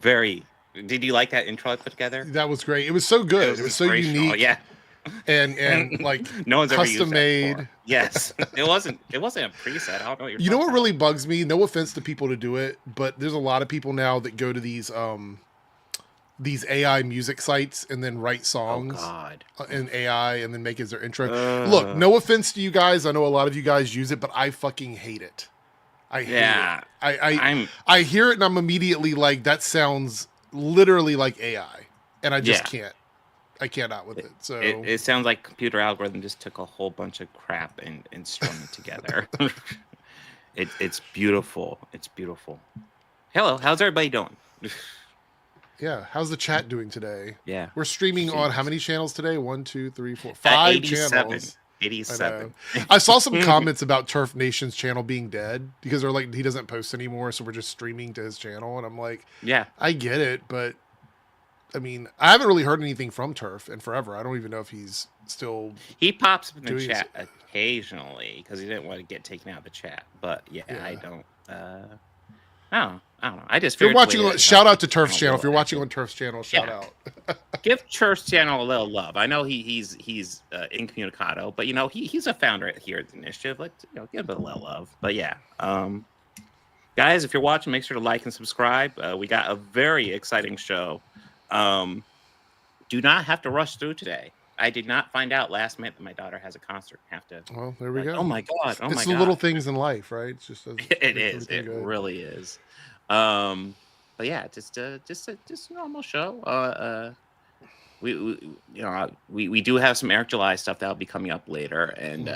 Very. Did you like that intro I put together? That was great. It was so good. It was so unique. Yeah. And like no one's custom ever used made. That before. Yes. It wasn't a preset. I don't know what you're You know what talking really about. bugs me? No offense to people to do it, but there's a lot of people now that go to these AI music sites and then write songs in AI and then make it as their intro. Look, no offense to you guys. I know a lot of you guys use it, but I fucking hate it. I hate it. I hear it and I'm immediately like, that sounds literally like AI, and I just can't. I cannot with it. So it sounds like computer algorithm just took a whole bunch of crap and strung it together. It's beautiful. It's beautiful. Hello, how's everybody doing? Yeah, how's the chat doing today? Yeah, we're streaming on how many channels today? 1, 2, 3, 4, 5 channels. 87. I saw some comments about Turf Nation's channel being dead because they're like, he doesn't post anymore, so we're just streaming to his channel. And I'm like, yeah, I get it, but I mean, I haven't really heard anything from Turf in forever. I don't even know if he's still. He pops up in the chat occasionally because he didn't want to get taken out of the chat. But yeah. I don't. I don't know. I just. If you're watching, shout out to Turf's channel. If you're watching on Turf's channel, shout out. Give Turf's channel a little love. I know he's incommunicado, but he's a founder here at the initiative. Like give him a little love. But yeah, guys, if you're watching, make sure to like and subscribe. We got a very exciting show. Do not have to rush through today. I did not find out last minute that my daughter has a concert. Have to. Well, there we go. Oh my god! It's the little things in life, right? It's just it is. It really is. But yeah, just a normal show. We do have some Eric July stuff that'll be coming up later, and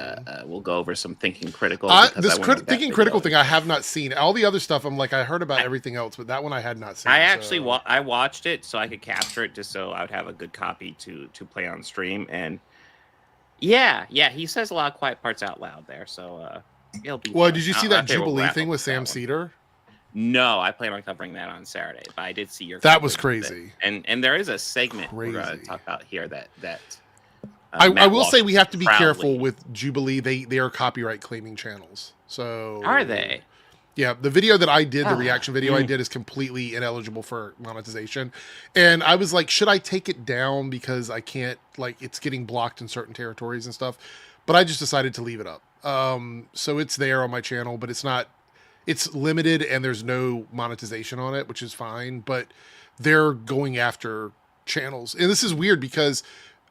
we'll go over some Thinking Critical. This Thinking Critical thing I have not seen. All the other stuff, I'm like, I heard about everything else, but that one I had not seen. I actually I watched it so I could capture it, just so I would have a good copy to play on stream. And yeah, he says a lot of quiet parts out loud there, so it'll be. Well, did you see that Jubilee thing with Sam Cedar? No, I plan on covering that on Saturday, but I did see your. That was crazy. And there is a segment we're going to talk about here that. I will say we have to be careful with Jubilee. They are copyright claiming channels. So are they? Yeah, the video that I did, the reaction video I did, is completely ineligible for monetization. And I was like, should I take it down because I can't, like, it's getting blocked in certain territories and stuff. But I just decided to leave it up. So it's there on my channel, but it's not. It's limited and there's no monetization on it, which is fine, but they're going after channels. And this is weird because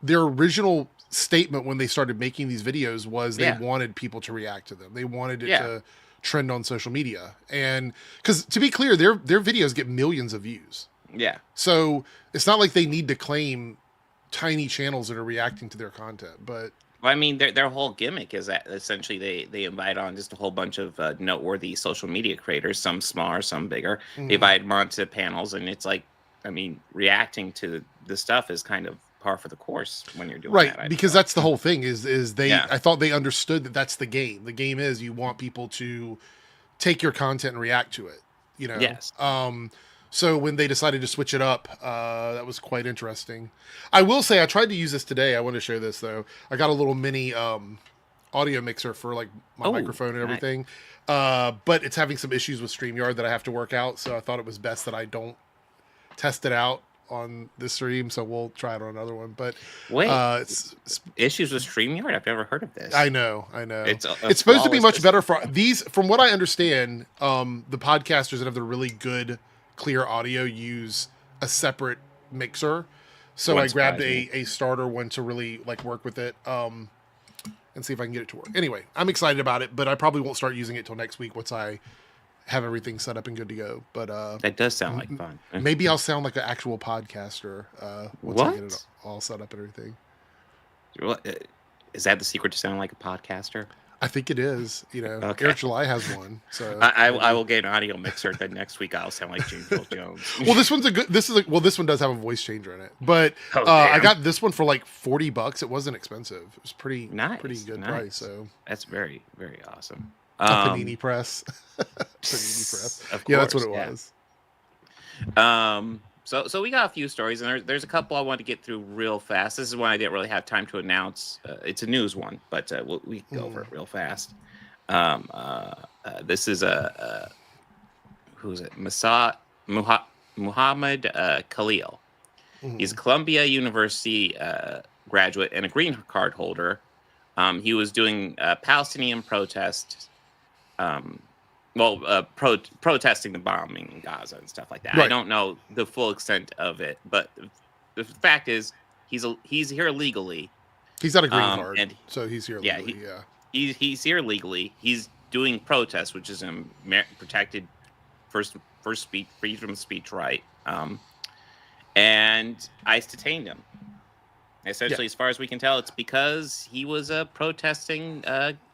their original statement when they started making these videos was they wanted people to react to them. They wanted it to trend on social media. And because to be clear, their videos get millions of views. Yeah. So it's not like they need to claim tiny channels that are reacting to their content, but well, I mean, their whole gimmick is that essentially they invite on just a whole bunch of noteworthy social media creators, some smaller, some bigger. They invite them onto panels, and it's like, I mean, reacting to the stuff is kind of par for the course when you're doing that. Right, because that's the whole thing is they. I thought they understood that that's the game. The game is you want people to take your content and react to it. Yes. So when they decided to switch it up, that was quite interesting. I will say I tried to use this today. I want to show this though. I got a little mini audio mixer for like my microphone and everything, but it's having some issues with StreamYard that I have to work out. So I thought it was best that I don't test it out on this stream. So we'll try it on another one. But wait, it's issues with StreamYard? I've never heard of this. I know. It's supposed to be much better for these. From what I understand, the podcasters that have the really good clear audio use a separate mixer, so I grabbed a starter one to really like work with it and see if I can get it to work. Anyway, I'm excited about it, but I probably won't start using it till next week once I have everything set up and good to go. But that does sound like fun. Maybe I'll sound like an actual podcaster once I get it all set up and everything. Is that the secret to sounding like a podcaster? I think it is. Eric July has one. So I will get an audio mixer. Then next week I'll sound like James Earl Jones. Well, this one's this one does have a voice changer in it. But I got this one for like $40. It wasn't expensive. It was pretty good price. So that's very, very awesome. A Panini press. Panini press. Of course, yeah, that's what it was. So we got a few stories, and there's a couple I want to get through real fast. This is one I didn't really have time to announce. It's a news one, but we can go over it real fast. This is who is it? Muhammad Khalil. Mhm. He's a Columbia University graduate and a green card holder. He was doing Palestinian protests, protesting the bombing in Gaza and stuff like that. Right. I don't know the full extent of it, but the fact is he's here legally. He's got a green card, and so he's here yeah, legally. he's here legally. He's doing protests, which is a protected first speech, freedom of speech right. And ICE detained him. Essentially, as far as we can tell, it's because he was protesting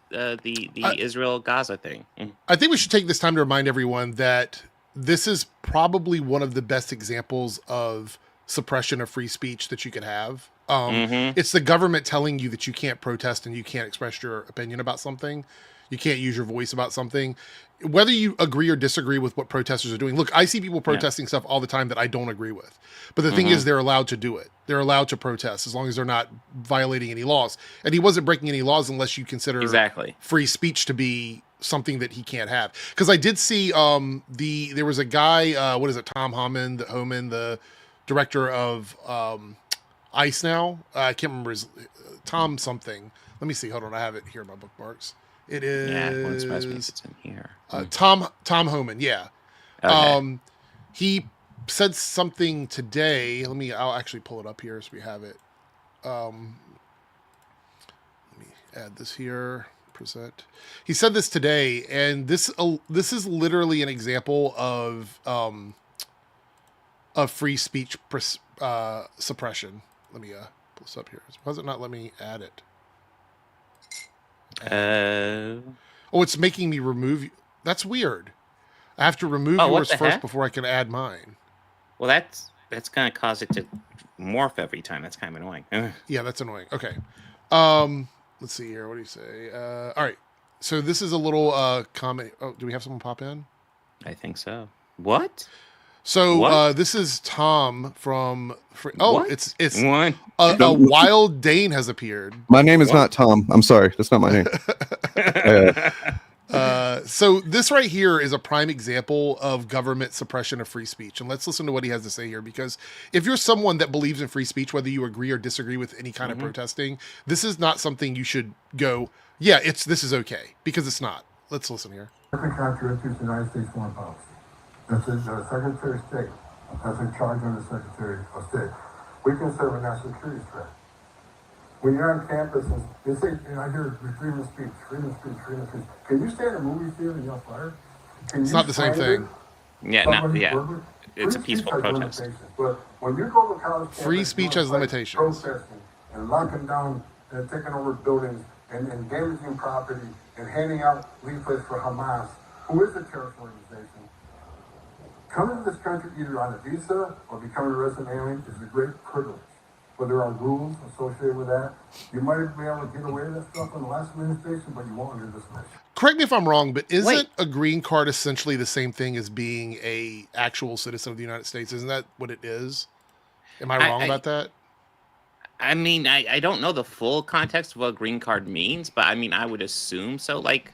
the Israel-Gaza thing. I think we should take this time to remind everyone that this is probably one of the best examples of suppression of free speech that you could have. It's the government telling you that you can't protest and you can't express your opinion about something. You can't use your voice about something. Whether you agree or disagree with what protesters are doing. Look, I see people protesting stuff all the time that I don't agree with. But the thing is, they're allowed to do it. They're allowed to protest as long as they're not violating any laws. And he wasn't breaking any laws unless you consider free speech to be something that he can't have. Because I did see there was a guy, Tom Homan, the director of ICE now. I can't remember his Tom something. Let me see. Hold on. I have it here in my bookmarks. It is it's in here. Tom Homan, yeah. Okay. He said something today. I'll actually pull it up here so we have it. Let me add this here. Present. He said this today, and this is literally an example of free speech suppression. Let me pull this up here. Why does it not let me add it? It's making me remove. That's weird. I have to remove yours first before I can add mine. Well, that's going to cause it to morph every time. That's kind of annoying. Yeah, that's annoying. Okay. Let's see here. What do you say? All right. So this is a little comment. Oh, do we have someone pop in? I think so. What? So this is Tom from. It's what? A wild Dane has appeared. My name is not Tom. I'm sorry, that's not my name. So this right here is a prime example of government suppression of free speech, and let's listen to what he has to say here. Because if you're someone that believes in free speech, whether you agree or disagree with any kind of protesting, this is not something you should go. Yeah, this is okay, because it's not. Let's listen here. Contradicts the United States foreign policy. That's the Secretary of State. That's in charge of the Secretary of State. We consider a national security threat. When you're on campus and they say, I hear freedom of speech, freedom of speech, freedom of speech. Can you stay in a movie theater and yell fire? It's not the same thing. It's a peaceful protest. But when you go to college campus, free speech has limitations. Protesting and locking down and taking over buildings and damaging property and handing out leaflets for Hamas, who is a terrorist organization. Coming to this country either on a visa or becoming a resident alien is a great privilege. But there are rules associated with that. You might be able to get away with that stuff in the last administration, but you won't under this administration. Correct me if I'm wrong, but isn't a green card essentially the same thing as being a actual citizen of the United States? Isn't that what it is? Am I wrong about that? I mean, I don't know the full context of what a green card means, but I mean, I would assume so. Like,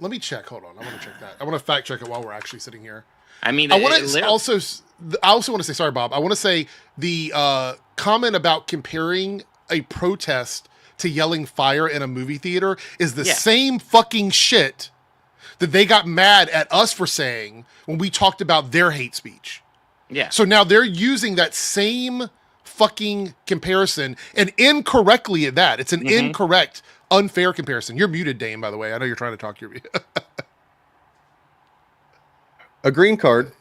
let me check. Hold on. I want to check that. I want to fact check it while we're actually sitting here. I mean, I also want to say, sorry, Bob. I want to say the comment about comparing a protest to yelling fire in a movie theater is the same fucking shit that they got mad at us for saying when we talked about their hate speech. Yeah. So now they're using that same fucking comparison and incorrectly at that. It's an incorrect, unfair comparison. You're muted, Dane, by the way. I know you're trying to talk. A green card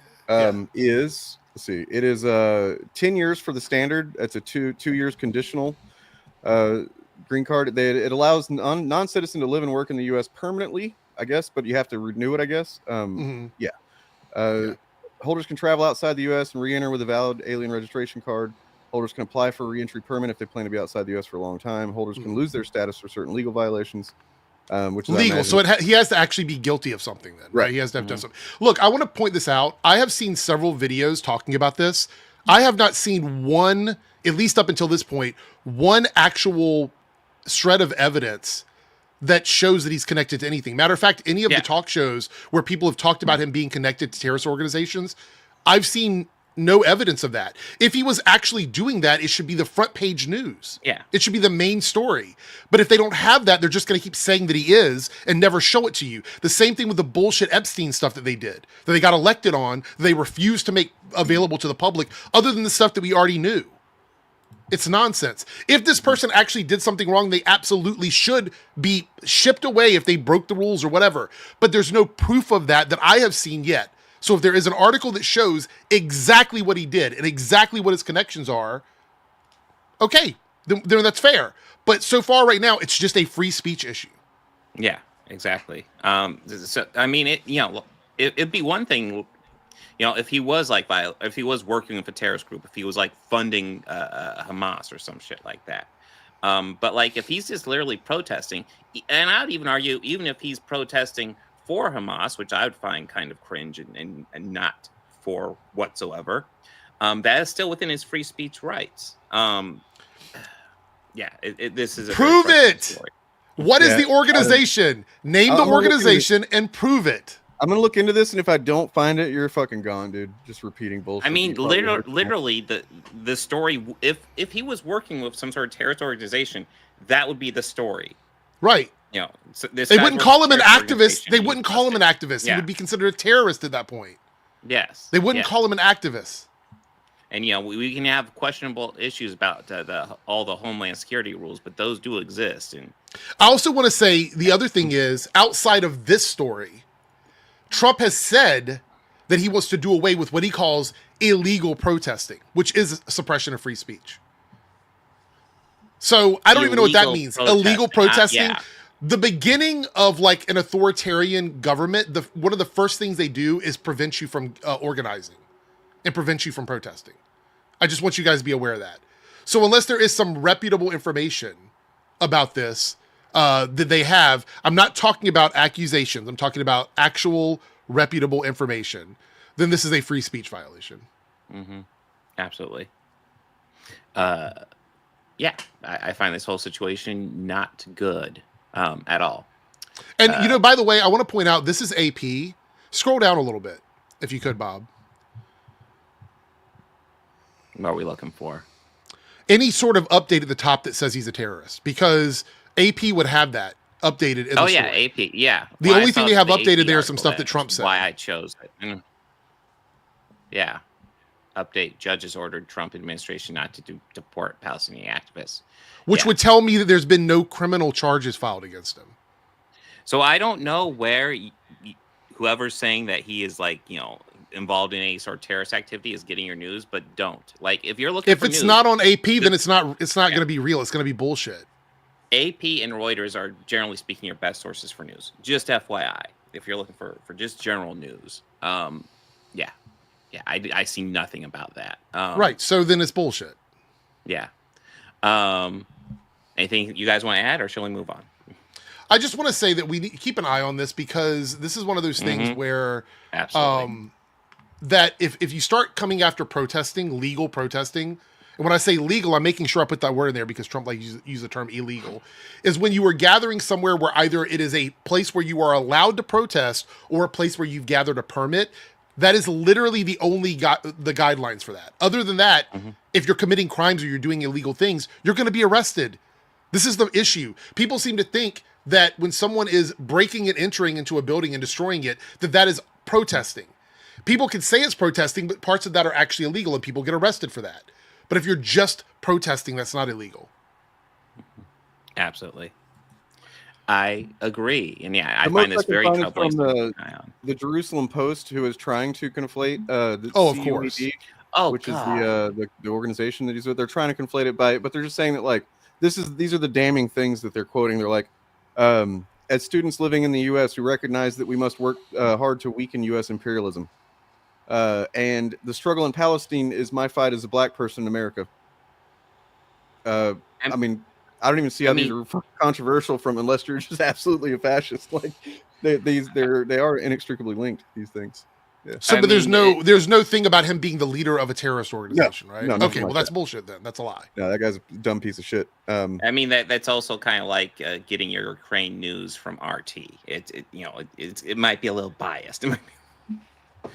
is, let's see, it is 10 years for the standard. That's a two years conditional green card. It allows non-citizen to live and work in the U.S. permanently, I guess, but you have to renew it, I guess. Holders can travel outside the U.S. and re-enter with a valid alien registration card. Holders can apply for a re-entry permit if they plan to be outside the U.S. for a long time. Holders can lose their status for certain legal violations. Which is legal, so he has to actually be guilty of something then, right? He has to have done something. Look, I want to point this out. I have seen several videos talking about this. I have not seen one, at least up until this point, one actual shred of evidence that shows that he's connected to anything. Matter of fact, any of the talk shows where people have talked about him being connected to terrorist organizations, I've seen no evidence of that. If he was actually doing that, it should be the front page news. Yeah. It should be the main story. But if they don't have that, they're just going to keep saying that he is and never show it to you. The same thing with the bullshit Epstein stuff that they did, that they got elected on, they refused to make available to the public, other than the stuff that we already knew. It's nonsense. If this person actually did something wrong, they absolutely should be shipped away if they broke the rules or whatever. But there's no proof of that I have seen yet. So if there is an article that shows exactly what he did and exactly what his connections are, okay, then that's fair. But so far right now, it's just a free speech issue. Yeah, exactly. So, I mean, it'd be one thing, if he was if he was working with a terrorist group, if he was like funding Hamas or some shit like that. But like if he's just literally protesting, and I'd even argue, even if he's protesting for Hamas, which I would find kind of cringe and not for whatsoever, that is still within his free speech rights. This is a prove it. Story. What is the organization? Name the organization and prove it. I'm gonna look into this, and if I don't find it, you're fucking gone, dude. Just repeating bullshit. I mean, literally, the story. If he was working with some sort of terrorist organization, that would be the story, right? So they wouldn't call him an activist. They wouldn't call him an activist. He would be considered a terrorist at that point. Yes, they wouldn't call him an activist. And we can have questionable issues about all the Homeland Security rules, but those do exist. And I also want to say the other thing is, outside of this story, Trump has said that he wants to do away with what he calls illegal protesting, which is suppression of free speech. So I don't even know what that means. Illegal protesting. The beginning of like an authoritarian government, one of the first things they do is prevent you from organizing and prevent you from protesting. I just want you guys to be aware of that. So unless there is some reputable information about this, that they have, I'm not talking about accusations, I'm talking about actual reputable information, then this is a free speech violation. Mm-hmm. Absolutely. I find this whole situation not good at all. And by the way, I want to point out, this is AP. Scroll down a little bit, if you could, Bob. What are we looking for? Any sort of update at the top that says he's a terrorist, because AP would have that updated in the story. AP. Yeah. The only thing they have updated there is some stuff that Trump said. Why I chose it. Yeah. Update. Judges ordered Trump administration not to deport Palestinian activists. Which would tell me that there's been no criminal charges filed against him. So I don't know where whoever's saying that he is involved in any sort of terrorist activity is getting your news, but don't. Like if you're looking if it's news, not on AP, then it's not going to be real. It's going to be bullshit. AP and Reuters are generally speaking your best sources for news. Just FYI, if you're looking for just general news. I see nothing about that. Right. So then it's bullshit. Yeah. Anything you guys want to add, or shall we move on? I just want to say that we need to keep an eye on this, because this is one of those things where absolutely. That if you start coming after protesting, legal protesting, and when I say legal, I'm making sure I put that word in there because Trump use the term illegal, is when you are gathering somewhere where either it is a place where you are allowed to protest or a place where you've gathered a permit. That is literally the only the guidelines for that. Other than that, if you're committing crimes or you're doing illegal things, you're going to be arrested. This is the issue. People seem to think that when someone is breaking and entering into a building and destroying it, that is protesting. People can say it's protesting, but parts of that are actually illegal and people get arrested for that. But if you're just protesting, that's not illegal. Absolutely. I agree. And I find this very troubling. The Jerusalem Post, who is trying to conflate the of course. Which is the organization that he's with. They're trying to conflate it but they're just saying that like these are the damning things that they're quoting. They're like, as students living in the U.S. who recognize that we must work hard to weaken U.S. imperialism. And the struggle in Palestine is my fight as a black person in America. I mean, I don't even see how these are controversial unless you're just absolutely a fascist. Like they are inextricably linked, these things. Yeah. So, but there's no thing about him being the leader of a terrorist organization, right? No, okay, well, that's bullshit then. That's a lie. No, that guy's a dumb piece of shit. I mean, that's also kind of like getting your Ukraine news from RT. It might be a little biased.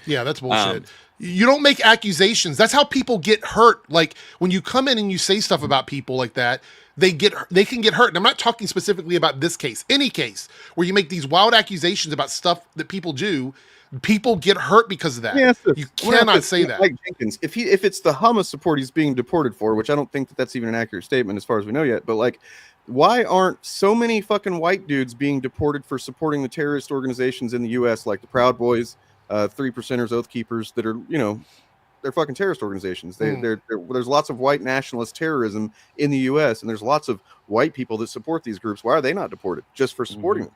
Yeah, that's bullshit. You don't make accusations. That's how people get hurt. Like when you come in and you say stuff about people like that, they can get hurt. And I'm not talking specifically about this case. Any case where you make these wild accusations about stuff that people do, people get hurt because of that. Yeah, you cannot say that. Mike Jenkins, if it's the Hamas support he's being deported for, which I don't think that's even an accurate statement as far as we know yet, but like, why aren't so many fucking white dudes being deported for supporting the terrorist organizations in the U.S. like the Proud Boys, 3%ers, Oath Keepers, that are, they're fucking terrorist organizations. There's lots of white nationalist terrorism in the U.S. and there's lots of white people that support these groups. Why are they not deported just for supporting them?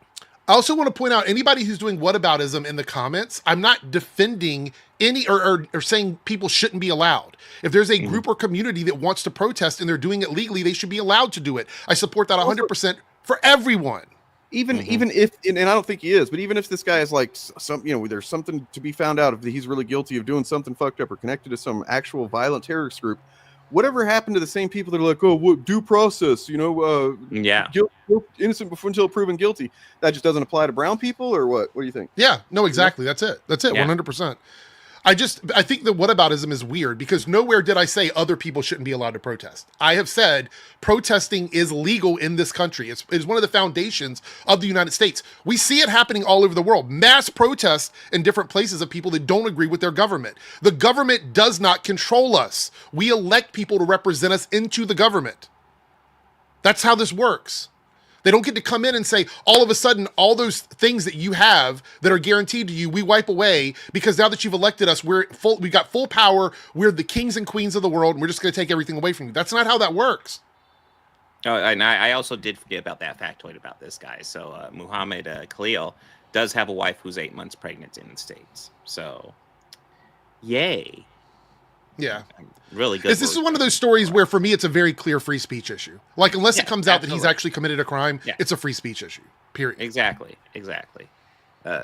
I also want to point out anybody who's doing whataboutism in the comments, I'm not defending any or saying people shouldn't be allowed. If there's a group or community that wants to protest and they're doing it legally, they should be allowed to do it. I support that 100% for everyone. Even if, and I don't think he is, but even if this guy is like some, there's something to be found out if he's really guilty of doing something fucked up or connected to some actual violent terrorist group, whatever happened to the same people that are like, oh, what due process, innocent before until proven guilty? That just doesn't apply to brown people, or what? What do you think? Yeah, no, exactly. That's it. Yeah. 100%. I think that whataboutism is weird because nowhere did I say other people shouldn't be allowed to protest. I have said protesting is legal in this country. It's one of the foundations of the United States. We see it happening all over the world. Mass protests in different places of people that don't agree with their government. The government does not control us. We elect people to represent us into the government. That's how this works. They don't get to come in and say, all of a sudden, all those things that you have that are guaranteed to you, we wipe away because now that you've elected us, we got full power. We're the kings and queens of the world, and we're just going to take everything away from you. That's not how that works. Oh, and I also did forget about that factoid about this guy. So Muhammad Khalil does have a wife who's 8 months pregnant in the States. So, yay. Yeah. Really good. This is one of those stories where, for me, it's a very clear free speech issue. Like, unless it comes out that he's actually committed a crime, it's a free speech issue, period. Exactly.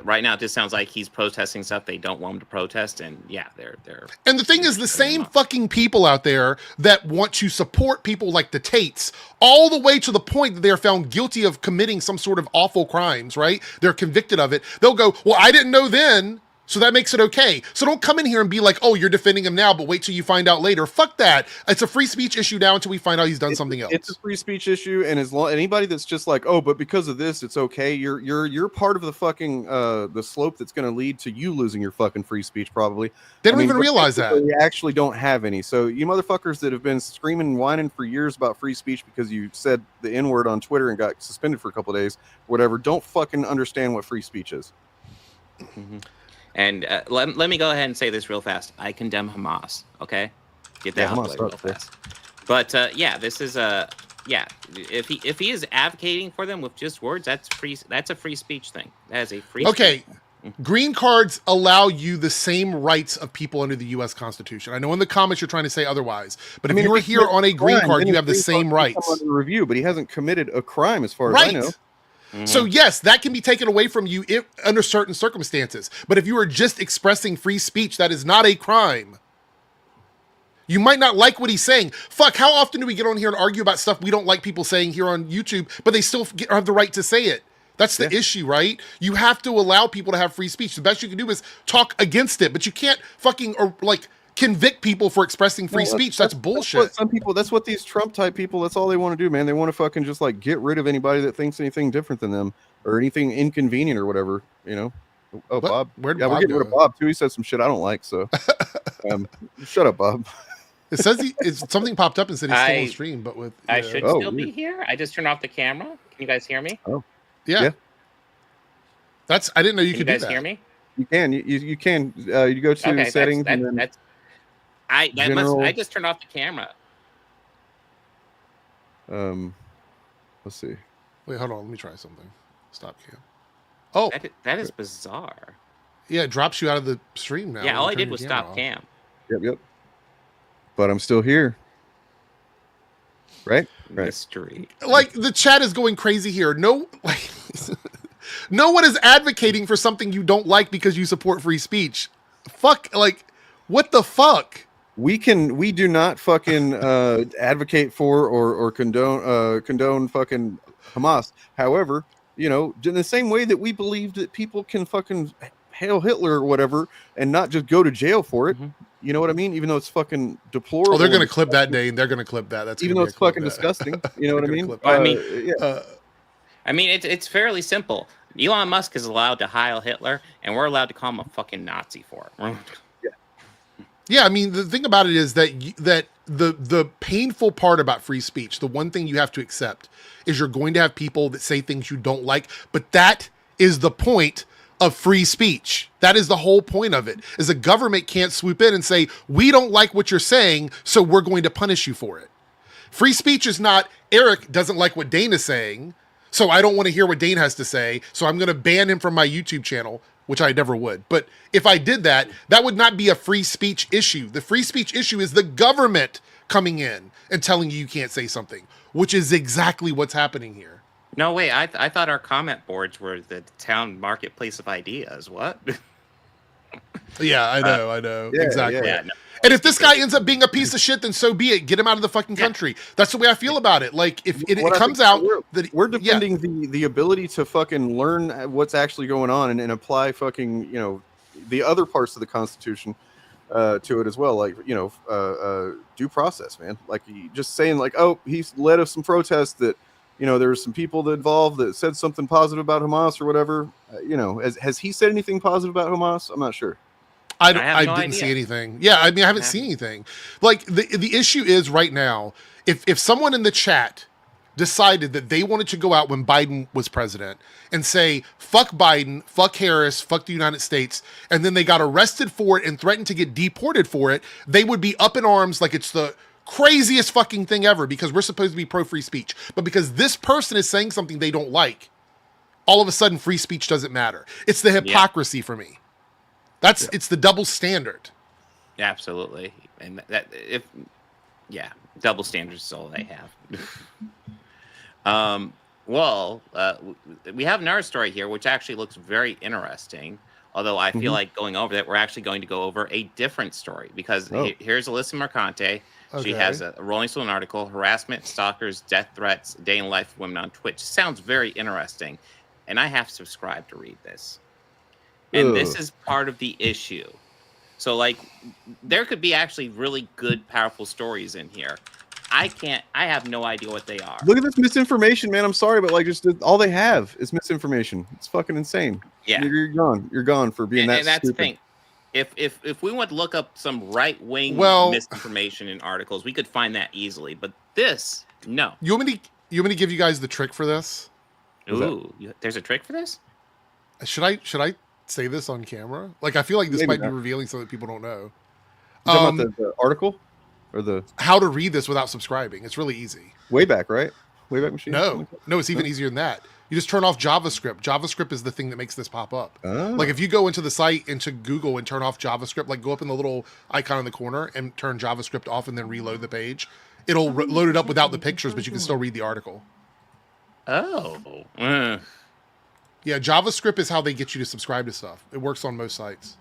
Right now, it just sounds like he's protesting stuff they don't want him to protest, and they're. And the thing is, the same fucking people out there that want to support people like the Tates, all the way to the point that they're found guilty of committing some sort of awful crimes, right? They're convicted of it. They'll go, well, I didn't know then, so that makes it okay. So don't come in here and be like, oh, you're defending him now, but wait till you find out later. Fuck that. It's a free speech issue now until we find out he's done something else. It's a free speech issue, and as long anybody that's just like, oh, but because of this, it's okay. You're part of the fucking the slope that's going to lead to you losing your fucking free speech. Probably they don't even realize that you actually don't have any. So you motherfuckers that have been screaming and whining for years about free speech because you said the N-word on Twitter and got suspended for a couple of days, whatever. Don't fucking understand what free speech is. Mm-hmm. And let me go ahead and say this real fast. I condemn Hamas. Okay, get that out of the way real fast. But this is if he is advocating for them with just words, that's free. That's a free speech thing. That is a free. Okay, green cards allow you the same rights of people under the U.S. Constitution. I know in the comments you're trying to say otherwise, but if you were here on a green card, you have the same rights. Under review, but he hasn't committed a crime, as far as I know. Mm-hmm. So yes, that can be taken away from you under certain circumstances. But if you are just expressing free speech, that is not a crime. You might not like what he's saying. Fuck, how often do we get on here and argue about stuff we don't like people saying here on YouTube, but they still have the right to say it? That's the issue, right? You have to allow people to have free speech. The best you can do is talk against it, but you can't fucking convict people for expressing free speech. That's bullshit. That's what these Trump type people, that's all they want to do, man. They want to fucking just like get rid of anybody that thinks anything different than them or anything inconvenient or whatever, Oh, what? Bob. We're getting rid of Bob too. He said some shit I don't like, so shut up, Bob. It says something popped up and said he's still on stream, but with I should still be here. I just turned off the camera. Can you guys hear me? Oh, yeah. I didn't know you could do that. You guys hear me? You can. You can. You go to the settings. I just turned off the camera. Let's see. Wait, hold on. Let me try something. Stop cam. Oh, that is bizarre. Yeah, it drops you out of the stream now. Yeah, all I did was stop cam. Yep. But I'm still here. Right? Mystery. Like the chat is going crazy here. No one is advocating for something you don't like because you support free speech. Fuck, what the fuck? We do not fucking advocate for or condone fucking Hamas. However, in the same way that we believe that people can fucking Hail Hitler or whatever, and not just go to jail for it. You know what I mean? Even though it's fucking deplorable. Oh, they're going to clip that, Dane. They're going to clip that. That's even though it's fucking disgusting. You know what I mean? I mean, it's fairly simple. Elon Musk is allowed to Heil Hitler, and we're allowed to call him a fucking Nazi for it. Yeah, I mean, the thing about it is that the painful part about free speech, the one thing you have to accept, is you're going to have people that say things you don't like, but that is the point of free speech. That is the whole point of it, is the government can't swoop in and say, we don't like what you're saying, so we're going to punish you for it. Free speech is not, Eric doesn't like what Dane is saying, so I don't want to hear what Dane has to say, so I'm going to ban him from my YouTube channel, which I never would. But if I did that, that would not be a free speech issue. The free speech issue is the government coming in and telling you can't say something, which is exactly what's happening here. No, wait, I thought our comment boards were the town marketplace of ideas. What? Yeah, I know. Yeah, exactly. Yeah, no. And if this guy ends up being a piece of shit, then so be it. Get him out of the fucking country. That's the way I feel about it. Like, if it comes out that we're defending the ability to fucking learn what's actually going on and apply fucking, you know, the other parts of the Constitution to it as well. Like, you know, due process, man. Like, just saying like, oh, he's led us some protests that, you know, there were some people involved that said something positive about Hamas or whatever. You know, has he said anything positive about Hamas? I'm not sure. I didn't see anything. Yeah, I mean, I haven't seen anything. Like, the issue is right now, if someone in the chat decided that they wanted to go out when Biden was president and say, fuck Biden, fuck Harris, fuck the United States, and then they got arrested for it and threatened to get deported for it, they would be up in arms like it's the craziest fucking thing ever, because we're supposed to be pro free speech. But because this person is saying something they don't like, all of a sudden free speech doesn't matter. It's the hypocrisy for me. It's the double standard. Absolutely. And double standards is all they have. We have another story here, which actually looks very interesting. Although I feel like going over that, we're actually going to go over a different story, because here's Alyssa Mercante. She has a Rolling Stone article, Harassment, Stalkers, Death Threats, Day in Life of Women on Twitch. Sounds very interesting. And I have subscribed to read this. And this is part of the issue. So, like, there could be actually really good, powerful stories in here. I have no idea what they are. Look at this misinformation, man. I'm sorry, but like, just all they have is misinformation. It's fucking insane. Yeah. You're gone. You're gone for being that and that's stupid. the thing. If we want to look up some right-wing misinformation in articles, we could find that easily. But this, no. You want me to give you guys the trick for this? Ooh, there's a trick for this? Should I say this on camera? Like, I feel like this might be revealing something that people don't know. You talking about the article or the how to read this without subscribing? It's really easy. Wayback, right? Wayback Machine. No, it's even easier than that. You just turn off JavaScript. JavaScript is the thing that makes this pop up. Like, if you go into the site, into Google, and turn off JavaScript, like go up in the little icon in the corner and turn JavaScript off and then reload the page, it'll load it up without the pictures, but you can still read the article. Oh. Yeah, JavaScript is how they get you to subscribe to stuff. It works on most sites.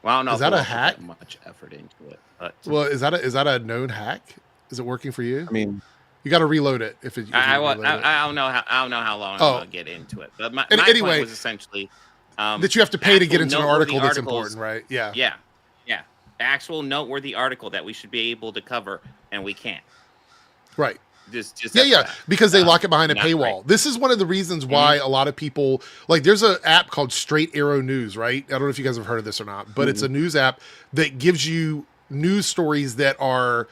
Well, I don't know. Is that a hack? Much effort into it. But... Well, is that a known hack? Is it working for you? I mean, you got to reload it. I don't know how long I'm going to get into it. But my point was essentially that you have to pay to get into an article that's important, right? Yeah. The actual noteworthy article that we should be able to cover, and we can't. Right. Just because they lock it behind a paywall. Right. This is one of the reasons why a lot of people, like, there's an app called Straight Arrow News, right? I don't know if you guys have heard of this or not, but it's a news app that gives you news stories that are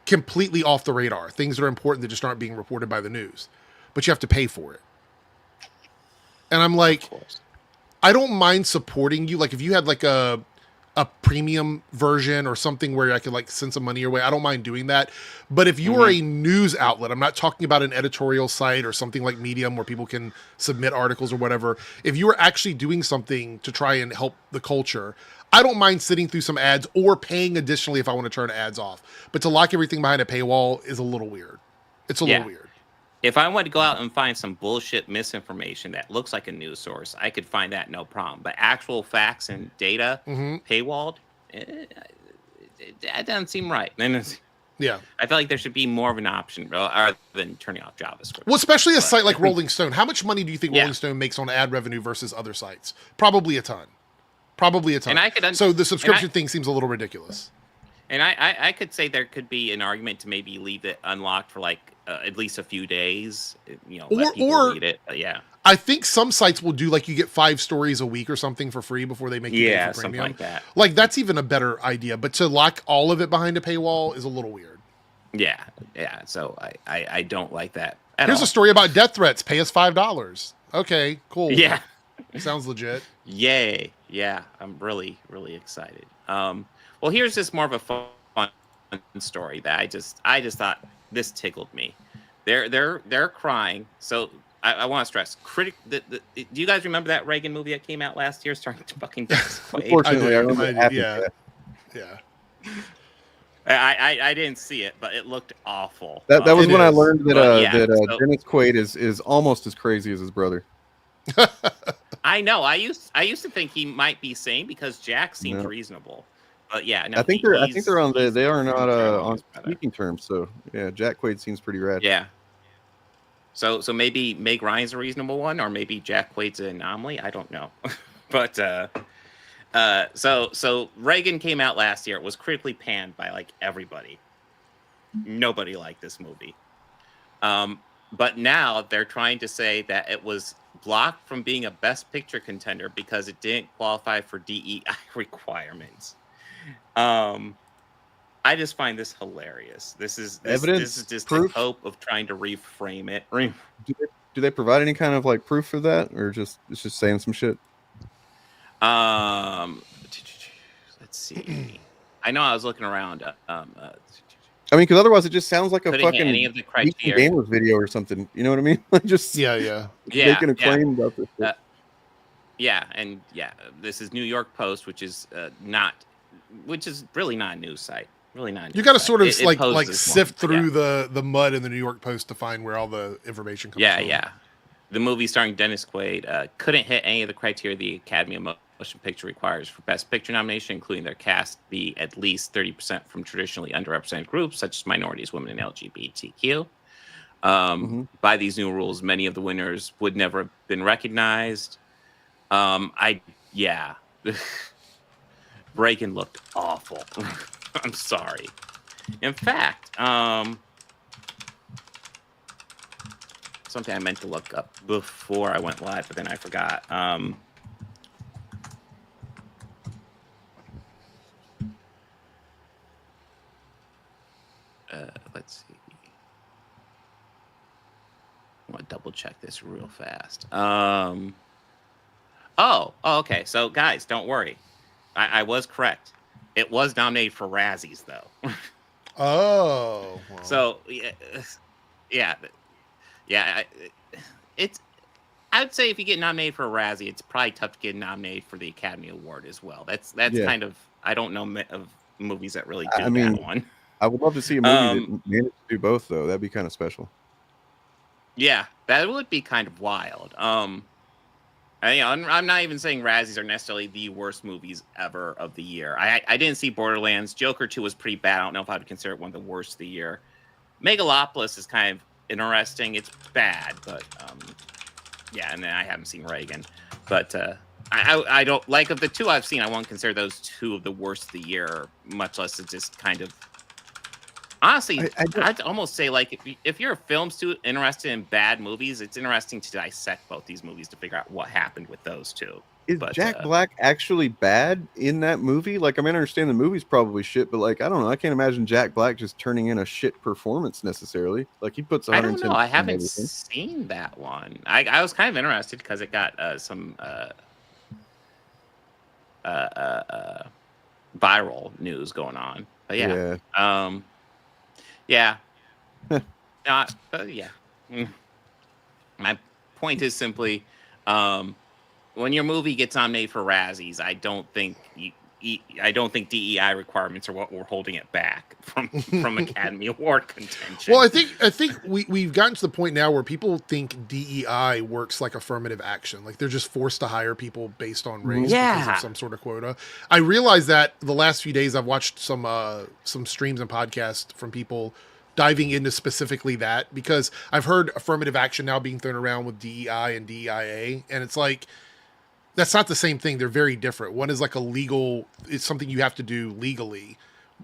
completely off the radar, things that are important that just aren't being reported by the news, but you have to pay for it. And I'm like, I don't mind supporting you. Like, if you had like a premium version or something where I could like send some money your way, I don't mind doing that. But if you are a news outlet, I'm not talking about an editorial site or something like Medium where people can submit articles or whatever. If you are actually doing something to try and help the culture, I don't mind sitting through some ads or paying additionally if I want to turn ads off. But to lock everything behind a paywall is a little weird. It's a little weird. If I want to go out and find some bullshit misinformation that looks like a news source, I could find that no problem. But actual facts and data paywalled, that doesn't seem right. Yeah. I feel like there should be more of an option other than turning off JavaScript. Well, especially a site like Rolling Stone. How much money do you think Yeah. Rolling Stone makes on ad revenue versus other sites? Probably a ton. Probably a ton. And so the subscription thing seems a little ridiculous. And I could say there could be an argument to maybe leave it unlocked for like at least a few days. Let people read it. But yeah. I think some sites will do like you get 5 stories a week or something for free before they make you pay for premium. Something like that. Like that's even a better idea. But to lock all of it behind a paywall is a little weird. Yeah. So I don't like that. Here's a story about death threats. Pay us $5. Okay, cool. Yeah. Sounds legit. Yay. Yeah. I'm really, really excited. Well, here's just more of a fun story that I just thought this tickled me. They're crying. So I want to stress, do you guys remember that Reagan movie that came out last year starring fucking Dennis Quaid? Unfortunately, I remember. Yeah. I didn't see it, but it looked awful. That was when I learned that so, Dennis Quaid is almost as crazy as his brother. I know. I used to think he might be sane because Jack seems reasonable. But yeah, no, I think they're on they are not on speaking terms. So yeah, Jack Quaid seems pretty rad. Yeah. So maybe Meg Ryan's a reasonable one, or maybe Jack Quaid's an anomaly. I don't know. But so Reagan came out last year. It was critically panned by like everybody. Nobody liked this movie. But now they're trying to say that it was blocked from being a Best Picture contender because it didn't qualify for DEI requirements. I just find this hilarious. This is just proof? The hope of trying to reframe it. Do they provide any kind of like proof for that, or it's just saying some shit? Let's see. I know I was looking around. I mean, because otherwise it just sounds like a fucking any of the criteria gamers video or something. You know what I mean? Just making a claim about this. This is New York Post, which is really not a news site. Really not. You got to sort of like sift through the mud in the New York Post to find where all the information comes from. Yeah. The movie starring Dennis Quaid couldn't hit any of the criteria the Academy of Motion Picture requires for Best Picture nomination, including their cast be at least 30% from traditionally underrepresented groups such as minorities, women, and LGBTQ. By these new rules, many of the winners would never have been recognized. Reagan looked awful. I'm sorry. In fact, something I meant to look up before I went live, but then I forgot. Let's see. I want to double check this real fast. Okay. So, guys, don't worry. I was correct. It was nominated for Razzies, though. Well. So, yeah. I would say if you get nominated for a Razzie, it's probably tough to get nominated for the Academy Award as well. That's kind of, I don't know of movies that really do that one. I would love to see a movie that managed to do both, though. That'd be kind of special. Yeah, that would be kind of wild. I'm not even saying Razzies are necessarily the worst movies ever of the year. I didn't see Borderlands. Joker 2 was pretty bad. I don't know if I would consider it one of the worst of the year. Megalopolis is kind of interesting. It's bad, but and then I haven't seen Reagan. But I don't like of the two I've seen. I won't consider those two of the worst of the year, much less it's just kind of. Honestly, I'd almost say like if you're a film student interested in bad movies, it's interesting to dissect both these movies to figure out what happened with those two. Is Jack Black actually bad in that movie? Like, I mean, I understand the movie's probably shit, but like, I don't know. I can't imagine Jack Black just turning in a shit performance necessarily. Like, he puts 110%. I don't know. I haven't seen that one. I was kind of interested because it got some viral news going on. But yeah. My point is simply, when your movie gets nominated for Razzies, I don't think I don't think DEI requirements are what we're holding it back from Academy Award contention. Well, I think we've gotten to the point now where people think DEI works like affirmative action, like they're just forced to hire people based on race because of some sort of quota. I realized that the last few days I've watched some streams and podcasts from people diving into specifically that, because I've heard affirmative action now being thrown around with DEI and DEIA, and it's like, that's not the same thing. They're very different. One is like it's something you have to do legally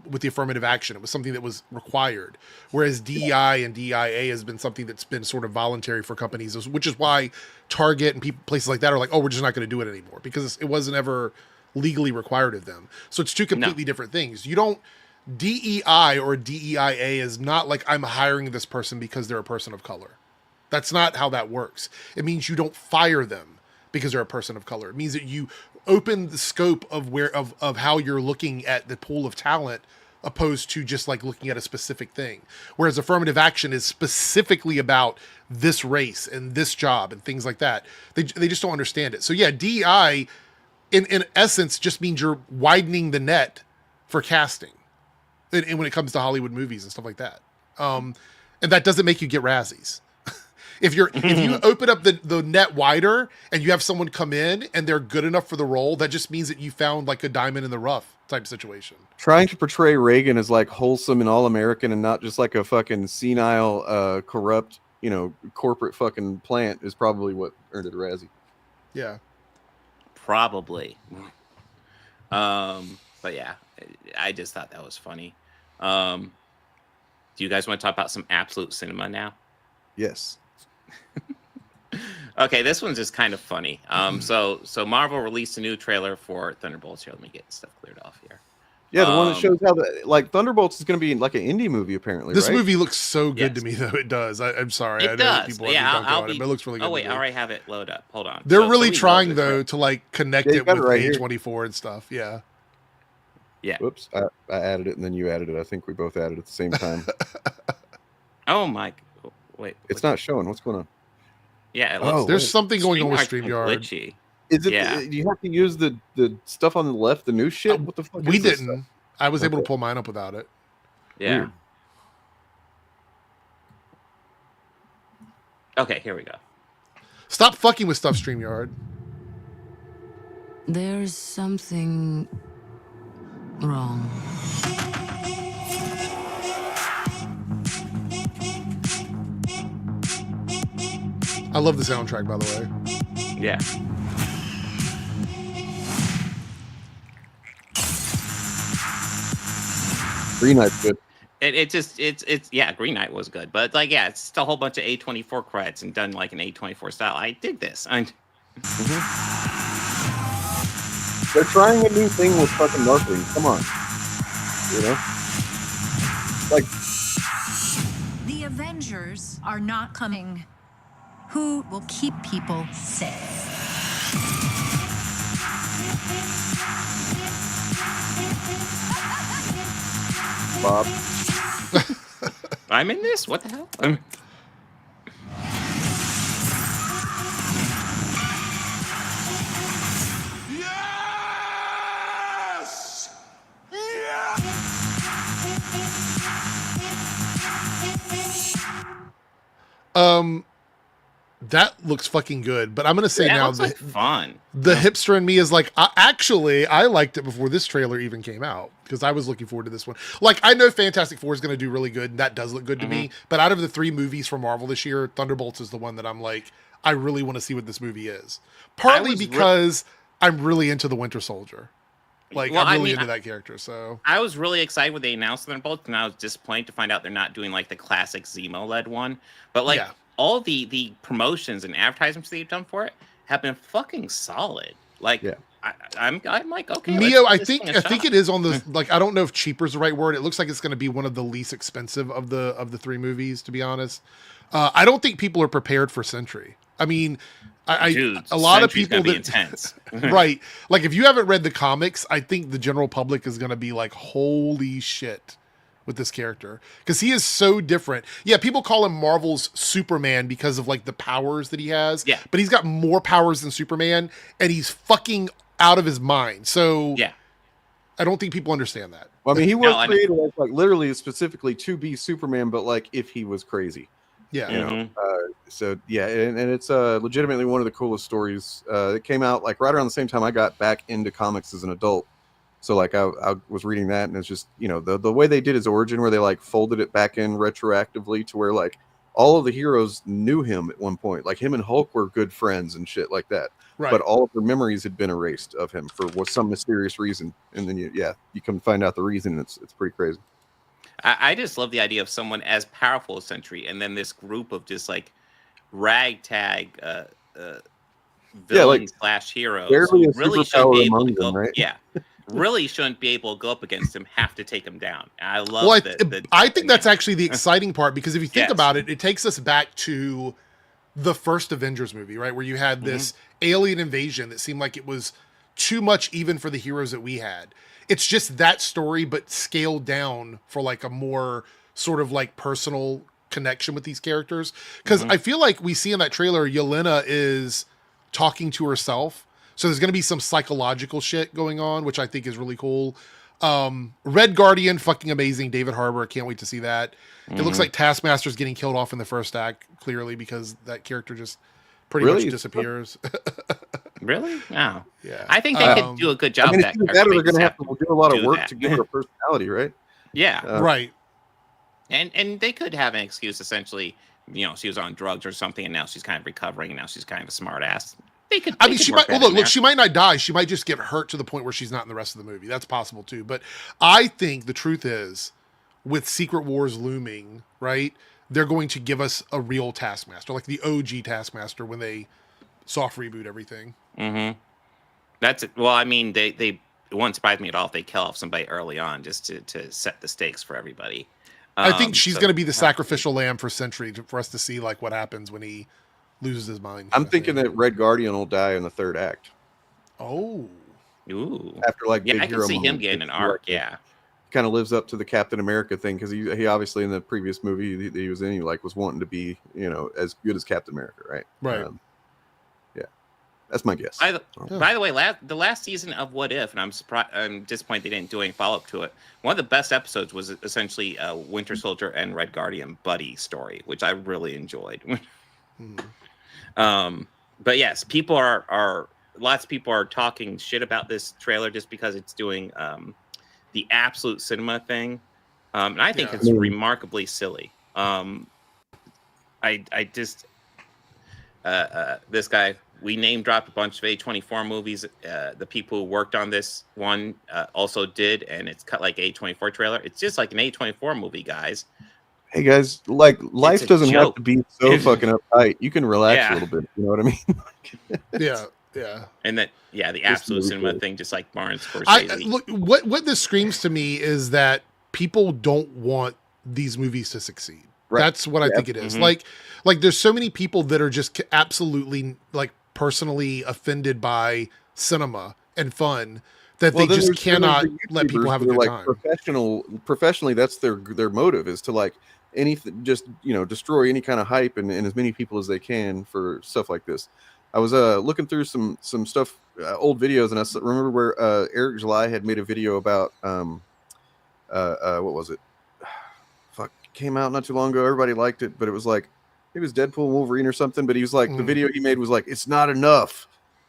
with the affirmative action. It was something that was required. Whereas DEI and DEIA has been something that's been sort of voluntary for companies, which is why Target and places like that are like, oh, we're just not going to do it anymore, because it wasn't ever legally required of them. So it's two completely different things. You don't, DEI or DEIA is not like I'm hiring this person because they're a person of color. That's not how that works. It means you don't fire them because they're a person of color. It means that you open the scope of how you're looking at the pool of talent, opposed to just like looking at a specific thing. Whereas affirmative action is specifically about this race and this job and things like that. They just don't understand it. So yeah, DEI in essence just means you're widening the net for casting. And when it comes to Hollywood movies and stuff like that. And that doesn't make you get Razzies. If you open up the net wider and you have someone come in and they're good enough for the role, that just means that you found like a diamond in the rough type situation. Trying to portray Reagan as like wholesome and all-American and not just like a fucking senile, corrupt, corporate fucking plant is probably what earned it a Razzie. Yeah. Probably. But yeah, I just thought that was funny. Do you guys want to talk about some absolute cinema now? Yes. Okay, this one's just kind of funny. So Marvel released a new trailer for Thunderbolts. Here, let me get stuff cleared off here. Yeah, the one that shows how Thunderbolts is going to be like an indie movie apparently. This right? movie looks so good to me, though. It does. I'm sorry. It does. People on it, but it looks really good. Oh wait, I already have it loaded up. Hold on. They're really trying though to like connect it with A24 and stuff. Yeah. Yeah. Whoops, I added it and then you added it. I think we both added it at the same time. Oh my! Wait, it's not showing. What's going on? Yeah, there's something going on with StreamYard. Glitchy. Is it? Yeah. Do you have to use the stuff on the left, the new shit? What the fuck? We didn't. I was able to pull mine up without it. Yeah. Weird. Okay, here we go. Stop fucking with stuff, StreamYard. There's something wrong. I love the soundtrack, by the way. Yeah. Green Knight's good. It's Green Knight was good, but like it's just a whole bunch of A24 credits and done like an A24 style. I dig this. They're trying a new thing with fucking marketing. Come on, like the Avengers are not coming. Who will keep people safe? Bob. I'm in this. What the hell? Yes! Yeah! That looks fucking good, but I'm gonna say now looks like fun. The hipster in me is like, I liked it before this trailer even came out because I was looking forward to this one. Like, I know Fantastic Four is gonna do really good, and that does look good to me. But out of the 3 movies from Marvel this year, Thunderbolts is the one that I'm like, I really want to see what this movie is. Partly because I'm really into the Winter Soldier. Like, I'm really into that character. So I was really excited when they announced Thunderbolts, and I was disappointed to find out they're not doing like the classic Zemo led one, but like. Yeah. All the promotions and advertisements they've done for it have been fucking solid. Like, I'm like, okay. Neo, I think it is on the like. I don't know if cheaper is the right word. It looks like it's going to be one of the least expensive of the 3 movies. To be honest, I don't think people are prepared for Sentry. I mean, Dude, a lot of Sentry's people be intense. Right? Like, if you haven't read the comics, I think the general public is going to be like, holy shit. With this character, because he is so different. Yeah, people call him Marvel's Superman because of like the powers that he has. Yeah, but he's got more powers than Superman, and he's fucking out of his mind. So yeah, I don't think people understand that. Well, I mean, he was No, created like literally specifically to be Superman, but like if he was crazy. Yeah. You know, so yeah, and it's legitimately one of the coolest stories. It came out like right around the same time I got back into comics as an adult. So like I was reading that, and it's just, you know, the way they did his origin, where they like folded it back in retroactively to where like all of the heroes knew him at one point, like him and Hulk were good friends and shit like that. Right. But all of their memories had been erased of him for some mysterious reason, and then you come find out the reason, and it's pretty crazy. I just love the idea of someone as powerful as Sentry, and then this group of just like ragtag villains slash heroes barely who a really superpower shouldn't be able among to go. them, right? Yeah, really shouldn't be able to go up against him. Have to take him down. I love. Well, the I think that's actually the exciting part, because if you think Yes. about it, it takes us back to the first Avengers movie, right? Where you had this alien invasion that seemed like it was too much even for the heroes that we had. It's just that story, but scaled down for like a more sort of like personal connection with these characters. Because I feel like we see in that trailer, Yelena is talking to herself. So there's going to be some psychological shit going on, which I think is really cool. Red Guardian, fucking amazing. David Harbour, can't wait to see that. It looks like Taskmaster's getting killed off in the first act, clearly, because that character just pretty much disappears. Really? No. Yeah. I think they could do a good job. I mean, that it's either that or they're going to have to character. do a lot of do work that. to give her a personality, right? Yeah, Right. and they could have an excuse, essentially. You know, she was on drugs or something, and now she's kind of recovering, and now she's kind of a smart ass. They could. I they mean, could she work might. Well, that in look, there. she might not die. She might just get hurt to the point where she's not in the rest of the movie. That's possible too. But I think the truth is, with Secret Wars looming, right, they're going to give us a real Taskmaster, like the OG Taskmaster, when they soft reboot everything. Mm-hmm. That's it. Well, I mean, they it wouldn't surprise me at all if they kill off somebody early on just to set the stakes for everybody. I think she's going to be the sacrificial lamb for Sentry for us to see like what happens when he loses his mind. I'm thinking that Red Guardian will die in the third act. Oh. Ooh. After like Yeah, big I can hero see him moment. getting an arc. Yeah. Kind of lives up to the Captain America thing, because he obviously in the previous movie that he was in, he like was wanting to be, you know, as good as Captain America, right? Right. Yeah, that's my guess. By the way, the last season of What If, and I'm disappointed they didn't do any follow up to it. One of the best episodes was essentially Winter Soldier and Red Guardian buddy story, which I really enjoyed. But yes, people are lots of people are talking shit about this trailer just because it's doing the absolute cinema thing, and I think it's remarkably silly. I just this guy, we name dropped a bunch of A24 movies. The people who worked on this one also did, and it's cut like A24 trailer. It's just like an A24 movie, guys. Hey guys, like life doesn't have to be so fucking uptight. You can relax a little bit. You know what I mean? Yeah. And that, the absolute cinema thing, just like Martin Scorsese. Look, what this screams to me is that people don't want these movies to succeed. Right. That's what I think it is. Like there's so many people that are just absolutely like personally offended by cinema and fun that they just cannot let people have a good time. Professionally, that's their motive, is to like anything, just, you know, destroy any kind of hype and as many people as they can for stuff like this. I was looking through some stuff, old videos, and I remember where Eric July had made a video about what was it? Fuck, came out not too long ago. Everybody liked it, but it was like it was Deadpool, Wolverine, or something. But he was like, the video he made was like, it's not enough.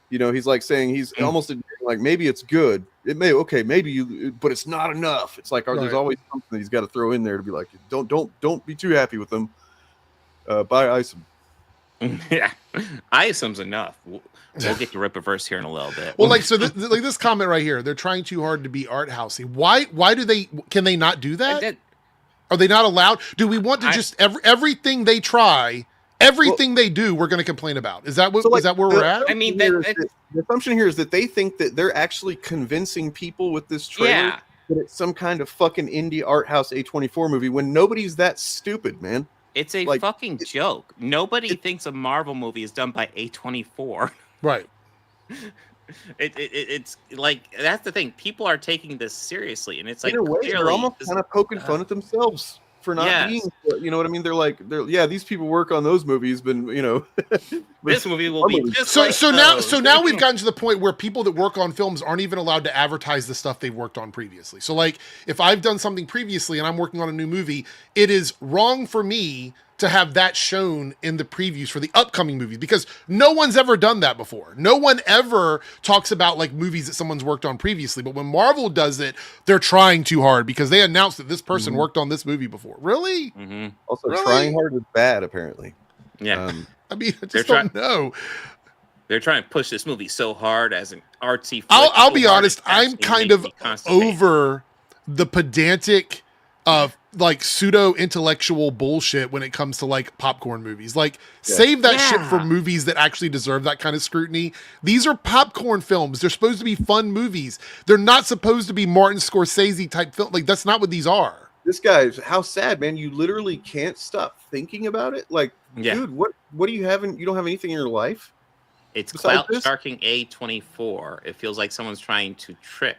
You know, he's like saying he's almost like, maybe it's good. It may but it's not enough. It's like there's always something that he's got to throw in there to be like, don't be too happy with them. Buy Isom. Yeah, Isom's enough. We'll get to Rippaverse here in a little bit. Well, like, so like this comment right here, they're trying too hard to be art housey. Why can they not do that? Are they not allowed? Do we want to just everything they try, everything they do, we're going to complain about? Is that what is that where we're at? I mean, the assumption here is that they think that they're actually convincing people with this trailer that it's some kind of fucking indie art house A24 movie, when nobody's that stupid, man. It's a fucking joke. Nobody thinks a Marvel movie is done by A24. Right. It's like, that's the thing. People are taking this seriously, and it's like, in a way, they're almost kind of poking fun at themselves for not being, you know what I mean? They're these people work on those movies, but this movie will be just now we've gotten to the point where people that work on films aren't even allowed to advertise the stuff they've worked on previously. So like if I've done something previously and I'm working on a new movie, it is wrong for me to have that shown in the previews for the upcoming movies, because no one's ever done that before. No one ever talks about like movies that someone's worked on previously. But when Marvel does it, they're trying too hard because they announced that this person worked on this movie before. Really? Mm-hmm. Also, trying hard is bad, apparently. Yeah. I mean, I just don't know. They're trying to push this movie so hard as an artsy. I'll be honest. I'm kind of over the pedantic like pseudo intellectual bullshit when it comes to like popcorn movies. Like save that shit for movies that actually deserve that kind of scrutiny. These are popcorn films. They're supposed to be fun movies. They're not supposed to be Martin Scorsese type film. Like that's not what these are. This guy's how sad, man. You literally can't stop thinking about it. Like, dude, what do you have? You don't have anything in your life. It's clout sharking A24. It feels like someone's trying to trick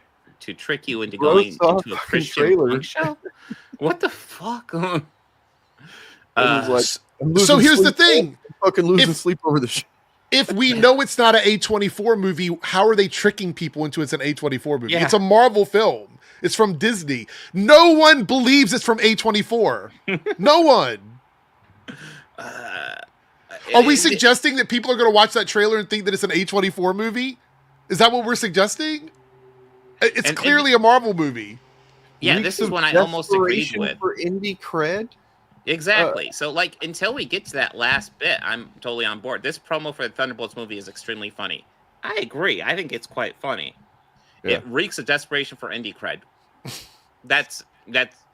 you into going into a Christian punk show. What the fuck? So here's the thing. I'm fucking losing sleep over the show. If we know it's not an A24 movie, how are they tricking people into it's an A24 movie? It's a Marvel film. It's from Disney. No one believes it's from A24. No one. Are we suggesting that people are going to watch that trailer and think that it's an A24 movie? Is that what we're suggesting? It's clearly a Marvel movie. Yeah, this is one I almost agreed with. For indie cred? Exactly. So, like, until we get to that last bit, I'm totally on board. This promo for the Thunderbolts movie is extremely funny. I agree. I think it's quite funny. Yeah. It reeks of desperation for indie cred.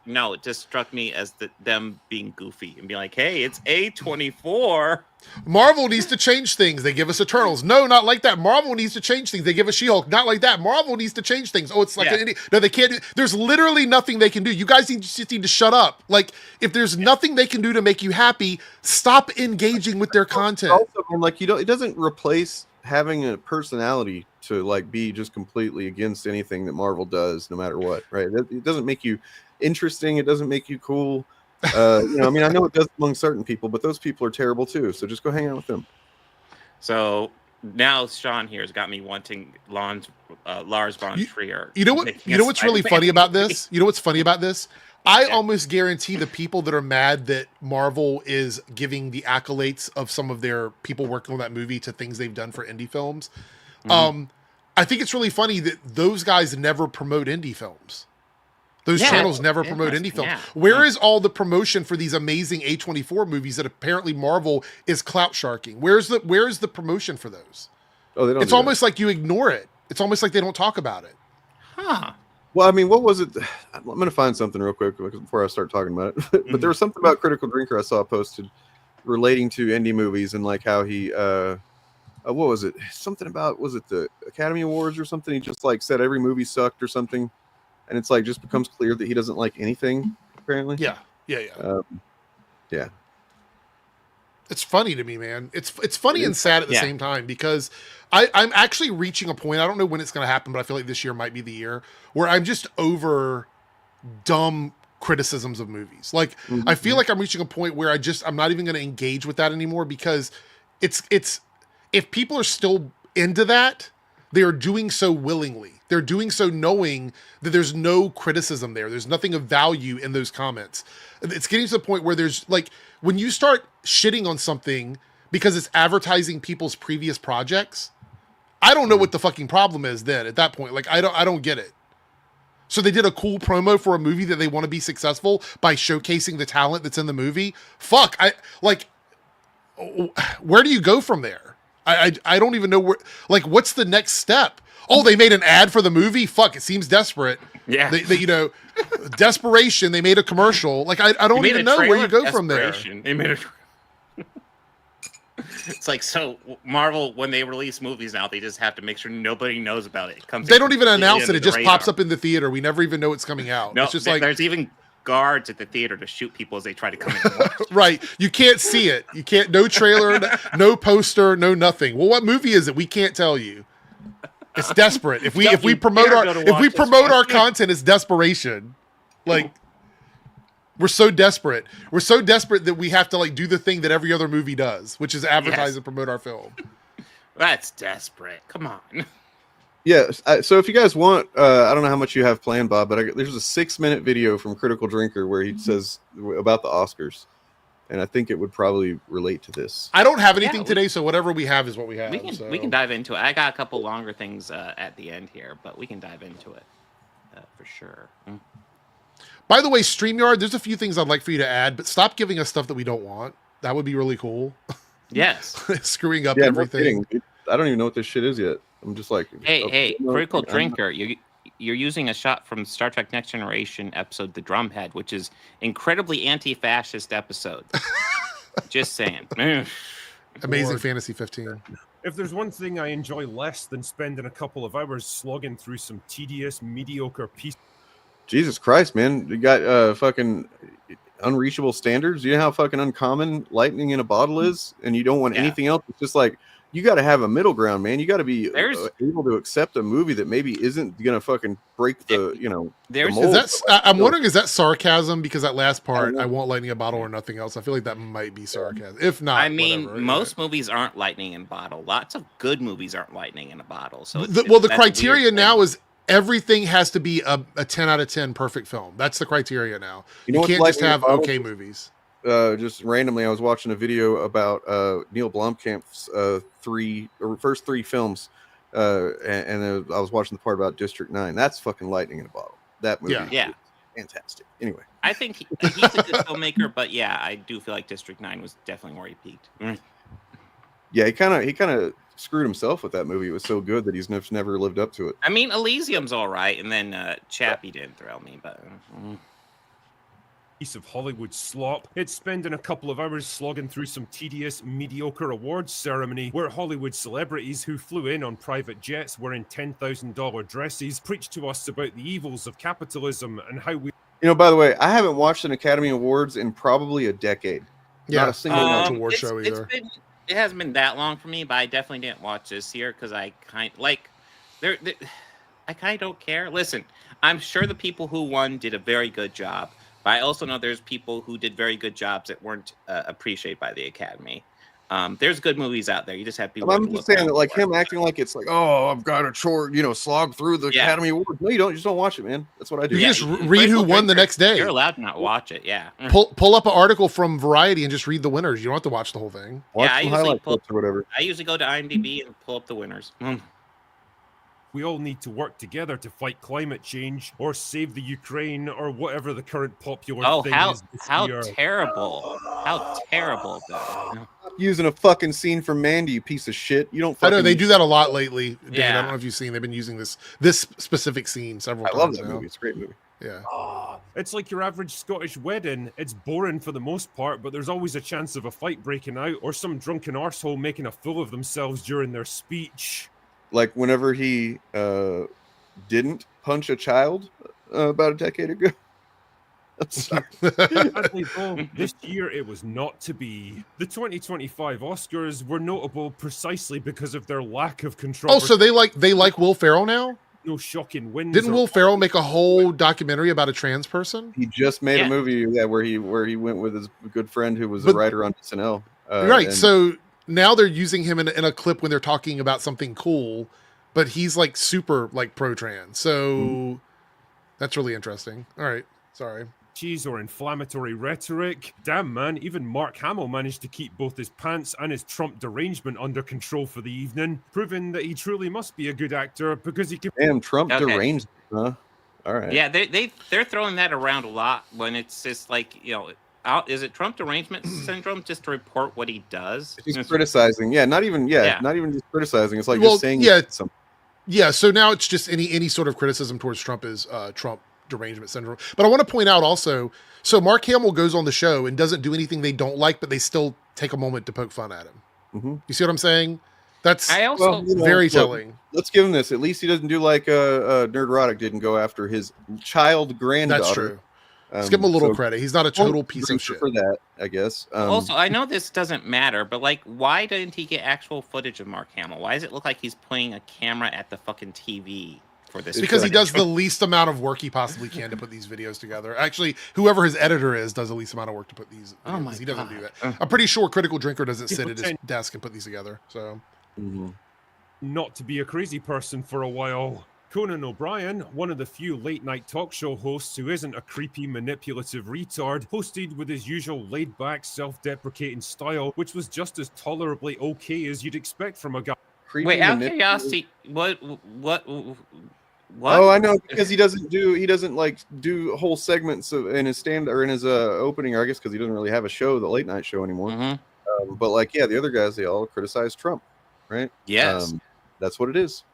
No, it just struck me as them being goofy and being like, hey, it's A24. Marvel needs to change things. They give us Eternals. No, not like that. Marvel needs to change things. They give us She-Hulk. Not like that. Marvel needs to change things. Oh, it's like an indie. No, they can't. There's literally nothing they can do. You guys just need to shut up. Like, if there's nothing they can do to make you happy, stop engaging with their content. Also, like, it doesn't replace having a personality to like be just completely against anything that Marvel does, no matter what, right? It doesn't make you interesting. It doesn't make you cool. I mean, I know it does among certain people, but those people are terrible too. So just go hang out with them. So now Sean here has got me wanting Lars von Trier. You know what's really funny about this? You know what's funny about this? I almost guarantee the people that are mad that Marvel is giving the accolades of some of their people working on that movie to things they've done for indie films. I think it's really funny that those guys never promote indie films. Those channels never promote indie films. Yeah. Where is all the promotion for these amazing A24 movies that apparently Marvel is clout sharking? Where's the promotion for those? Oh, they don't. It's almost like you ignore it. It's almost like they don't talk about it. Huh. Well, I mean, what was it? I'm going to find something real quick before I start talking about it. But there was something about Critical Drinker I saw posted relating to indie movies and like how he, what was it? Something about, was it the Academy Awards or something? He just like said every movie sucked or something. And it's like just becomes clear that he doesn't like anything, apparently. Yeah. Yeah. It's funny to me, man. It's funny and sad at the same time because I'm actually reaching a point. I don't know when it's going to happen, but I feel like this year might be the year where I'm just over dumb criticisms of movies. Like I feel like I'm reaching a point where I'm not even going to engage with that anymore because it's if people are still into that, they are doing so willingly. They're doing so knowing that there's no criticism there. There's nothing of value in those comments. It's getting to the point where there's like, when you start shitting on something because it's advertising people's previous projects, I don't know what the fucking problem is then at that point. Like, I don't get it. So they did a cool promo for a movie that they want to be successful by showcasing the talent that's in the movie. Fuck. Where do you go from there? I don't even know where, like, what's the next step? Oh, they made an ad for the movie? Fuck, it seems desperate. Yeah. They desperation, they made a commercial. Like, I don't even know where you go from there. They made a It's like, so Marvel, when they release movies now, they just have to make sure nobody knows about it. They don't even announce it. It just pops up in the theater. We never even know it's coming out. No, it's just like there's even guards at the theater to shoot people as they try to come in and watch. Right. You can't see it. You can't, no trailer, no poster, no nothing. Well, what movie is it? We can't tell you. It's desperate. If we promote our content, it's desperation. Like, We're so desperate. We're so desperate that we have to like do the thing that every other movie does, which is advertise and promote our film. That's desperate. Come on. Yeah. So if you guys want, I don't know how much you have planned, Bob, but there's a 6-minute video from Critical Drinker where he says about the Oscars, and I think it would probably relate to this. I don't have anything today, so whatever we have is what we have. We can dive into it. I got a couple longer things at the end here, but we can dive into it for sure. By the way, StreamYard, there's a few things I'd like for you to add, but stop giving us stuff that we don't want. That would be really cool. Yes. Screwing up everything. No, I don't even know what this shit is yet. I'm just like, hey, Critical Drinker, you're using a shot from Star Trek Next Generation episode The Drumhead, which is incredibly anti-fascist episode. Just saying. Amazing Fantasy 15. If there's one thing I enjoy less than spending a couple of hours slogging through some tedious, mediocre piece. Jesus Christ, man. You got fucking unreachable standards. You know how fucking uncommon lightning in a bottle is? And you don't want anything else. It's just like, you got to have a middle ground, man. You got to be able to accept a movie that maybe isn't going to fucking break the, the mold. I'm wondering, is that sarcasm? Because that last part, I want lightning in a bottle or nothing else. I feel like that might be sarcasm. If not, I mean, whatever, most movies aren't lightning in a bottle. Lots of good movies aren't lightning in a bottle. So the criteria now is everything has to be a 10 out of 10 perfect film. That's the criteria now. You can't just have okay movies. Just randomly, I was watching a video about Neil Blomkamp's first three films, and I was watching the part about District 9. That's fucking lightning in a bottle. That movie, is fantastic. Anyway, I think he's a good filmmaker, but yeah, I do feel like District 9 was definitely where he peaked. Yeah, he kind of screwed himself with that movie. It was so good that he's never lived up to it. I mean, Elysium's all right, and then Chappie didn't thrill me, but piece of Hollywood slop. It's spending a couple of hours slogging through some tedious, mediocre awards ceremony where Hollywood celebrities who flew in on private jets wearing $10,000 dresses preach to us about the evils of capitalism and how we... By the way, I haven't watched an Academy Awards in probably a decade. Yeah, not a single award show either. It hasn't been that long for me, but I definitely didn't watch this year because I kind of don't care. Listen, I'm sure the people who won did a very good job, but I also know there's people who did very good jobs that weren't appreciated by the Academy. There's good movies out there. You just have people. I'm just saying that, like him acting like it's like, oh, I've got to slog through the Academy Awards. No, you don't. You just don't watch it, man. That's what I do. You just read who won the next day. You're allowed to not watch it. Yeah. Pull up an article from Variety and just read the winners. You don't have to watch the whole thing. Watch some highlight clips or whatever. I usually go to IMDb and pull up the winners. We all need to work together to fight climate change or save the Ukraine or whatever the current popular thing is. How terrible. How terrible, though. Using a fucking scene from Mandy, you piece of shit. You don't. I know they do that a lot lately. Dan, Yeah. I don't know if you've seen. They've been using this specific scene several times. I love that now. movie. It's a great movie. Yeah. It's like your average Scottish wedding. It's boring for the most part, but there's always a chance of a fight breaking out or some drunken arsehole making a fool of themselves during their speech. Like whenever he didn't punch a child about a decade ago. Sadly, though, this year it was not to be. The 2025 Oscars were notable precisely because of their lack of control. Oh, so they like Will Ferrell now? No shocking wins. Didn't Will Ferrell make a whole documentary about a trans person? He just made a movie where he went with his good friend who was a writer on SNL. Right. So now they're using him in a clip when they're talking about something cool, but he's like super like pro-trans. So that's really interesting. All right. Sorry. Cheese or inflammatory rhetoric. Damn, man, even Mark Hamill managed to keep both his pants and his Trump derangement under control for the evening, proving that he truly must be a good actor because he can... Damn, Trump deranged, huh? All right. Yeah, they're throwing that around a lot when it's just like, is it Trump derangement syndrome just to report what he does? He's criticizing. Yeah, not even just criticizing. It's like just saying something. Yeah, so now it's just any sort of criticism towards Trump is Trump derangement syndrome. But I want to point out also, so Mark Hamill goes on the show and doesn't do anything they don't like, but they still take a moment to poke fun at him. Mm-hmm. You see what I'm saying? That's very telling. Let's give him this. At least he doesn't do like Nerdrotic didn't go after his child granddaughter. That's true. Let's give him a little credit. He's not a total piece of shit for that, I guess. Also, I know this doesn't matter, but like, why didn't he get actual footage of Mark Hamill? Why does it look like he's pointing a camera at the fucking TV for this. Because he does the least amount of work he possibly can to put these videos together. Actually, whoever his editor is does the least amount of work to put these. Oh my he doesn't do God. that. I'm pretty sure Critical Drinker doesn't sit at his desk and put these together. So, Not to be a crazy person for a while. Conan O'Brien, one of the few late-night talk show hosts who isn't a creepy, manipulative retard, hosted with his usual laid-back, self-deprecating style, which was just as tolerably okay as you'd expect from a guy. Wait, out of curiosity, what? Oh, I know, because he doesn't like do whole segments in his stand or in his opening, or I guess because he doesn't really have a show, the late night show anymore. But like, yeah, the other guys, they all criticize Trump, right? Yes, that's what it is.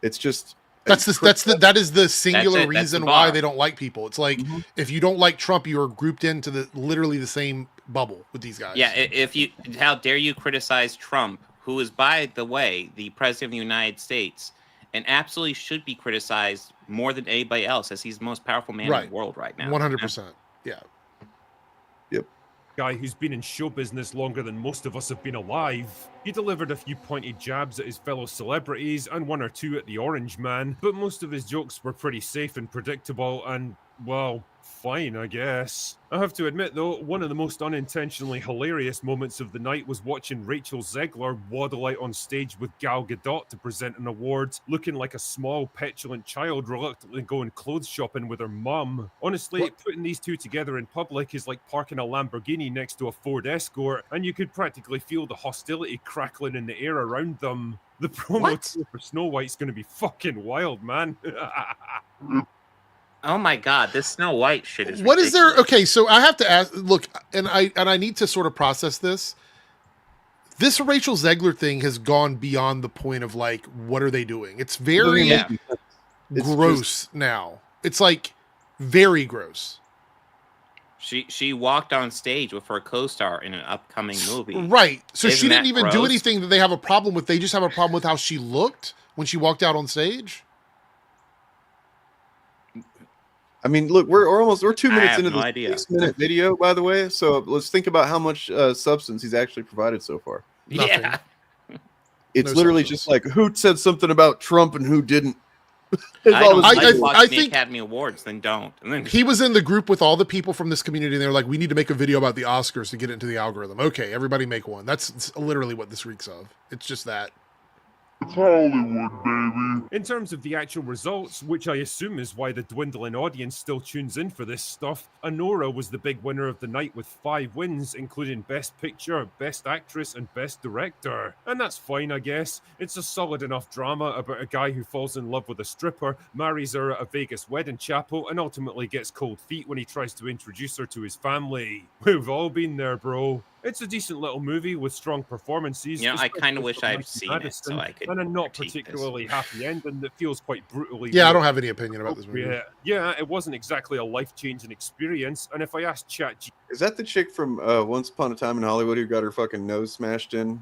It's just that is the singular reason why they don't like people. It's like if you don't like Trump, you are grouped into literally the same bubble with these guys. Yeah, how dare you criticize Trump, who is, by the way, the president of the United States, and absolutely should be criticized more than anybody else, as he's the most powerful man in the world right now. 100%. Yeah. Yep. Guy who's been in show business longer than most of us have been alive. He delivered a few pointed jabs at his fellow celebrities and one or two at the Orange Man, but most of his jokes were pretty safe and predictable and, well, fine, I guess. I have to admit, though, one of the most unintentionally hilarious moments of the night was watching Rachel Zegler waddle out on stage with Gal Gadot to present an award, looking like a small, petulant child reluctantly going clothes shopping with her mum. Honestly, putting these two together in public is like parking a Lamborghini next to a Ford Escort, and you could practically feel the hostility crackling in the air around them. The promo tour for Snow White's going to be fucking wild, man. Oh my God, this Snow White shit is What ridiculous. is there? Okay, so I have to ask. Look, and I need to sort of process this. This Rachel Zegler thing has gone beyond the point of like, what are they doing? It's very gross now. It's like very gross. She walked on stage with her co-star in an upcoming movie. Right. So Isn't she didn't that even do gross? anything that they have a problem with. They just have a problem with how she looked when she walked out on stage. I mean, look, we're 2 minutes into the 6-minute video, by the way. So let's think about how much substance he's actually provided so far. Nothing. Yeah. It's No literally substance. just like who said something about Trump and who didn't. I think the Academy Awards, then don't. And then He was in the group with all the people from this community, and they were like, "We need to make a video about the Oscars to get it into the algorithm." Okay, everybody make one. That's literally what this reeks of. It's just that. It's Hollywood, baby. In terms of the actual results, which I assume is why the dwindling audience still tunes in for this stuff, Anora was the big winner of the night with 5 wins, including Best Picture, Best Actress, and Best Director. And that's fine, I guess. It's a solid enough drama about a guy who falls in love with a stripper, marries her at a Vegas wedding chapel, and ultimately gets cold feet when he tries to introduce her to his family. We've all been there, bro. It's a decent little movie with strong performances. You know, I especially kind of wish from I'd Mikey seen Madison, it so I could. and a not critique this. particularly happy ending that feels quite brutally. Yeah, I don't have any opinion about this movie. Yeah, it wasn't exactly a life-changing experience. And if I asked ChatGPT, Is that the chick from Once Upon a Time in Hollywood who got her fucking nose smashed in?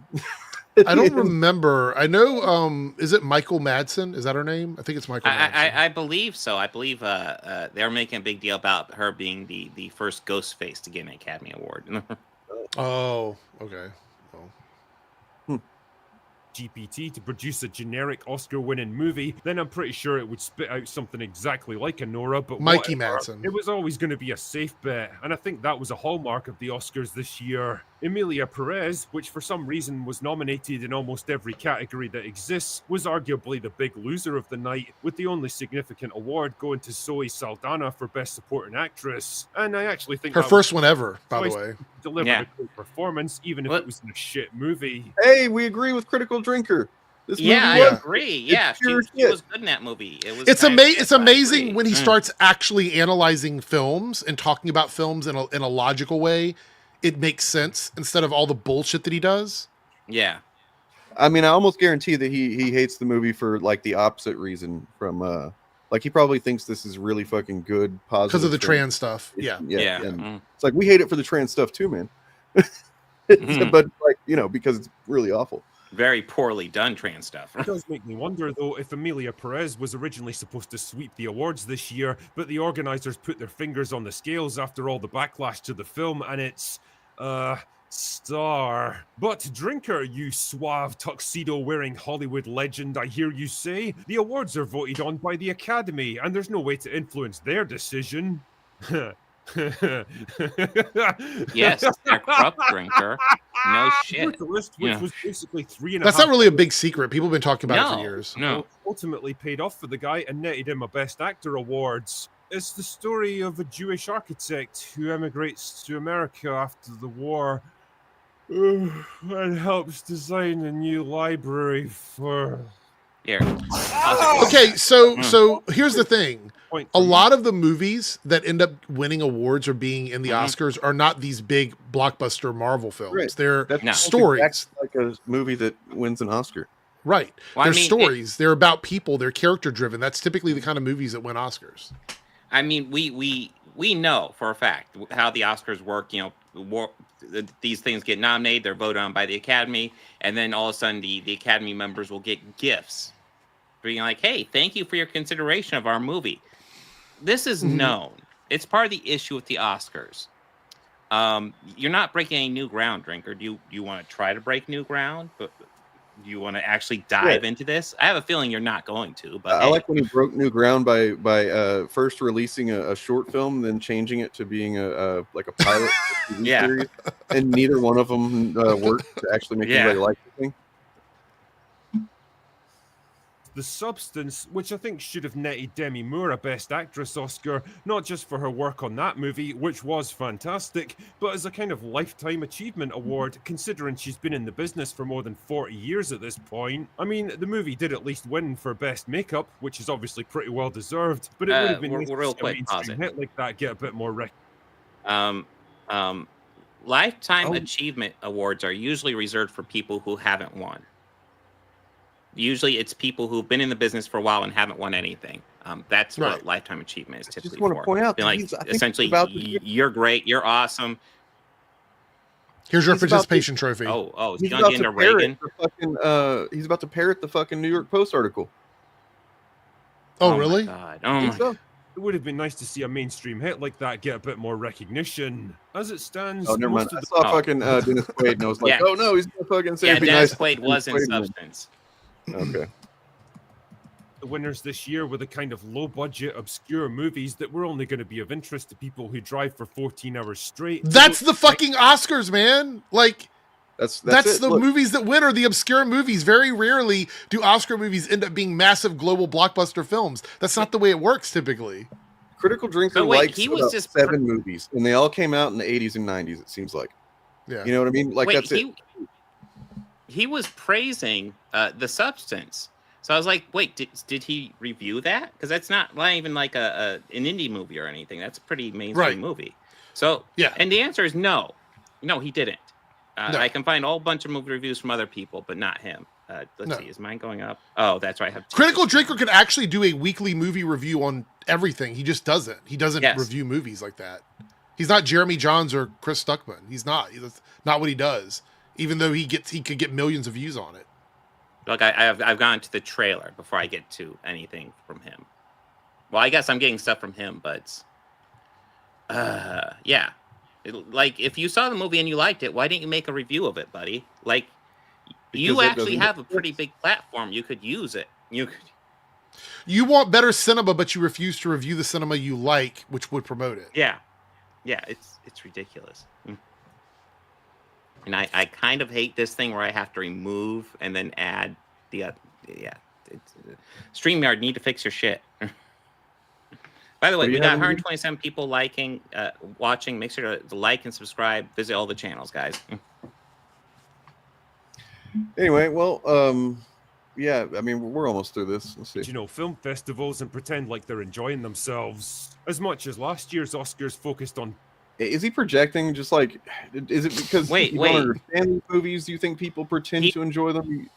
I don't remember. I know. Is it Michael Madsen? Is that her name? I think it's Michael. Madsen. I believe so. I believe they're making a big deal about her being the first ghost face to get an Academy Award. Oh, okay. GPT to produce a generic Oscar-winning movie, then I'm pretty sure it would spit out something exactly like Anora, but Mikey whatever. Madsen. It was always going to be a safe bet, and I think that was a hallmark of the Oscars this year. Emilia Perez, which for some reason was nominated in almost every category that exists, was arguably the big loser of the night, with the only significant award going to Zoe Saldana for Best Supporting Actress. And I actually think Her first one ever, by the way. Delivered a good performance, even if it was in a shit movie. Hey, we agree with Critical Drinker. This movie I agree. Yeah, she was good in that movie. It's amazing when he starts actually analyzing films and talking about films in a logical way. It makes sense instead of all the bullshit that he does. Yeah. I mean, I almost guarantee that he hates the movie for like the opposite reason from like he probably thinks this is really fucking good, positive because of the trans stuff. Yeah. And it's like we hate it for the trans stuff too, man. But like, you know, because it's really awful. Very poorly done trans stuff. It does make me wonder, though, if Emilia Perez was originally supposed to sweep the awards this year, but the organizers put their fingers on the scales after all the backlash to the film, and it's star. But Drinker, you suave tuxedo-wearing Hollywood legend, I hear you say, the awards are voted on by the Academy, and there's no way to influence their decision. Yes, they're corrupt, Drinker. No shit. The list, which Yeah. was basically 3.5. That's not really a big secret. People have been talking about it for years. No. Ultimately paid off for the guy and netted him a Best Actor awards. It's the story of a Jewish architect who emigrates to America after the war and helps design a new library for. Here. Okay, so here's the thing. Point A for you. lot of the movies that end up winning awards or being in the Oscars are not these big blockbuster Marvel films. Right. They're That's No. stories. exactly like a movie that wins an Oscar. Right. Well, I They're mean, stories. They're about people. They're character driven. That's typically the kind of movies that win Oscars. I mean, we know for a fact how the Oscars work. You know, these things get nominated, they're voted on by the Academy, and then all of a sudden the Academy members will get gifts, being like, "Hey, thank you for your consideration of our movie." This is known. It's part of the issue with the Oscars. You're not breaking any new ground, Drinker. Do you want to try to break new ground? But do you want to actually dive into this? I have a feeling you're not going to. But I like when he broke new ground by first releasing a short film, then changing it to being a pilot TV Yeah. series, and neither one of them worked to actually make anybody like the thing. The Substance, which I think should have netted Demi Moore a Best Actress Oscar, not just for her work on that movie, which was fantastic, but as a kind of lifetime achievement award, considering she's been in the business for more than 40 years at this point. I mean, the movie did at least win for Best Makeup, which is obviously pretty well deserved, but it would have been nice to real see a quick, mainstream pause it. hit like that get a bit more Lifetime achievement awards are usually reserved for people who haven't won. Usually, it's people who've been in the business for a while and haven't won anything. That's Right. what lifetime achievement is typically just want to for. point out Being that like, he's, I think, essentially, about to- you're great, you're awesome. Here's your He's about participation trophy. Oh, He's he's about gonna get to into parrot Reagan. the fucking. He's about to parrot the fucking New York Post article. Oh, really? My God. I Oh think my so. It would have been nice to see a mainstream hit like that get a bit more recognition. As it stands, Oh, never mind. most I of the saw fucking Dennis Quaid, and I was like, Yeah. oh no, he's gonna fucking say Yeah, it'd be Dennis nice. Quaid was in Dennis Quaid win. Substance. Okay. the winners this year were the kind of low-budget, obscure movies that were only going to be of interest to people who drive for 14 hours straight. That's the fucking Oscars, man. Like, That's that's it. the Look, movies that win are the obscure movies. Very rarely do Oscar movies end up being massive global blockbuster films. That's not the way it works typically. Critical Drinker So wait, likes he was about just 7 movies, and they all came out in the 80s and 90s. It seems like, Yeah. you know what I mean? Like Wait, that's it. he was praising The Substance. So I was like, wait, did he review that? Because that's not even like an indie movie or anything. That's a pretty mainstream Right. movie. So Yeah. and the answer is no. No, he didn't. No. I can find a whole bunch of movie reviews from other people, but not him. Let's No. see, is mine going up? Oh, that's right. I have Critical Drinker could actually do a weekly movie review on everything. He just doesn't. He doesn't Yes. review movies like that. He's not Jeremy Johns or Chris Stuckman. He's not. That's not what he does. Even though he could get millions of views on it. Look, I've gone to the trailer before I get to anything from him. Well, I guess I'm getting stuff from him, but yeah. Like, if you saw the movie and you liked it, why didn't you make a review of it, buddy? Like, you Because that actually doesn't have a make pretty sense. big platform. You could use it. You could. You want better cinema, but you refuse to review the cinema you like, which would promote it. Yeah. It's ridiculous. And I kind of hate this thing where I have to remove and then add the StreamYard need to fix your shit. By the way, Do you we got have any- 127 people watching. Make sure to like and subscribe. Visit all the channels, guys. Anyway, well, yeah, I mean, we're almost through this. Let's see. you know, film festivals and pretend like they're enjoying themselves. As much as last year's Oscars focused on Is he projecting? Just like, is it because Wait, you wait. don't understand these movies? Do you think people pretend to enjoy them?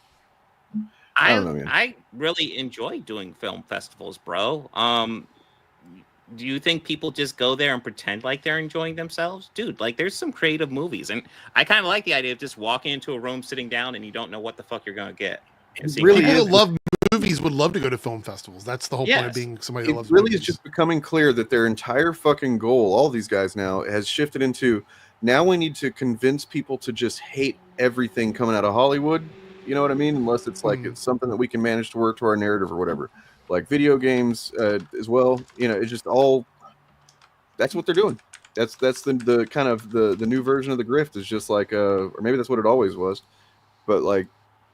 I don't know, man. I really enjoy doing film festivals, bro. Do you think people just go there and pretend like they're enjoying themselves? Dude, like, there's some creative movies. And I kind of like the idea of just walking into a room, sitting down, and you don't know what the fuck you're going to get. And seeing really what People is. that love movies would love to go to film festivals. That's the whole point of Yes. being somebody that It loves really movies. is just becoming clear that their entire fucking goal, all these guys now, has shifted into Now we need to convince people to just hate everything coming out of Hollywood. You know what I mean? Unless it's like it's something that we can manage to work to our narrative or whatever. Like video games as well. You know, it's just all. That's what they're doing. That's the kind of the new version of the grift is just like or maybe that's what it always was, but like,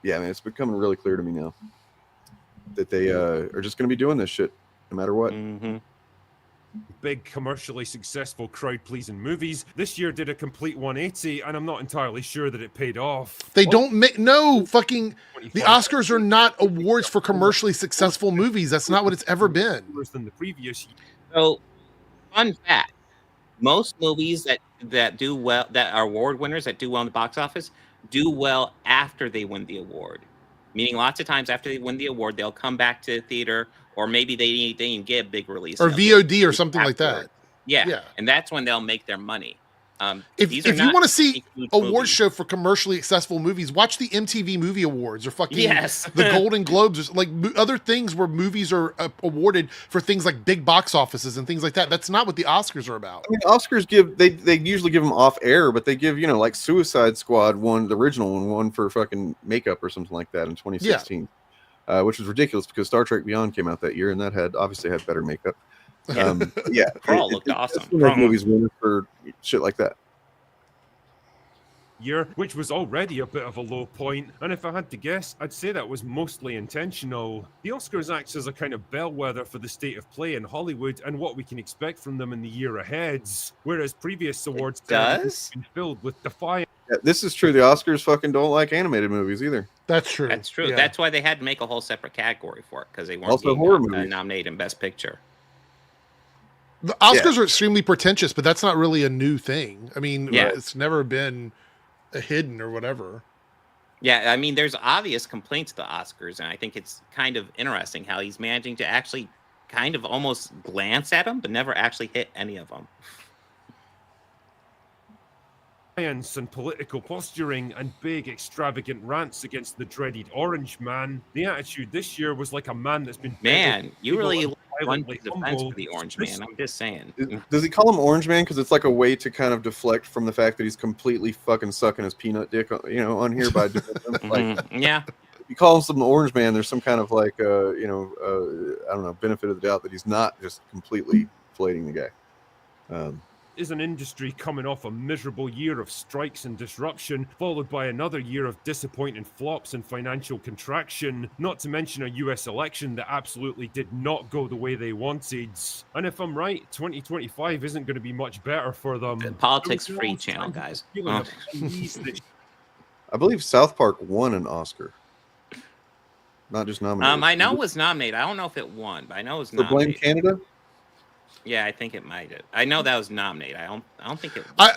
yeah, man, it's becoming really clear to me now that they are just going to be doing this shit no matter what. Big commercially successful crowd-pleasing movies this year did a complete 180, and I'm not entirely sure that it paid off. They don't make the Oscars are not awards for commercially successful movies. That's not what it's ever been. Worse than the previous year. So, fun fact: most movies that do well, that are award winners that do well in the box office, do well after they win the award. Meaning, lots of times after they win the award, they'll come back to the theater, or maybe they didn't get a big release or VOD or something like that. Yeah, and that's when they'll make their money. If you want to see award show for commercially successful movies, watch the MTV Movie Awards or fucking the Golden Globes, or like other things where movies are awarded for things like big box offices and things like that. That's not what the Oscars are about. I mean, Oscars they usually give them off air, but they give, you know, like Suicide Squad won, the original one for fucking makeup or something like that in 2016, which was ridiculous because Star Trek Beyond came out that year and that obviously had better makeup. Crawl looked awesome. Movies win for shit like that. Year, which was already a bit of a low point, and if I had to guess, I'd say that was mostly intentional. The Oscars acts as a kind of bellwether for the state of play in Hollywood and what we can expect from them in the year ahead, whereas previous awards have been filled with defiance. Yeah, this is true. The Oscars fucking don't like animated movies either. That's true. That's true. Yeah. That's why they had to make a whole separate category for it, because they weren't also horror movies nominated in Best Picture. The Oscars are extremely pretentious, but that's not really a new thing. I mean, it's never been hidden or whatever. Yeah, I mean, there's obvious complaints to the Oscars, and I think it's kind of interesting how he's managing to actually kind of almost glance at them, but never actually hit any of them. And political posturing and big extravagant rants against the dreaded Orange Man. The attitude this year was like a man that's been you really won the defense for the Orange Man. I'm just saying. Does he call him Orange Man because it's like a way to kind of deflect from the fact that he's completely fucking sucking his peanut dick, you know, on here by doing like, if you call him some Orange Man, there's some kind of like I don't know, benefit of the doubt that he's not just completely flating the guy. Is an industry coming off a miserable year of strikes and disruption, followed by another year of disappointing flops and financial contraction, not to mention a US election that absolutely did not go the way they wanted. And if I'm right, 2025 isn't going to be much better for them. Politics free channel, guys. I believe South Park won an Oscar. Not just nominated. I know it was nominated. I don't know if it won, but I know it was For nominated. Blame Canada? Yeah, I think it might have. I know that was nominated. I don't think it. I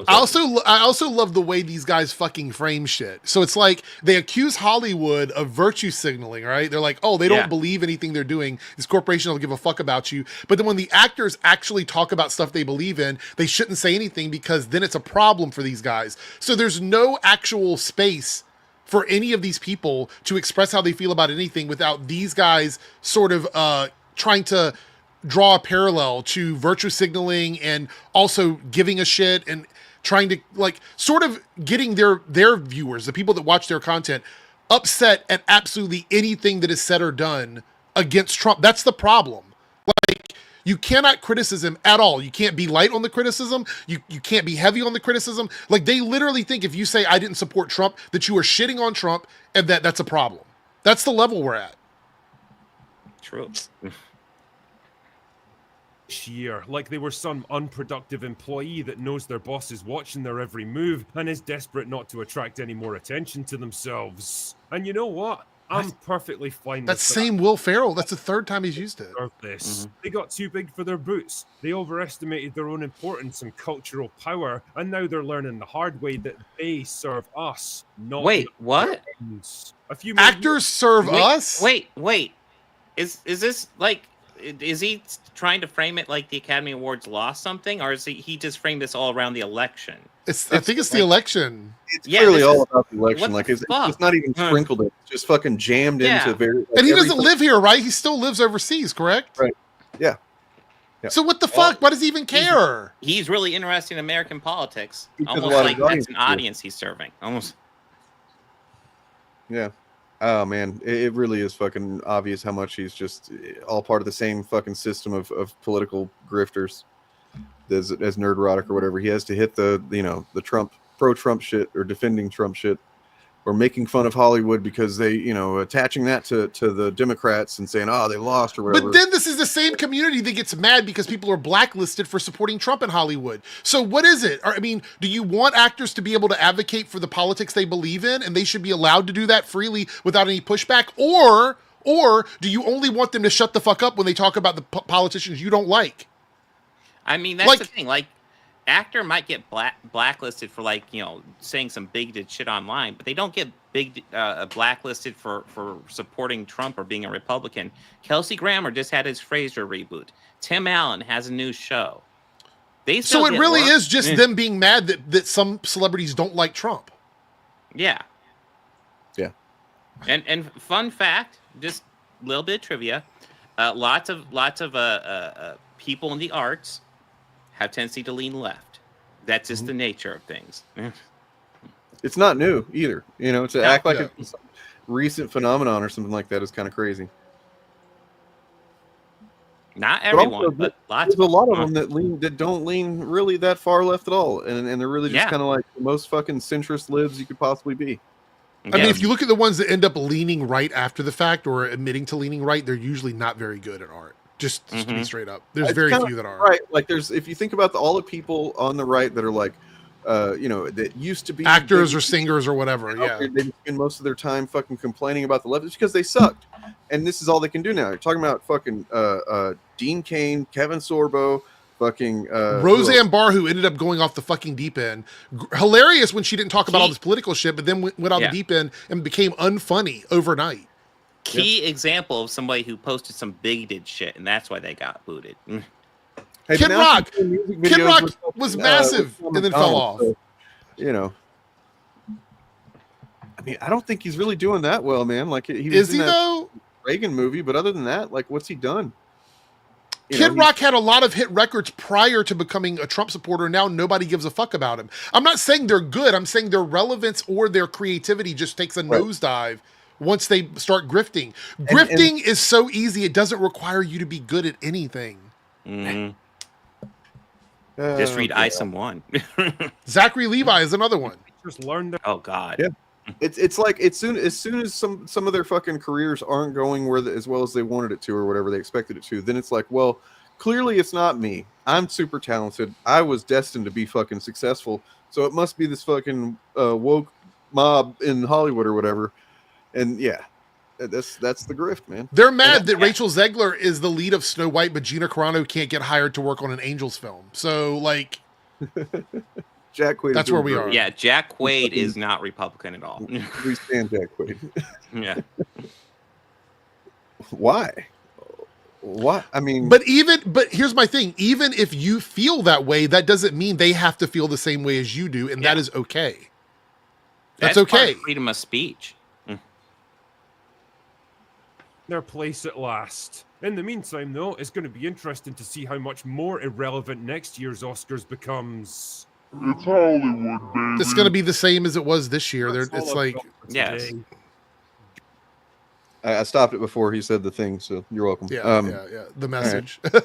also love the way these guys fucking frame shit. So it's like they accuse Hollywood of virtue signaling, right? They're like, oh, they don't believe anything they're doing. This corporation don't give a fuck about you. But then when the actors actually talk about stuff they believe in, they shouldn't say anything because then it's a problem for these guys. So there's no actual space for any of these people to express how they feel about anything without these guys sort of trying to draw a parallel to virtue signaling and also giving a shit and trying to like sort of getting their viewers, the people that watch their content, upset at absolutely anything that is said or done against Trump. That's the problem. Like, you cannot criticism at all. You can't be light on the criticism. You can't be heavy on the criticism. Like, they literally think if you say I didn't support Trump, that you are shitting on Trump and that's a problem. That's the level we're at. True. Year, like they were some unproductive employee that knows their boss is watching their every move and is desperate not to attract any more attention to themselves. And you know what? I'm perfectly fine with that. Same Will Ferrell. That's the third time he's used it. They got too big for their boots. They overestimated their own importance and cultural power, and now they're learning the hard way that they serve us. Not what? A few actors serve us. Wait. Is this like? Is he trying to frame it like the Academy Awards lost something, or is he just framed this all around the election? I think it's the election. It's clearly all about the election. Like, it's not even sprinkled in. It's just fucking jammed into very. And he doesn't live here, right? He still lives overseas, correct? Right. Yeah. Yeah. So what the fuck? Why does he even care? He's really interested in American politics. Because a Almost lot of like his audience that's an do. audience he's serving. Almost. Yeah. Oh man, it really is fucking obvious how much he's just all part of the same fucking system of political grifters as Nerdrotic or whatever. He has to hit the Trump pro-Trump shit or defending Trump shit or making fun of Hollywood because they attaching that to the Democrats and saying they lost or whatever. But then this is the same community that gets mad because people are blacklisted for supporting Trump in Hollywood. So what is it? I mean, do you want actors to be able to advocate for the politics they believe in and they should be allowed to do that freely without any pushback? Or do you only want them to shut the fuck up when they talk about the politicians you don't like? I mean, that's the thing. Like, actor might get blacklisted for saying some bigoted shit online, but they don't get blacklisted for supporting Trump or being a Republican. Kelsey Grammer just had his Frasier reboot. Tim Allen has a new show. So it really is just them being mad that some celebrities don't like Trump. Yeah. Yeah. And fun fact, just a little bit of trivia. Lots of people in the arts have tendency to lean left. That's just the nature of things. It's not new either. To act like it's a recent phenomenon or something like that is kind of crazy. Not everyone, but lots. There's a lot of them that don't lean really that far left at all, and they're really just kind of like the most fucking centrist libs you could possibly be. I mean, if you look at the ones that end up leaning right after the fact or admitting to leaning right, they're usually not very good at art. Just to be straight up, there's very few that are. Right, like if you think about all the people on the right that are like, that used to be actors or singers or whatever. Yeah, they spend most of their time fucking complaining about the left. It's because they sucked, and this is all they can do now. You're talking about fucking Dean Cain, Kevin Sorbo, fucking Roseanne Barr, who ended up going off the fucking deep end. Hilarious when she didn't talk about all this political shit, but then went on the deep end and became unfunny overnight. Key example of somebody who posted some bigoted shit, and that's why they got booted. Hey, Kid Rock was massive and then fell off. So, I mean, I don't think he's really doing that well, man. Like he was is in he that though? Reagan movie, but other than that, like, what's he done? Kid Rock had a lot of hit records prior to becoming a Trump supporter. Now nobody gives a fuck about him. I'm not saying they're good. I'm saying their relevance or their creativity just takes a nosedive once they start grifting. Grifting is so easy. It doesn't require you to be good at anything. Just read ISOM 1. Zachary Levi is another one. Just learned. Oh God. Yeah. It's like as soon as some of their fucking careers aren't going as well as they wanted it to or whatever they expected it to, then it's like, well, clearly it's not me. I'm super talented. I was destined to be fucking successful. So it must be this fucking woke mob in Hollywood or whatever. And that's the grift, man. They're mad that Rachel Zegler is the lead of Snow White, but Gina Carano can't get hired to work on an Angels film. So like Jack Quaid. That's where we are. Yeah, Jack Quaid is not Republican at all. We stand Jack Quaid. Yeah. Why? What? I mean, but here's my thing. Even if you feel that way, that doesn't mean they have to feel the same way as you do, and that is okay. That's okay. Part of freedom of speech. Their place at last. In the meantime, though, it's going to be interesting to see how much more irrelevant next year's Oscars becomes. It's Hollywood, baby. It's going to be the same as it was this year. It's like, yes. I stopped it before he said the thing, so you're welcome. Yeah, the message. Right.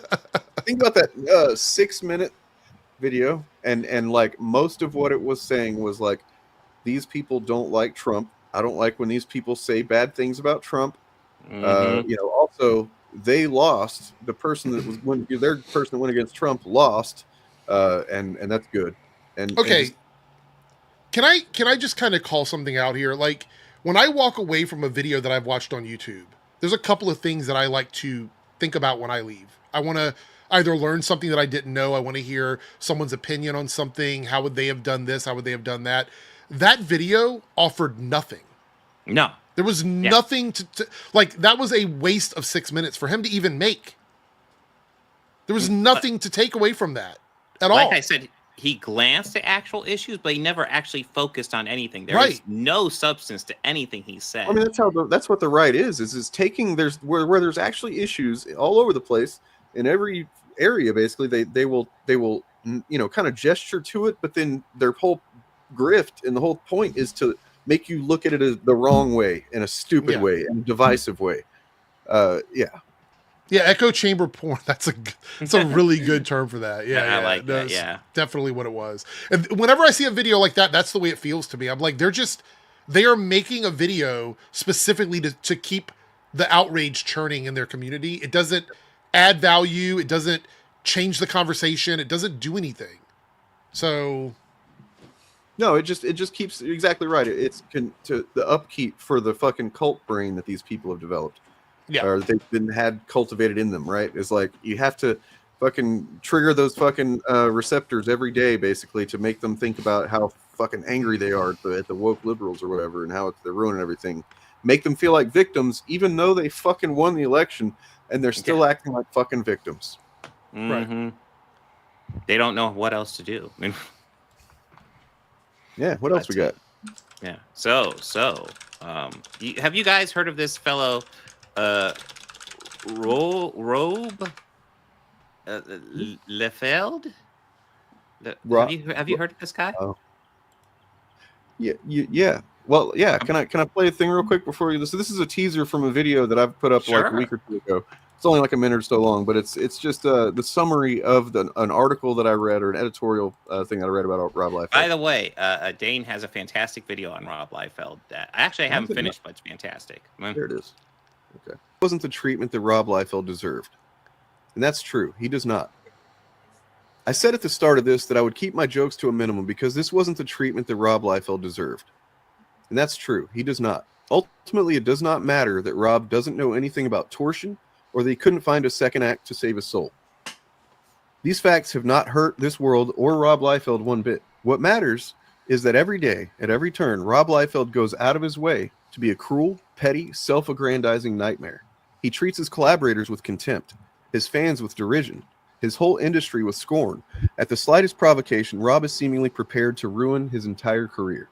Think about that 6-minute video, and like most of what it was saying was like, these people don't like Trump. I don't like when these people say bad things about Trump. Also they lost. The person that was their person that went against Trump lost, and that's good. And okay, can I just kind of call something out here? Like when I walk away from a video that I've watched on YouTube, there's a couple of things that I like to think about when I leave. I want to either learn something that I didn't know. I want to hear someone's opinion on something. How would they have done this? How would they have done that? That video offered nothing. No. There was nothing to like, that was a waste of 6 minutes for him to even make. There was nothing to take away from that at all. Like I said, he glanced at actual issues, but he never actually focused on anything. There was no substance to anything he said. I mean, that's what the right is taking where there's actually issues all over the place in every area. Basically, they will kind of gesture to it, but then their whole grift and the whole point is to make you look at it as the wrong way, in a stupid way, in a divisive way. Yeah, echo chamber porn. That's a really good term for that. Yeah, I like that. That's Yeah, definitely what it was. And whenever I see a video like that, that's the way it feels to me. I'm like, they are making a video specifically to keep the outrage churning in their community. It doesn't add value. It doesn't change the conversation. It doesn't do anything. So no, it just keeps exactly right. It's to the upkeep for the fucking cult brain that these people have developed. Yeah. Or they've had cultivated in them, right? It's like you have to fucking trigger those fucking receptors every day, basically, to make them think about how fucking angry they are at the woke liberals or whatever, and how they're ruining everything. Make them feel like victims, even though they fucking won the election, and they're still acting like fucking victims. Mm-hmm. Right. They don't know what else to do. I mean, yeah. What else we got? Yeah. So, have you guys heard of this fellow? Liefeld? Have you heard of this guy? Yeah. Well, yeah. Can I play a thing real quick before you? So this is a teaser from a video that I've put up like a week or two ago. It's only like a minute or so long, but it's just the summary of an article that I read, or an editorial thing that I read about Rob Liefeld. By the way, Dane has a fantastic video on Rob Liefeld that I haven't finished, but it's fantastic. There it is. Okay. It wasn't the treatment that Rob Liefeld deserved. And that's true. He does not. I said at the start of this that I would keep my jokes to a minimum because this wasn't the treatment that Rob Liefeld deserved. And that's true. He does not. Ultimately, it does not matter that Rob doesn't know anything about torsion or that he couldn't find a second act to save his soul. These facts have not hurt this world or Rob Liefeld one bit. What matters is that every day, at every turn, Rob Liefeld goes out of his way to be a cruel, petty, self-aggrandizing nightmare. He treats his collaborators with contempt, his fans with derision, his whole industry with scorn. At the slightest provocation, Rob is seemingly prepared to ruin his entire career.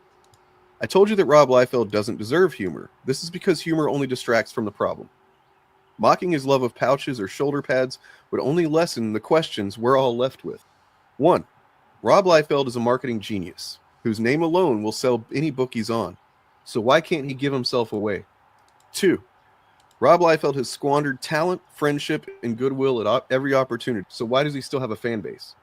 I told you that Rob Liefeld doesn't deserve humor. This is because humor only distracts from the problem. Mocking his love of pouches or shoulder pads would only lessen the questions we're all left with. 1. Rob Liefeld is a marketing genius, whose name alone will sell any book he's on. So why can't he give himself away? 2. Rob Liefeld has squandered talent, friendship, and goodwill at every opportunity. So why does he still have a fan base?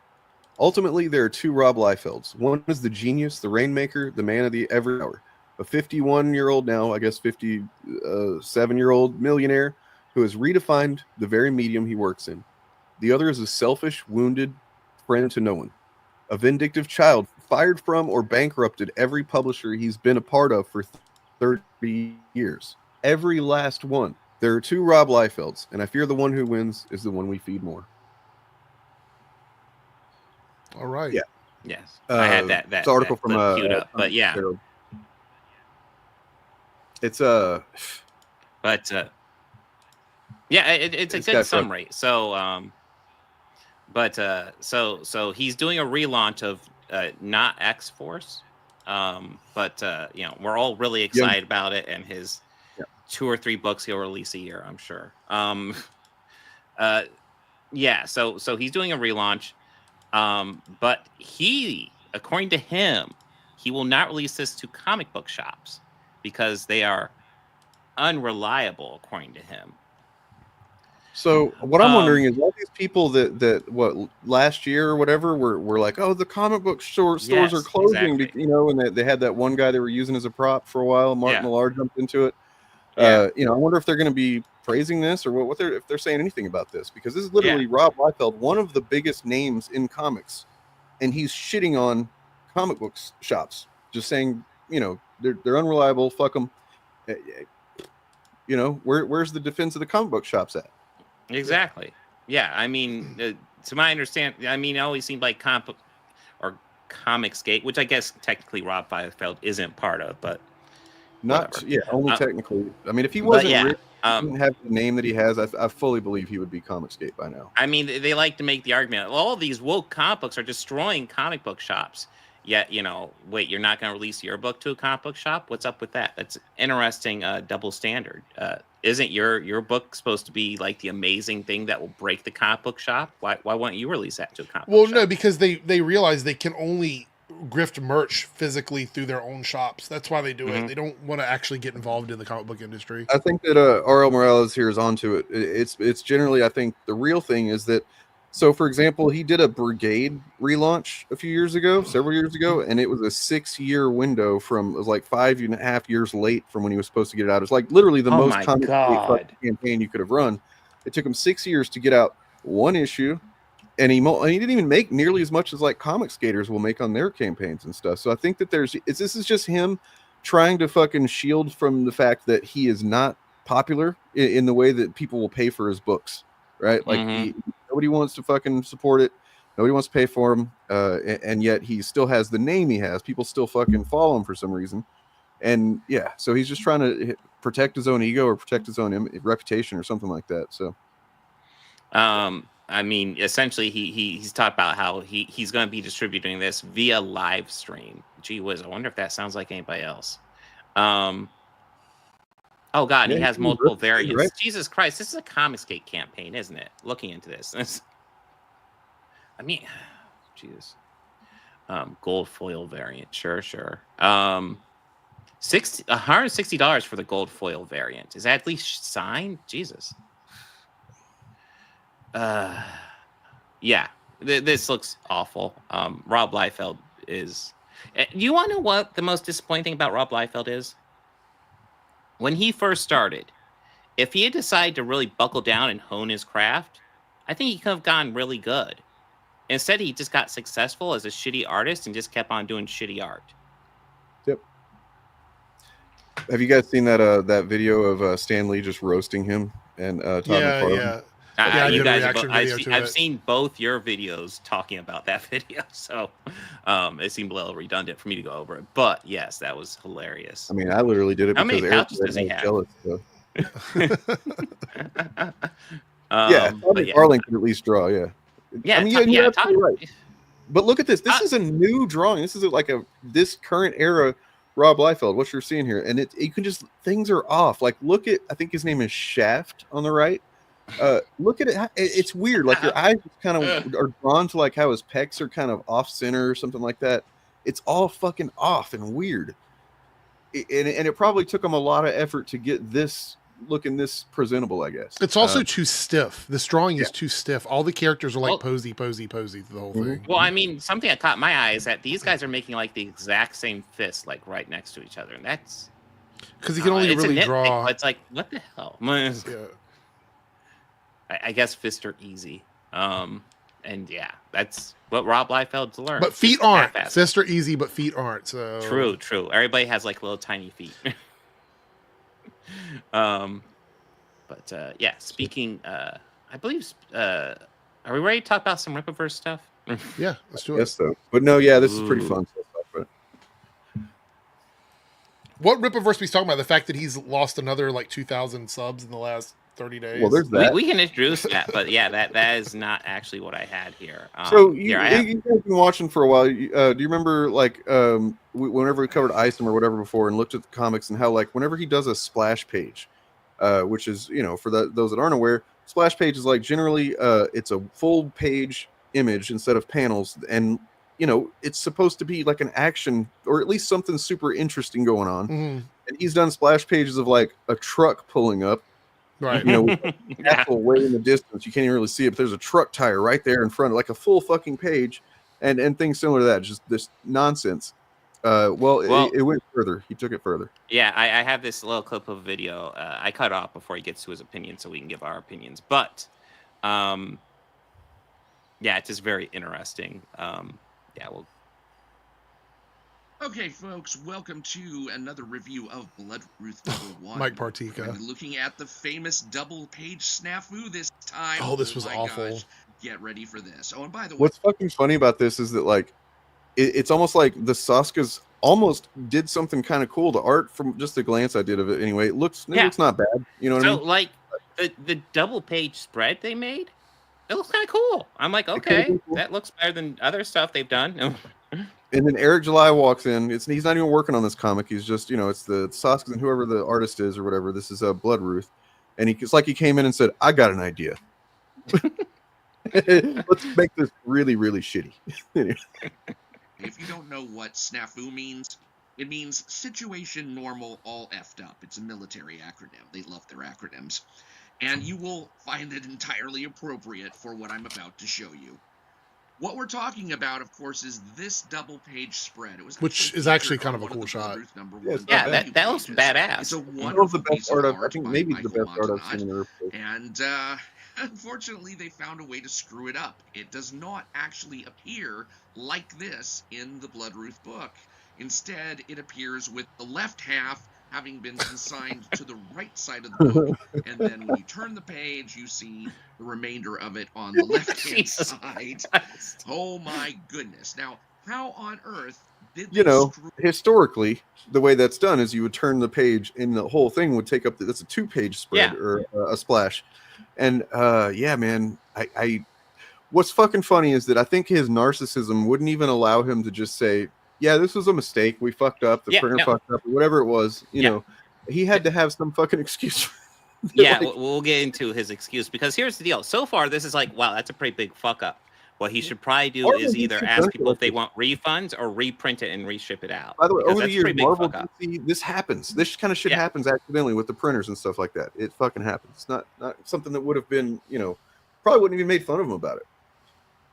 Ultimately, there are 2 Rob Liefelds. One is the genius, the rainmaker, the man of the every hour. A 51-year-old now, I guess 57-year-old millionaire who has redefined the very medium he works in. The other is a selfish, wounded friend to no one. A vindictive child fired from or bankrupted every publisher he's been a part of for 30 years. Every last one. There are 2 Rob Liefelds, and I fear the one who wins is the one we feed more. All right. Yeah. Yes. I had that article from queued up, but yeah. It's but yeah, it's a good summary. So so he's doing a relaunch of not X-Force. But we're all really excited about it, and his 2 or 3 books he'll release a year, I'm sure. So he's doing a relaunch. But according to him, he will not release this to comic book shops because they are unreliable, according to him. So what I'm wondering is all these people that last year or whatever were like, oh, the comic book stores are closing, exactly. And they had that one guy they were using as a prop for a while. Mark Millar jumped into it. I wonder if they're going to be praising this or if they're saying anything about this, because this is literally Rob Liefeld, one of the biggest names in comics, and he's shitting on comic book shops, just saying, they're unreliable. Fuck them. Where's the defense of the comic book shops at? Exactly. Yeah. I mean, to my understanding, it always seemed like Comicsgate, which I guess technically Rob Liefeld isn't part of, but only technically. I mean, if he wasn't rich, didn't have the name that he has, I fully believe he would be Comicsgate by now. I mean, they like to make the argument, all these woke comic books are destroying comic book shops. Yet, wait, you're not going to release your book to a comic book shop? What's up with that? That's interesting double standard. Isn't your book supposed to be like the amazing thing that will break the comic book shop? Why won't you release that to a comic book shop? No, because they realize they can only grift merch physically through their own shops. That's why they do it. They don't want to actually get involved in the comic book industry. I think that RL Morales here is onto it. It's generally, I think the real thing is that, so for example, he did a Brigade relaunch several years ago, and it was a 6-year window from, it was like 5.5 years late from when he was supposed to get it out. It's like literally the most comic campaign you could have run. It took him 6 years to get out one issue, and he didn't even make nearly as much as like Comic Skaters will make on their campaigns and stuff. So I think that this is just him trying to fucking shield from the fact that he is not popular in the way that people will pay for his books, right? Like nobody wants to fucking support it. Nobody wants to pay for him. And yet he still has the name he has. People still fucking follow him for some reason. And yeah, so he's just trying to protect his own ego or protect his own reputation or something like that. So, I mean, essentially, he's talked about how he's going to be distributing this via live stream. Gee whiz, I wonder if that sounds like anybody else. Oh God, he has multiple variants. Right? Jesus Christ, this is a Comicsgate campaign, isn't it? Looking into this, I mean, Jesus. Gold foil variant, sure. $160 for the gold foil variant. Is that at least signed? Jesus. Yeah, this looks awful. Rob Liefeld is. Do you want to know what the most disappointing thing about Rob Liefeld is? When he first started, if he had decided to really buckle down and hone his craft, I think he could have gotten really good. Instead, he just got successful as a shitty artist and just kept on doing shitty art. Yep. Have you guys seen that video of Stan Lee just roasting him and Todd McFarlane? Yeah. You guys, I've seen both your videos talking about that video, so it seemed a little redundant for me to go over it. But yes, that was hilarious. I mean, I literally did it How because many Eric pouches does he have? jealous. So. But yeah, Arling can at least draw. Yeah. Yeah, I mean, you're absolutely right. But look at this. This is a new drawing. This is like this current era Rob Liefeld. What you're seeing here, and you can just, things are off. Like, look at, I think his name is Shaft on the right. Look at it. It's weird. Like your eyes kind of are drawn to like how his pecs are kind of off center or something like that. It's all fucking off and weird. And it probably took him a lot of effort to get this looking this presentable, I guess. It's also too stiff. This drawing is too stiff. All the characters are like posy through the whole thing. Well, I mean, something that caught my eye is that these guys are making like the exact same fist, like right next to each other, and that's because he can only really draw. It's like, what the hell? Yeah. I guess fists are easy. And yeah, that's what Rob Liefeld's learned. But feet aren't. Fists are easy, but feet aren't. So true. Everybody has like little tiny feet. But yeah, speaking, I believe, are we ready to talk about some Rippaverse stuff? Yeah, let's do it. Yes, so. But no, yeah, this is pretty fun stuff. But what Rippaverse we talking about? The fact that he's lost another like 2,000 subs in the last 30 days. Well, there's that. We can introduce that, but yeah, that is not actually what I had here. So you guys have been watching for a while. Do you remember like whenever we covered Isom or whatever before and looked at the comics and how like whenever he does a splash page, which is, for those that aren't aware, splash page is like generally it's a full page image instead of panels, and it's supposed to be like an action or at least something super interesting going on. And he's done splash pages of like a truck pulling up. Right. Way in the distance, you can't even really see it, but there's a truck tire right there in front, like a full fucking page, and things similar to that. Just this nonsense. It went further. He took it further. Yeah, I have this little clip of video. I cut off before he gets to his opinion, so we can give our opinions. But, yeah, it's just very interesting. Okay, folks, welcome to another review of Bloodruth #1. Mike Partika. We're looking at the famous double-page snafu this time. Oh, this was awful. Gosh. Get ready for this. Oh, and by the way, what's fucking funny about this is that like it's almost like the Saskas almost did something kind of cool. The art, from just the glance I did of it anyway, it looks not bad. You know what I mean? So like the double-page spread they made, it looks kind of cool. I'm like, okay, that looks better than other stuff they've done. And then Eric July walks in. He's not even working on this comic. He's just, it's the Saskas and whoever the artist is or whatever. This is Blood Ruth. And it's like he came in and said, I got an idea. Let's make this really, really shitty. If you don't know what snafu means, it means situation normal all effed up. It's a military acronym. They love their acronyms. And you will find it entirely appropriate for what I'm about to show you. What we're talking about, of course, is this double-page spread. Which is actually kind of a cool shot. Yeah, that looks badass. It's a wonderful piece of art. I think maybe the best art I've seen in the replay. And unfortunately, they found a way to screw it up. It does not actually appear like this in the Blood Ruth book. Instead, it appears with the left half having been consigned to the right side of the book, and then when you turn the page, you see the remainder of it on the left-hand side. Oh my goodness. Now, how on earth did they historically, the way that's done is you would turn the page and the whole thing would take up, that's a 2-page spread or a splash. And yeah, man, I what's fucking funny is that I think his narcissism wouldn't even allow him to just say, yeah, this was a mistake. We fucked up. The printer fucked up, or whatever it was. You know, he had to have some fucking excuse. Yeah, we'll get into his excuse because here's the deal. So far, this is like, wow, that's a pretty big fuck up. What he should probably do is either ask people if they want refunds or reprint it and reship it out. By the way, over the years, Marvel, DC, this happens. This kind of shit happens accidentally with the printers and stuff like that. It fucking happens. It's not something that would have been, probably wouldn't even made fun of him about it.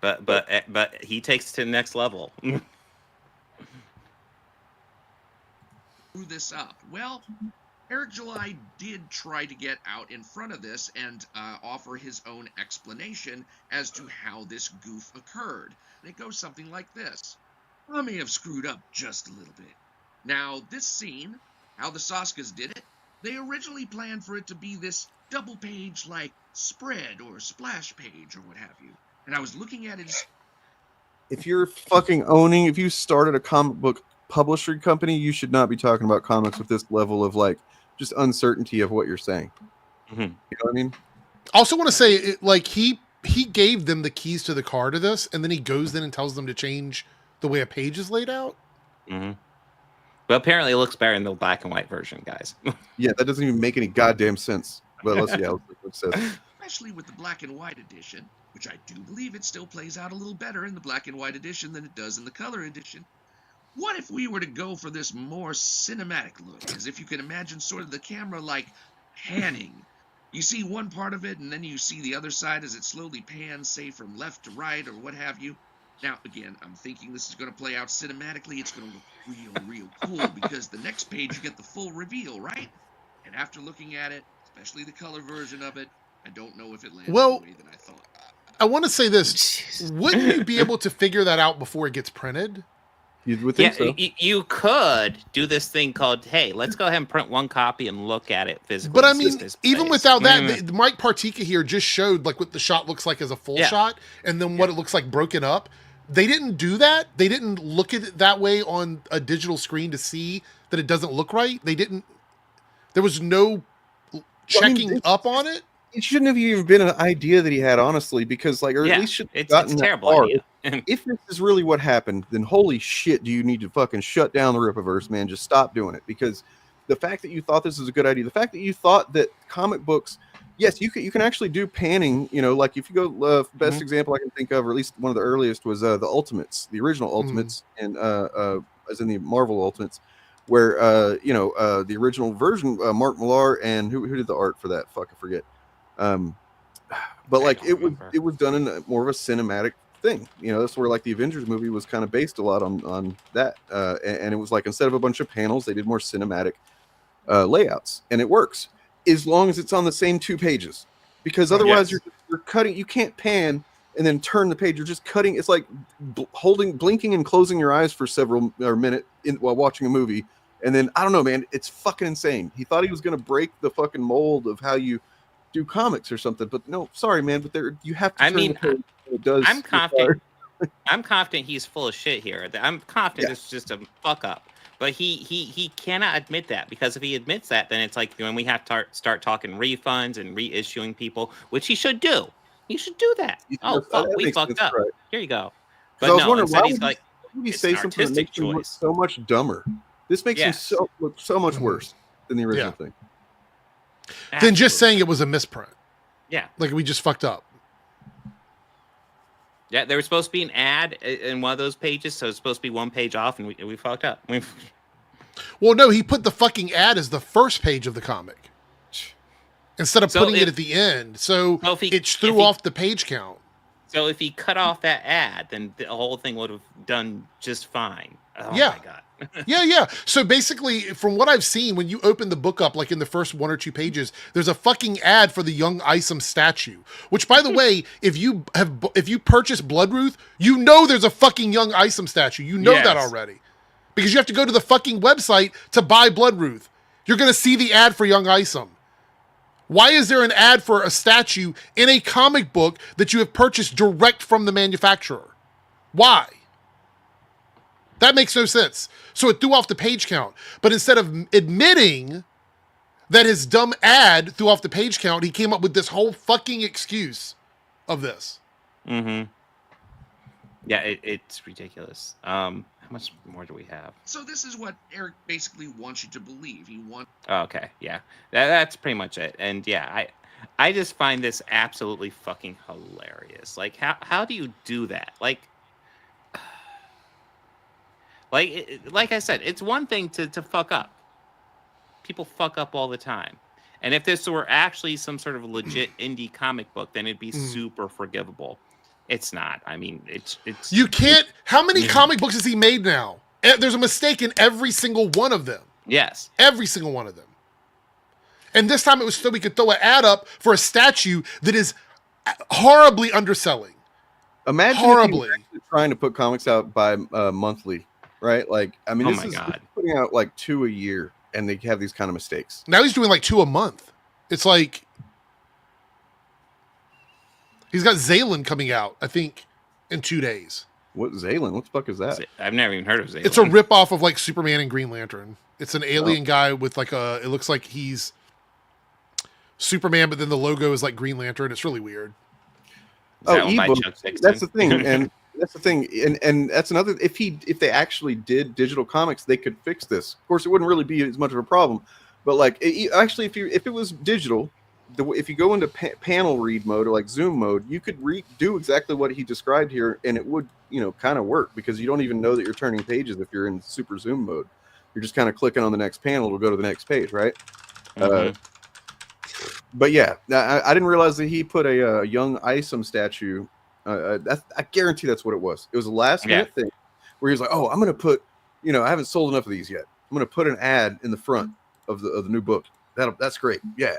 But he takes it to the next level. This up. Well, Eric July did try to get out in front of this and offer his own explanation as to how this goof occurred. And it goes something like this. I may have screwed up just a little bit. Now, this scene, how the Saskas did it, they originally planned for it to be this double-page, like, spread or splash page or what have you. And I was looking at it. If you started a comic book publishing company, you should not be talking about comics with this level of like just uncertainty of what you're saying. Mm-hmm. You know what I mean? I also want to say, like, he gave them the keys to the car to this, and then he goes in and tells them to change the way a page is laid out. Mm-hmm. But apparently, it looks better in the black and white version, guys. Yeah, that doesn't even make any goddamn sense. But let's see what it says. Especially with the black and white edition, which I do believe it still plays out a little better in the black and white edition than it does in the color edition. What if we were to go for this more cinematic look, as if you can imagine sort of the camera like panning? You see one part of it, and then you see the other side as it slowly pans, say from left to right or what have you. Now, again, I'm thinking this is going to play out cinematically. It's going to look real cool, because the next page you get the full reveal, right? And after looking at it, especially the color version of it, I don't know if it landed the way that I thought. I want to say this. Wouldn't you be able to figure that out before it gets printed? You would think so. You could do this thing called, hey, let's go ahead and print one copy and look at it physically. But I mean, even without that, Mike Partika here just showed like what the shot looks like as a full shot, and then what it looks like broken up. They didn't do that. They didn't look at it that way on a digital screen to see that it doesn't look right. They didn't. There was no checking up on it. It shouldn't have even been an idea that he had, honestly, because at least should have gotten it's that terrible far. idea. If this is really what happened, then holy shit, do you need to fucking shut down the Rippaverse, man? Just stop doing it, because the fact that you thought this was a good idea, the fact that you thought that comic books, yes, you can actually do panning. Like if you go, best example I can think of, or at least one of the earliest, was the Ultimates, the original Ultimates, and as in the Marvel Ultimates, where the original version, Mark Millar, and who did the art for that? Fuck, I forget. But like it was done in more of a cinematic thing. That's where like the Avengers movie was kind of based a lot on that. And it was like, instead of a bunch of panels, they did more cinematic layouts, and it works as long as it's on the same 2 pages, because otherwise you're cutting. You can't pan and then turn the page. You're just cutting. It's like blinking and closing your eyes for several minutes while watching a movie. And then I don't know, man, it's fucking insane. He thought he was going to break the fucking mold of how you do comics or something, but no, sorry, man, but you have to. It does. I'm confident. I'm confident he's full of shit here. I'm confident it's just a fuck up. But he cannot admit that, because if he admits that, then it's like when we have to start talking refunds and reissuing people, which he should do. He should do that. Oh fuck, we fucked up. Right. Here you go. But I was wondering, movie it's say an something that artistic makes him look choice. so much dumber. This makes him look so much worse than the original thing. Than just Absolutely. saying it was a misprint. Yeah. Like we just fucked up. Yeah, there was supposed to be an ad in one of those pages, so it's supposed to be one page off, and we fucked up. Well, no, he put the fucking ad as the first page of the comic instead of putting it at the end. So it threw off the page count. So if he cut off that ad, then the whole thing would have done just fine. Oh Yeah. my god. Yeah. So basically, from what I've seen, when you open the book up, like in the first 1 or 2 pages, there's a fucking ad for the young Isom statue. Which, by the way, if you purchase Bloodruth, you know there's a fucking young Isom statue. You know that already, because you have to go to the fucking website to buy Bloodruth. You're gonna see the ad for young Isom. Why is there an ad for a statue in a comic book that you have purchased direct from the manufacturer? Why? That makes no sense. So it threw off the page count. But instead of admitting that his dumb ad threw off the page count, he came up with this whole fucking excuse of this. Mm-hmm. Yeah, it's ridiculous. How much more do we have? So this is what Eric basically wants you to believe. He wants. Oh, okay, yeah, that's pretty much it. And yeah, I just find this absolutely fucking hilarious. Like, how do you do that? Like I said, it's one thing to fuck up. People fuck up all the time. And if this were actually some sort of legit indie comic book, then it'd be super forgivable. It's not. I mean, it's. You can't. How many comic books has he made now? There's a mistake in every single one of them. Yes. Every single one of them. And this time it was so we could throw an ad up for a statue that is horribly underselling. Imagine if he was actually trying to put comics out by monthly, right? Like, I mean, this is putting out like 2 a year, and they have these kind of mistakes. Now he's doing like 2 a month. It's like he's got Zaylan coming out, I think, in 2 days. What Zaylan? What the fuck is that? I've never even heard of Zaylan. It's a ripoff of like Superman and Green Lantern. It's an alien guy with like it looks like he's Superman, but then the logo is like Green Lantern. It's really weird. Ebook. That's the thing, and that's the thing, and that's another. If they actually did digital comics, they could fix this. Of course, it wouldn't really be as much of a problem, but like actually, if it was digital, if you go into panel read mode or like zoom mode, you could do exactly what he described here, and it would kind of work because you don't even know that you're turning pages if you're in super zoom mode. You're just kind of clicking on the next panel to go to the next page, right? Mm-hmm. But yeah, I didn't realize that he put a young Isom statue. I guarantee that's what it was. It was a last minute thing where he was like, "Oh, I'm going to put, I haven't sold enough of these yet. I'm going to put an ad in the front of the new book. That's great." Yeah.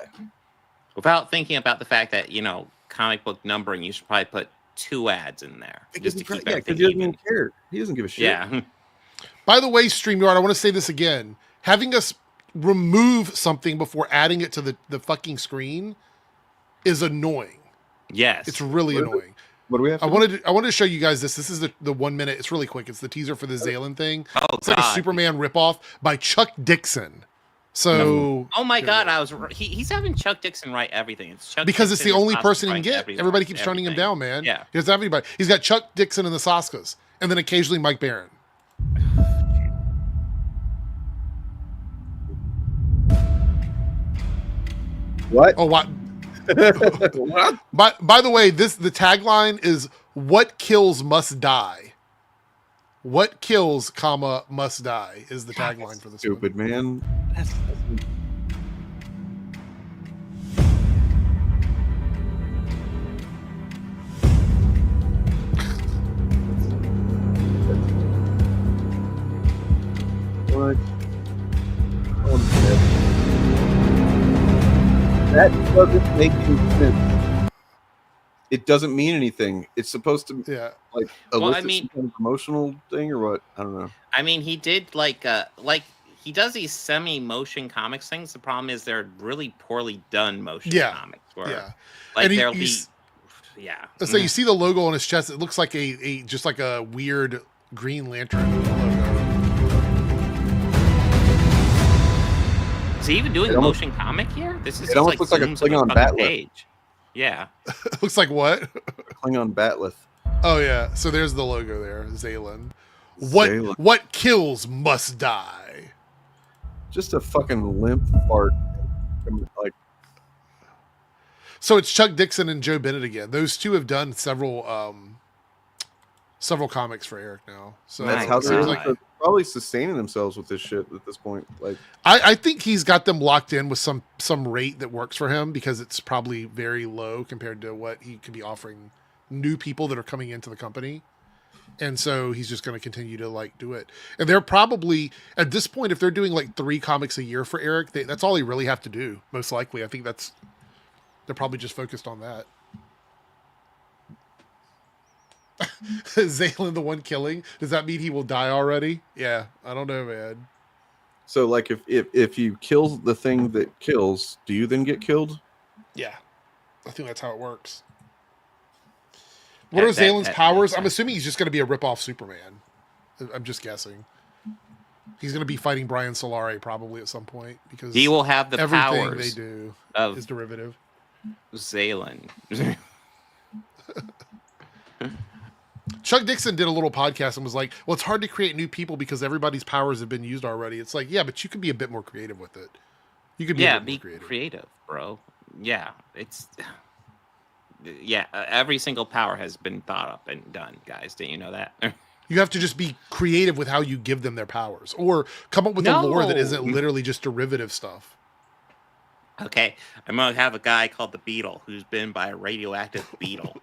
Without thinking about the fact that comic book numbering, you should probably put 2 ads in there just to keep everything he doesn't even care. He doesn't give a shit. Yeah. By the way, StreamYard, I want to say this again. Having us remove something before adding it to the fucking screen is annoying. Yes. It's really annoying. What do we have? I wanted to show you guys this. This is the 1 minute. It's really quick. It's the teaser for the Zaylan thing. Oh, it's like a Superman ripoff by Chuck Dixon. So, oh my God, he's having Chuck Dixon write everything. It's Chuck because Dixon it's the only Saskas person he can writing get. Everybody keeps turning him down, man. Yeah. He doesn't have anybody. He's got Chuck Dixon and the Saskas, and then occasionally Mike Barron. What? Oh, what? What? By the way, the tagline is "What kills must die." What kills, must die is the tagline for this. Stupid man. What? That doesn't make any sense. It doesn't mean anything. It's supposed to like elicit some kind of promotional thing or what? I don't know. I mean, he did like he does these semi-motion comics things. The problem is they're really poorly done motion comics. Where, like and there'll be So you see the logo on his chest. It looks like a just like a weird Green Lantern logo. Is he even doing a motion comic here? This is it almost looks like a Klingon batleth. Page. Yeah. Looks like what? Klingon batleth. Oh yeah. So there's the logo there, Zaylan. Zaylan. What kills must die. Just a fucking limp fart. Like, so it's Chuck Dixon and Joe Bennett again. Those two have done several comics for Eric now. So that's how they're probably sustaining themselves with this shit at this point. Like, I think he's got them locked in with some rate that works for him because it's probably very low compared to what he could be offering new people that are coming into the company. And so he's just going to continue to like do it. And they're probably at this point, if they're doing like 3 comics a year for Eric, that's all he really have to do. Most likely. I think they're probably just focused on that. Zaylan, the one killing, does that mean he will die already? Yeah, I don't know, man. So like if you kill the thing that kills, do you then get killed? Yeah, I think that's how it works. What are Zaylan's powers? I'm assuming he's just going to be a rip-off Superman. I'm just guessing. He's going to be fighting Brian Solari probably at some point because he will have the everything powers they do of is derivative. Zaylan. Chuck Dixon did a little podcast and was like, well, it's hard to create new people because everybody's powers have been used already. It's like, yeah, but you can be a bit more creative with it. You can be a bit more creative, bro. Yeah, every single power has been thought up and done, guys. Didn't you know that? You have to just be creative with how you give them their powers or come up with a lore that isn't literally just derivative stuff. Okay, I'm going to have a guy called the Beetle who's been by a radioactive beetle.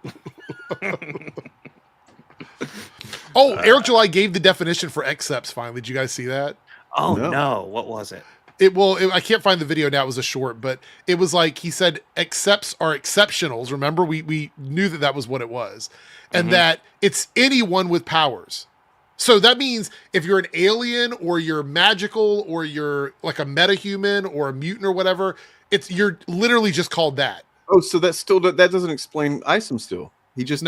Oh, Eric July gave the definition for accepts finally. Did you guys see that? Oh, no. What was it? I can't find the video now. It was a short, but it was like he said accepts are exceptionals. Remember, we knew that was what it was. And that it's anyone with powers. So that means if you're an alien or you're magical or you're like a metahuman or a mutant or whatever, you're literally just called that. Oh, so that doesn't explain Isom still. He just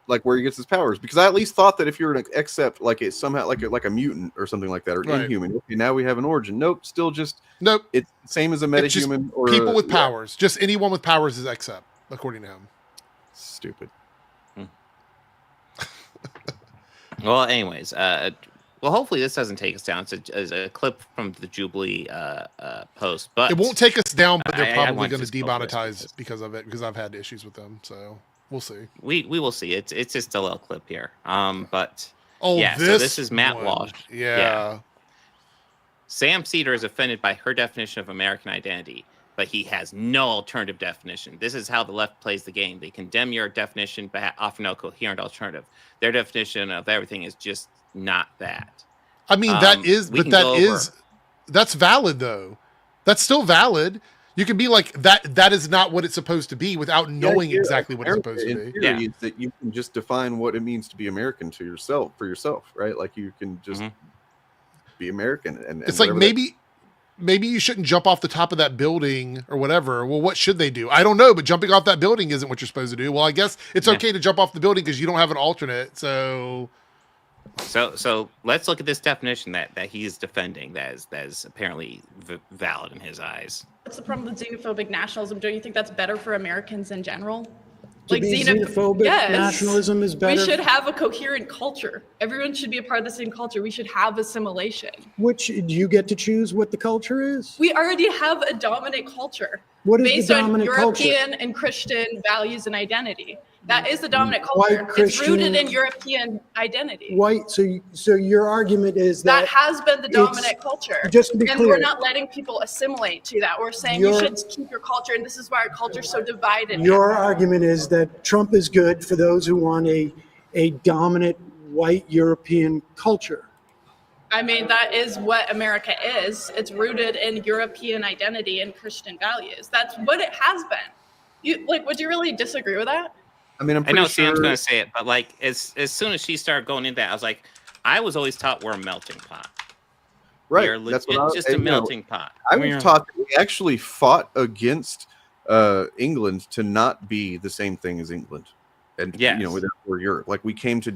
like where he gets his powers, because I at least thought that if you're an accept, like it's somehow like a mutant or something like that, or inhuman. Okay, now we have an origin. Nope, still just nope. It's the same as a metahuman or people with powers. Just anyone with powers is accept, according to him. Stupid. Well, anyways, hopefully this doesn't take us down. It's a clip from the Jubilee post, but it won't take us down. But they're probably going to demonetize because of it, because I've had issues with them. So. We'll see. We will see. It's just a little clip here. But this is Matt Walsh. Yeah. Sam Cedar is offended by her definition of American identity, but he has no alternative definition. This is how the left plays the game. They condemn your definition, but offer no coherent alternative. Their definition of everything is just not that. I mean, that's valid though. That's still valid. You can be like that. That is not what it's supposed to be without knowing exactly what it's supposed to be. Is that you can just define what it means to be American for yourself, right? Like you can just be American, and it's like maybe you shouldn't jump off the top of that building or whatever. Well, what should they do? I don't know, but jumping off that building isn't what you're supposed to do. Well, I guess it's okay to jump off the building because you don't have an alternate. So let's look at this definition that he's defending. That is apparently valid in his eyes. What's the problem with xenophobic nationalism? Don't you think that's better for Americans in general? Like xenophobic nationalism is better. We should have a coherent culture. Everyone should be a part of the same culture. We should have assimilation. Which do you get to choose what the culture is? We already have a dominant culture. What is based the dominant on European culture? And Christian values and identity. That is the dominant culture. It's rooted in European identity. White. So your argument is that has been the dominant culture. Just to be and clear, we're not letting people assimilate to that. We're saying you should keep your culture, and this is why our culture is so divided. Your argument is that Trump is good for those who want a dominant white European culture. I mean, that is what America is. It's rooted in European identity and Christian values. That's what it has been. Would you really disagree with that? I mean, I know Sam's going to say it, but like as soon as she started going into that, I was like, I was always taught we're a melting pot. Right. That's just a melting pot. I was taught that we actually fought against England to not be the same thing as England. And, we're Europe. Like we came to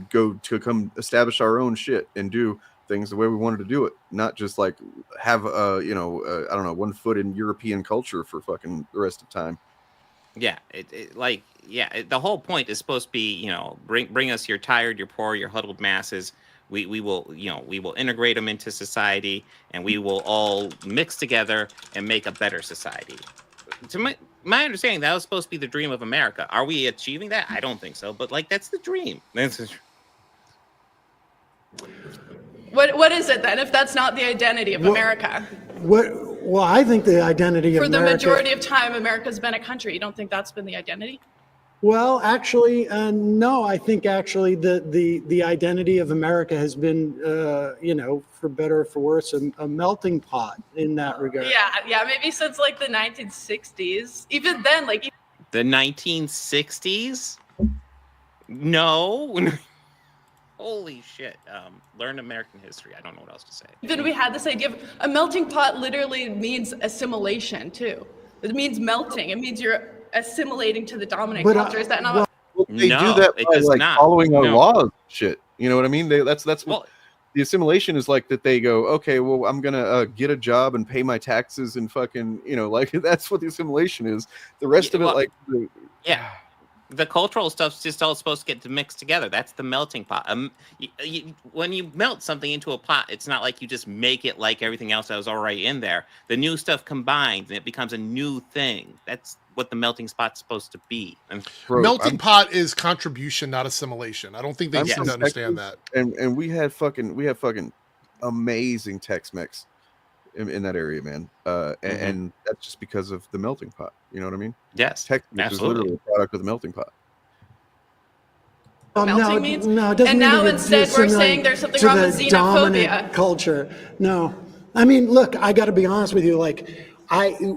come establish our own shit and do things the way we wanted to do it. Not just like have, I don't know, 1 foot in European culture for fucking the rest of time. Yeah, the whole point is supposed to be, bring us your tired, your poor, your huddled masses. We will, we will integrate them into society, and we will all mix together and make a better society. To my understanding, that was supposed to be the dream of America. Are we achieving that? I don't think so. But that's the dream. What is it then, if that's not the identity of America? Well, I think the identity of For the America, majority of time, America's been a country. You don't think that's been the identity? well, actually, no. I think actually the identity of America has been, for better or for worse, a melting pot in that regard. Yeah, maybe since like the 1960s. Even then, like the 1960s? No. Holy shit. Learn American history. I don't know what else to say. even we had this idea of a melting pot literally means assimilation too. It means melting. It means you're assimilating to the dominant culture. Is that not what? They No, do that it by does like not. following our No. laws, shit. You know what I mean? That's what Well, the assimilation is like. That they go, okay, well, I'm gonna get a job and pay my taxes and fucking, like that's what the assimilation is. The rest of it, well, like, yeah. The cultural stuff's just all supposed to get mixed together. That's the melting pot. When you melt something into a pot, it's not like you just make it like everything else that was already in there. The new stuff combines, and it becomes a new thing. That's what the melting pot's supposed to be. bro, Melting pot is contribution, not assimilation. I don't think they I'm seem from to understand Texas, that. and we had fucking amazing Tex-Mex in that area, man. And that's just because of the melting pot. You know what I mean? Yes, Tex-Mex is absolutely. literally a product of the melting pot. Melting means? No, it doesn't And mean now that instead it's we're assimilating saying there's something to wrong the with xenophobia. dominant culture. No, I mean, look, I got to be honest with you. Like,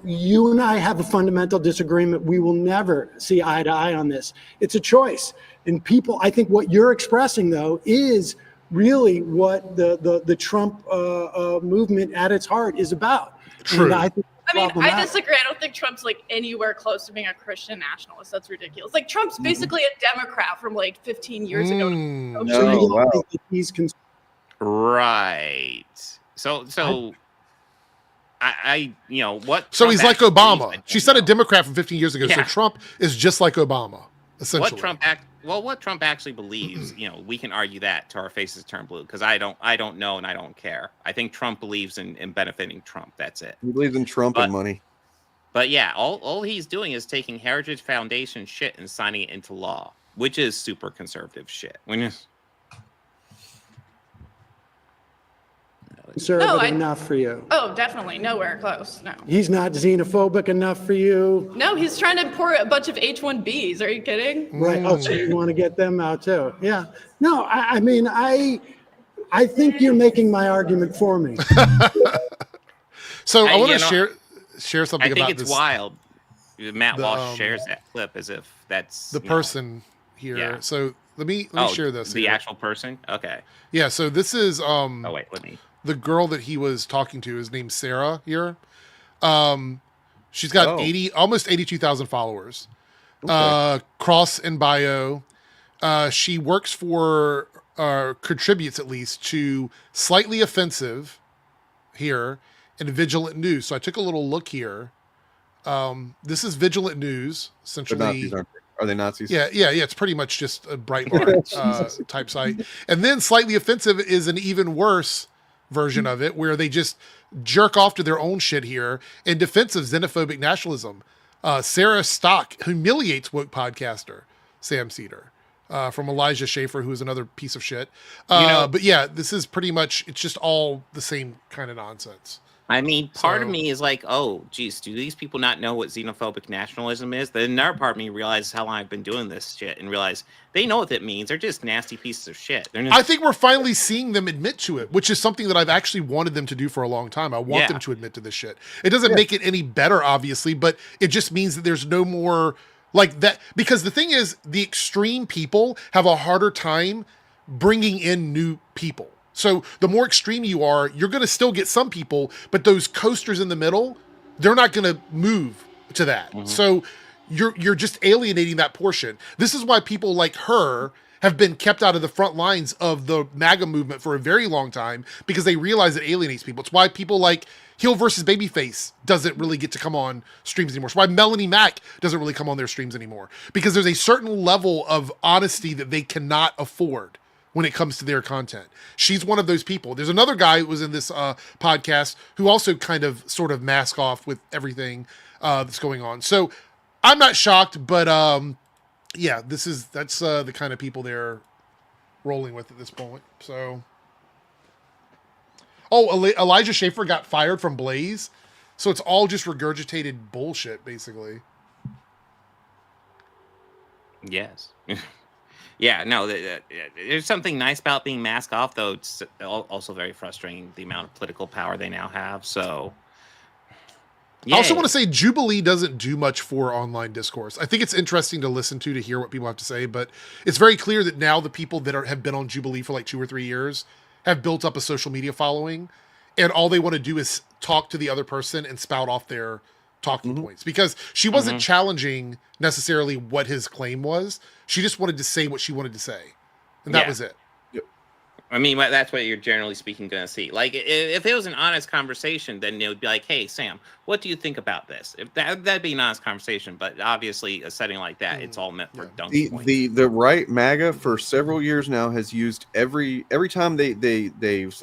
you and I have a fundamental disagreement. We will never see eye to eye on this. It's a choice, and people. I think what you're expressing though is really what the Trump movement at its heart is about. True. And I think I disagree. I don't think Trump's like anywhere close to being a Christian nationalist. That's ridiculous. Like Trump's basically a Democrat from like 15 years ago. So No, you don't wow. think that he's Right. So I what? So Trump he's like actually believes, I Obama. don't She said a know. Democrat from 15 years ago. So Yeah. Trump is just like Obama, essentially. What Trump actually believes, we can argue that till our faces turn blue, because I don't know and I don't care. I think Trump believes in benefiting Trump. That's it. He believes in Trump and money. But yeah, all he's doing is taking Heritage Foundation shit and signing it into law, which is super conservative shit. conservative No, enough for you. Oh, definitely nowhere close. No. He's not xenophobic enough for you. No, he's trying to import a bunch of H-1Bs. Are you kidding? Right. Oh, so you want to get them out too? Yeah. No, I mean, I think you're making my argument for me. So I want to share something I think about it's this. wild. Matt Walsh shares that clip as if that's The person here. Yeah. So let me share this. The here. actual person. Okay. Yeah. So this is Oh wait, let me. the girl that he was talking to is named Sarah here. She's got almost 82,000 followers. Cross in bio. She works for, contributes at least to Slightly Offensive here and Vigilant News. So I took a little look here. This is Vigilant News, essentially. They're Nazis, aren't they? Are they Nazis? Yeah. It's pretty much just a Breitbart type site. And then Slightly Offensive is an even worse version of it, where they just jerk off to their own shit here in defense of xenophobic nationalism. Sarah Stock humiliates woke podcaster Sam Cedar from Elijah Schaefer, who is another piece of shit. But yeah, this is pretty much, it's just all the same kind of nonsense. I mean, part of me is like, oh, geez, do these people not know what xenophobic nationalism is? Then another part of me realizes how long I've been doing this shit and realize they know what it means. They're just nasty pieces of shit. I think we're finally seeing them admit to it, which is something that I've actually wanted them to do for a long time. I want them to admit to this shit. It doesn't make it any better, obviously, but it just means that there's no more like that. Because the thing is, the extreme people have a harder time bringing in new people. So the more extreme you are, you're going to still get some people, but those coasters in the middle, they're not going to move to that. Mm-hmm. So you're just alienating that portion. This is why people like her have been kept out of the front lines of the MAGA movement for a very long time, because they realize it alienates people. It's why people like Heel versus Babyface doesn't really get to come on streams anymore. It's why Melanie Mack doesn't really come on their streams anymore, because there's a certain level of honesty that they cannot afford when it comes to their content. She's one of those people. There's another guy who was in this podcast who also kind of sort of mask off with everything that's going on. So I'm not shocked, but yeah, that's the kind of people they're rolling with at this point. So, Elijah Schaefer got fired from Blaze, so it's all just regurgitated bullshit, basically. Yes. Yeah, no, there's something nice about being masked off, though it's also very frustrating, the amount of political power they now have, so... Yay. I also want to say Jubilee doesn't do much for online discourse. I think it's interesting to listen to hear what people have to say, but it's very clear that now the people that have been on Jubilee for like 2 or 3 years have built up a social media following, and all they want to do is talk to the other person and spout off their talking points, because she wasn't challenging necessarily what his claim was. She just wanted to say what she wanted to say, and that was it. I mean, that's what you're generally speaking going to see. Like, if it was an honest conversation, then it would be like, hey, Sam, what do you think about this? If that'd be an honest conversation, but obviously a setting like that, it's all meant for dunk points. The right MAGA for several years now has used every time they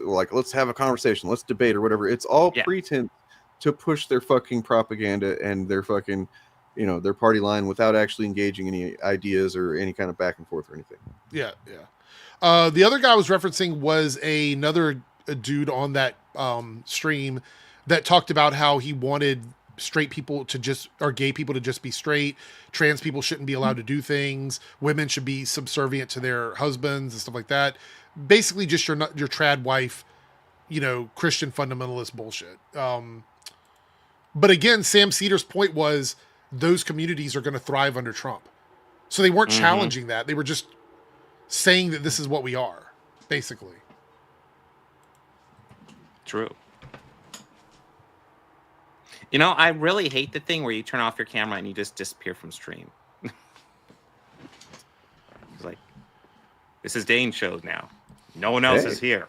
like, let's have a conversation, let's debate or whatever. It's all pretense to push their fucking propaganda and their fucking, their party line without actually engaging any ideas or any kind of back and forth or anything. Yeah. The other guy I was referencing was another dude on that stream that talked about how he wanted straight people to just, or gay people to just be straight. Trans people shouldn't be allowed to do things. Women should be subservient to their husbands and stuff like that. Basically just your trad wife, Christian fundamentalist bullshit. But again, Sam Cedar's point was those communities are going to thrive under Trump. So they weren't challenging that. They were just saying that this is what we are, basically. True. I really hate the thing where you turn off your camera and you just disappear from stream. It's like, this is Dane's show now. No one else is here.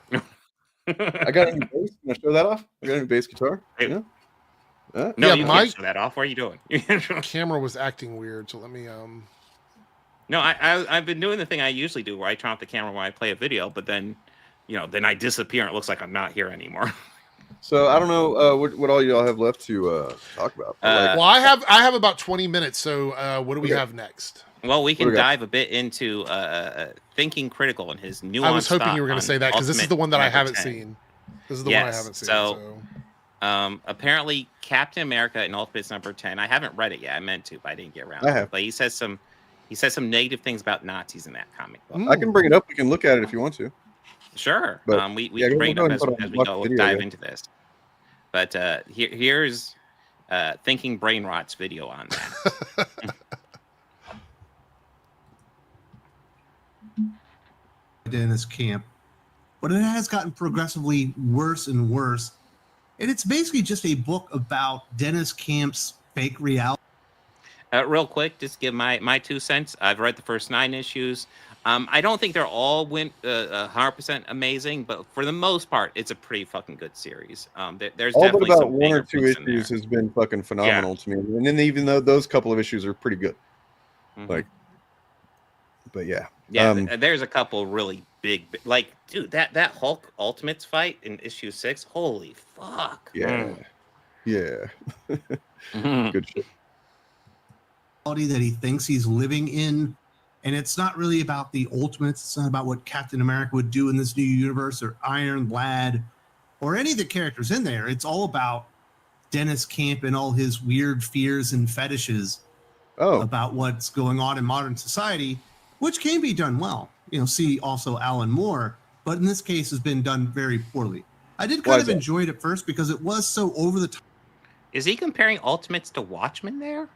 I got a new bass. Can I show that off? I got a new bass guitar. No, yeah, you can't show that off. What are you doing? Camera was acting weird, so let me No, I've been doing the thing I usually do, where I turn off the camera when I play a video, but then, then I disappear and it looks like I'm not here anymore. So I don't know what all y'all have left to talk about. Well, I have about 20 minutes. So what do we have next? Well, we can dive a bit into Thinking Critical and his nuanced. I was hoping you were going to say that, because this is the one that I haven't seen. This is the one I haven't seen. So apparently, Captain America in Ultimates number 10. I haven't read it yet. I meant to, but I didn't get around to it. But he says some negative things about Nazis in that comic book. I can bring it up. We can look at it if you want to. Sure. But, we can bring it up as we go dive into this. But here's Thinking Brain Rot's video on that. In this camp, but it has gotten progressively worse and worse. And it's basically just a book about Dennis Camp's fake reality. Real quick, just give my 2 cents. I've read the first 9 issues. I don't think they're all 100% amazing, but for the most part, it's a pretty fucking good series. There's all definitely but about some 1 or 2 issues has been fucking phenomenal to me. And then even though those couple of issues are pretty good, but yeah, there's a couple really big, like, dude, that Hulk Ultimates fight in issue 6, holy fuck. Good shit. That he thinks he's living in, and it's not really about the Ultimates. It's not about what Captain America would do in this new universe, or Iron Lad, or any of the characters in there. It's all about Dennis Camp and all his weird fears and fetishes about what's going on in modern society, which can be done well. See also Alan Moore, but in this case has been done very poorly. I did kind of enjoy it at first because it was so over the top. Is he comparing Ultimates to Watchmen there?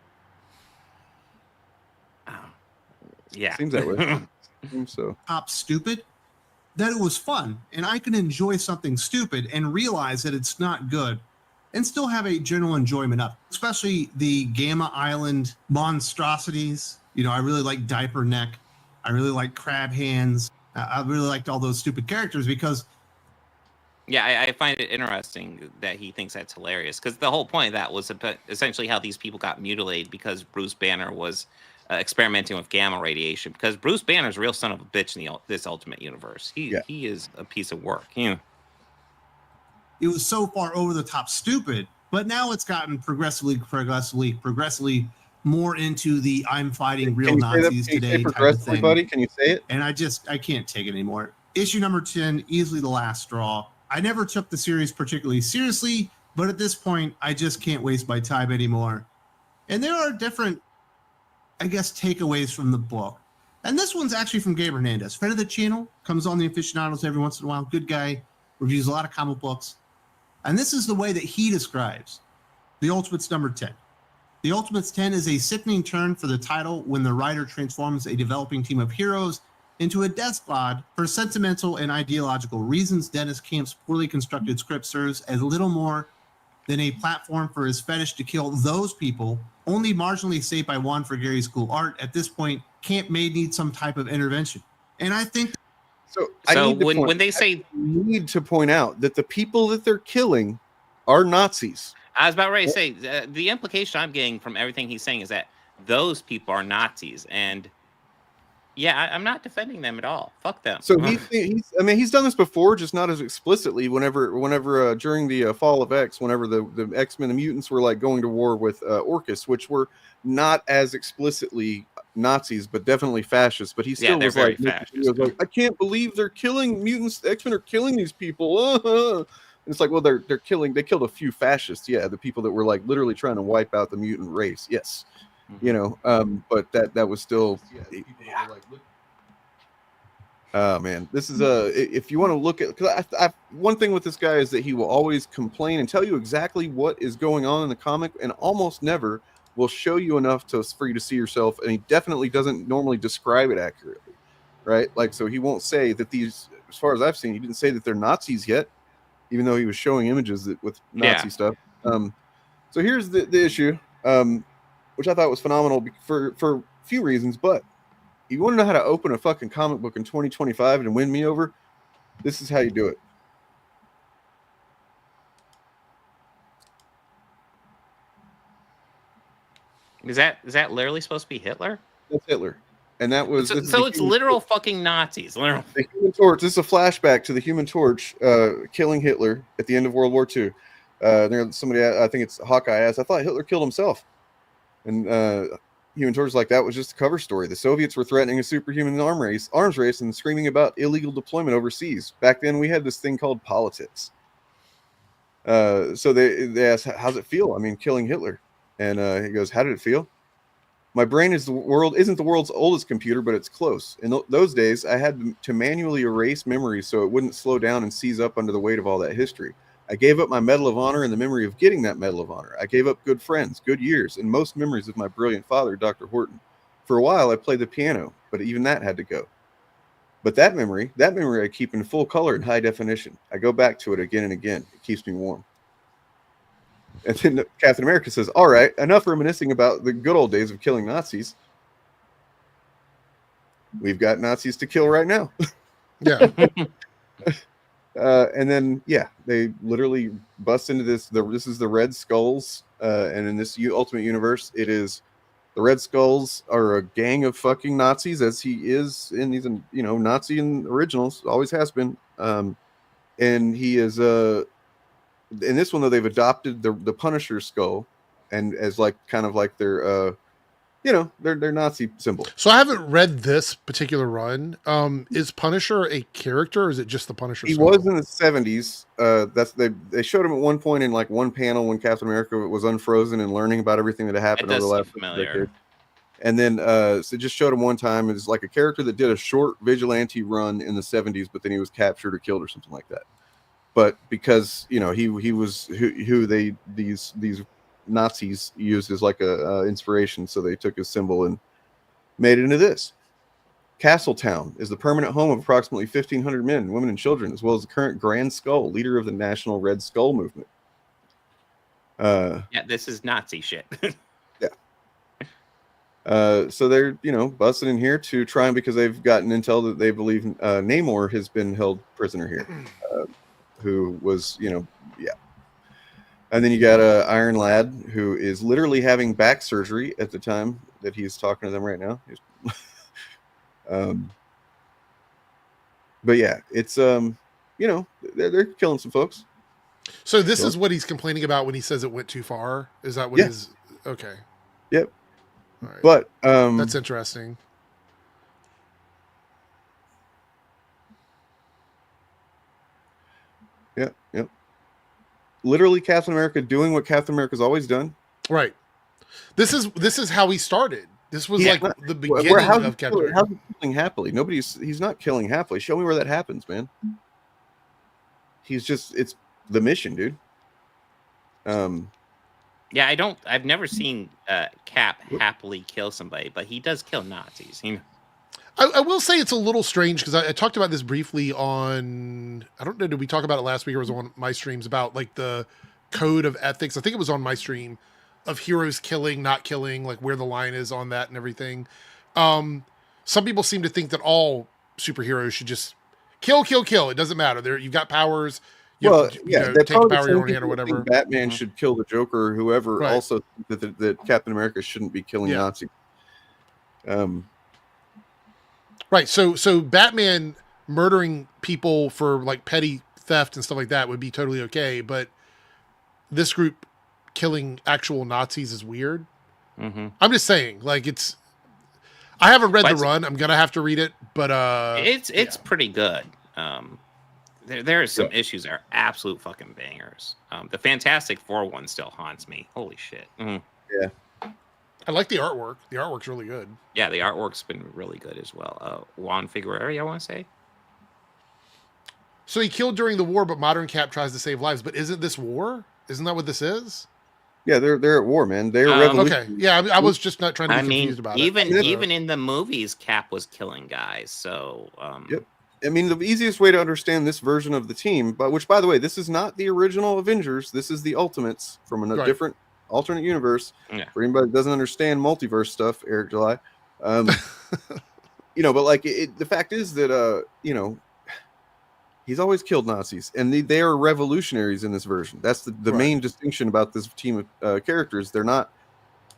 Yeah. Seems that way. Seems so. Top stupid, that it was fun, and I can enjoy something stupid and realize that it's not good and still have a general enjoyment of it. Especially the Gamma Island monstrosities. I really like Diaper Neck. I really like Crab Hands. I really liked all those stupid characters because... Yeah, I find it interesting that he thinks that's hilarious, because the whole point of that was essentially how these people got mutilated because Bruce Banner was experimenting with gamma radiation, because Bruce Banner's a real son of a bitch in this Ultimate Universe. He is a piece of work. Yeah. It was so far over the top stupid, but now it's gotten progressively more into the I'm fighting real Nazis today type of thing. Buddy? Can you say it? And I can't take it anymore. Issue number 10, easily the last straw. I never took the series particularly seriously, but at this point, I just can't waste my time anymore. And there are different, I guess, takeaways from the book. And this one's actually from Gabe Hernandez, friend of the channel, comes on the Aficionados every once in a while, good guy, reviews a lot of comic books. And this is the way that he describes The Ultimates number 10. The Ultimates 10 is a sickening turn for the title when the writer transforms a developing team of heroes into a death squad for sentimental and ideological reasons. Dennis Camp's poorly constructed script serves as little more than a platform for his fetish to kill those people, only marginally saved by Juan Fragary's cool art. At this point, Camp may need some type of intervention. And I think... So when they say... I need to point out that the people that they're killing are Nazis. I was about ready to say, the implication I'm getting from everything he's saying is that those people are Nazis. And yeah, I'm not defending them at all. Fuck them. So he's done this before, just not as explicitly. Whenever during the Fall of X, whenever the X-Men, the mutants were like going to war with Orcus, which were not as explicitly Nazis, but definitely fascists. But he still was like, I can't believe they're killing mutants. The X-Men are killing these people. And it's like, well, they killed a few fascists. Yeah, the people that were like literally trying to wipe out the mutant race. Yes. You know, but that was still, oh man, this is if you want to look at, because I one thing with this guy is that he will always complain and tell you exactly what is going on in the comic, and almost never will show you enough for you to see yourself. And he definitely doesn't normally describe it accurately, right? Like, so he won't say that these, as far as I've seen, he didn't say that they're Nazis yet, even though he was showing images with Nazi stuff. So here's the issue, which I thought was phenomenal for a few reasons. But you want to know how to open a fucking comic book in 2025 and win me over? This is how you do it. Is that literally supposed to be Hitler? That's Hitler. And that was so it's literal fucking Nazis. Literal. The Human Torch. This is a flashback to the Human Torch killing Hitler at the end of World War II. Somebody, I think it's Hawkeye, asked, I thought Hitler killed himself. And Human Torch is like, that was just a cover story. The Soviets were threatening a superhuman arms race and screaming about illegal deployment overseas. Back then, we had this thing called politics. So they asked, how's it feel? I mean, killing Hitler. And he goes, how did it feel? My brain isn't the world's oldest computer, but it's close. In those days, I had to manually erase memories so it wouldn't slow down and seize up under the weight of all that history. I gave up my Medal of Honor and the memory of getting that Medal of Honor. I gave up good friends, good years, and most memories of my brilliant father, Dr. Horton. For a while, I played the piano, but even that had to go. But that memory I keep in full color and high definition. I go back to it again and again. It keeps me warm. And then Captain America says, all right, enough reminiscing about the good old days of killing Nazis. We've got Nazis to kill right now. Yeah. And then, yeah, they literally bust into this. This is the Red Skulls. And in this Ultimate Universe, it is the Red Skulls are a gang of fucking Nazis, as he is in these, Nazi in originals, always has been. And he is in this one, though, they've adopted the Punisher skull and as like kind of like their their Nazi symbol. So I haven't read this particular run. Is Punisher a character, or is it just the Punisher skull? He was in the 70s. They showed him at one point in like one panel when Captain America was unfrozen and learning about everything that happened over the last decade. And then so just showed him one time as like a character that did a short vigilante run in the 70s, but then he was captured or killed or something like that. But because he was who these Nazis used as like a inspiration, so they took his symbol and made it into this. Castletown is the permanent home of approximately 1,500 men, women, and children, as well as the current Grand Skull, leader of the National Red Skull movement. Yeah, this is Nazi shit. Yeah. So they're busting in here to try, and because they've gotten intel that they believe Namor has been held prisoner here. Who was, And then you got Iron Lad, who is literally having back surgery at the time that he's talking to them right now. But yeah, it's you know, they're killing some folks. So this is what he's complaining about when he says it went too far. Is that what his? Okay. Yep. All right. But that's interesting. Yep. Literally, Captain America doing what Captain America's always done. Right. This is how he started. This was like the beginning of Captain America. How's he killing happily? He's not killing happily. Show me where that happens, man. It's the mission, dude. Yeah, I've never seen Cap happily kill somebody, but he does kill Nazis. I will say it's a little strange because I talked about this briefly on, I don't know, did we talk about it last week or was it on my streams about like the code of ethics? I think it was on my stream of heroes killing, not killing, like where the line is on that and everything. Some people seem to think that all superheroes should just kill. It doesn't matter. You've got powers. You take the power in your own hand or whatever. Batman should kill the Joker or whoever. Right. Also, that Captain America shouldn't be killing Nazis. Right. So Batman murdering people for like petty theft and stuff like that would be totally okay, but this group killing actual Nazis is weird. Mm-hmm. I'm just saying, like I haven't read the run. I'm gonna have to read it, but it's pretty good. There are some issues that are absolute fucking bangers. The Fantastic Four one still haunts me. Holy shit. Mm-hmm. Yeah. I like the artwork. The artwork's really good. Yeah, the artwork's been really good as well. Juan Figueroa, I want to say. So he killed during the war, but modern Cap tries to save lives. But isn't this war? Isn't that what this is? Yeah, they're at war, man. They're revolutionary. Okay. Yeah, I was just not trying to be confused about it. Even in the movies, Cap was killing guys. So yep. I mean, the easiest way to understand this version of the team, but which, by the way, this is not the original Avengers. This is the Ultimates from a different alternate universe. Yeah. For anybody that doesn't understand multiverse stuff, Eric July. You know, but like the fact is that you know, he's always killed Nazis, and they are revolutionaries in this version. That's the main distinction about this team of characters. They're not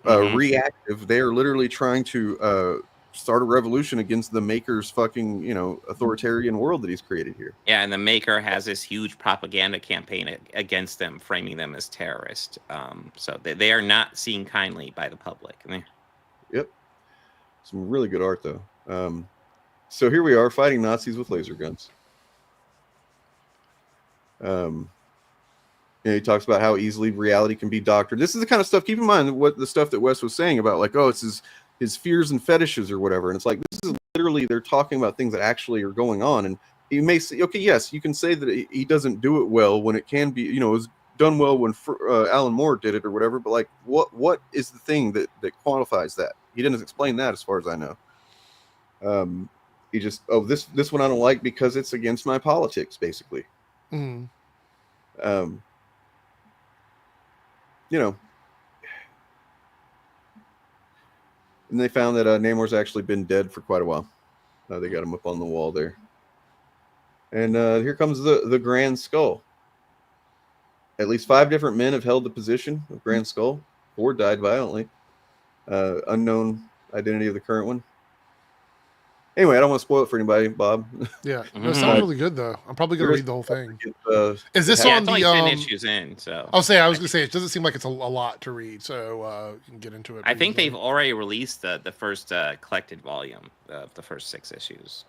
reactive. They are literally trying to start a revolution against the Maker's fucking, you know, authoritarian world that he's created here. Yeah, and the Maker has this huge propaganda campaign against them, framing them as terrorists. So they are not seen kindly by the public. Yep. Some really good art, though. So here we are fighting Nazis with laser guns. You know, he talks about how easily reality can be doctored. This is the kind of stuff, keep in mind what the stuff that Wes was saying about, like, oh, it's his fears and fetishes or whatever. And it's like, this is literally, they're talking about things that actually are going on. And you may say, okay, yes, you can say that he doesn't do it well when it can be, you know, it was done well when Alan Moore did it or whatever. But like, what is the thing that quantifies that? He didn't explain that as far as I know. He just, this one I don't like because it's against my politics, basically. Mm. You know, and they found that Namor's actually been dead for quite a while. They got him up on the wall there. And here comes the Grand Skull. At least 5 different men have held the position of Grand Skull. 4 died violently. Unknown identity of the current one. Anyway, I don't want to spoil it for anybody, Bob. Yeah, no, it sounds really good though. I'm probably gonna read the whole thing. Is this on the? It's only 10 issues in, so I was gonna say it doesn't seem like it's a lot to read, so you can get into it. I think they've already released the first collected volume of the first 6 issues.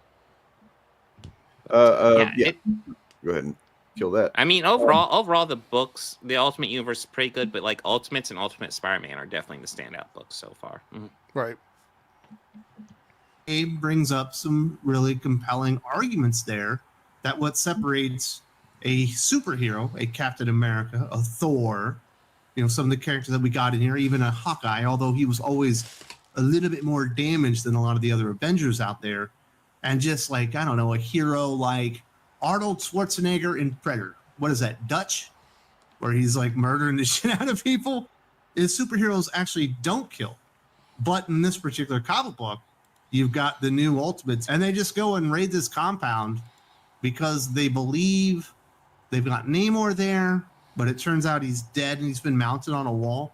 Yeah. Go ahead and kill that. I mean, overall, the books, the Ultimate Universe is pretty good, but like Ultimates and Ultimate Spider-Man are definitely the standout books so far. Mm-hmm. Right. Abe brings up some really compelling arguments there that what separates a superhero, a Captain America, a Thor, you know, some of the characters that we got in here, even a Hawkeye, although he was always a little bit more damaged than a lot of the other Avengers out there. And just like, I don't know, a hero like Arnold Schwarzenegger in Predator. What is that, Dutch? Where he's like murdering the shit out of people. Is superheroes actually don't kill. But in this particular comic book, you've got the new Ultimates, and they just go and raid this compound because they believe they've got Namor there, but it turns out he's dead and he's been mounted on a wall.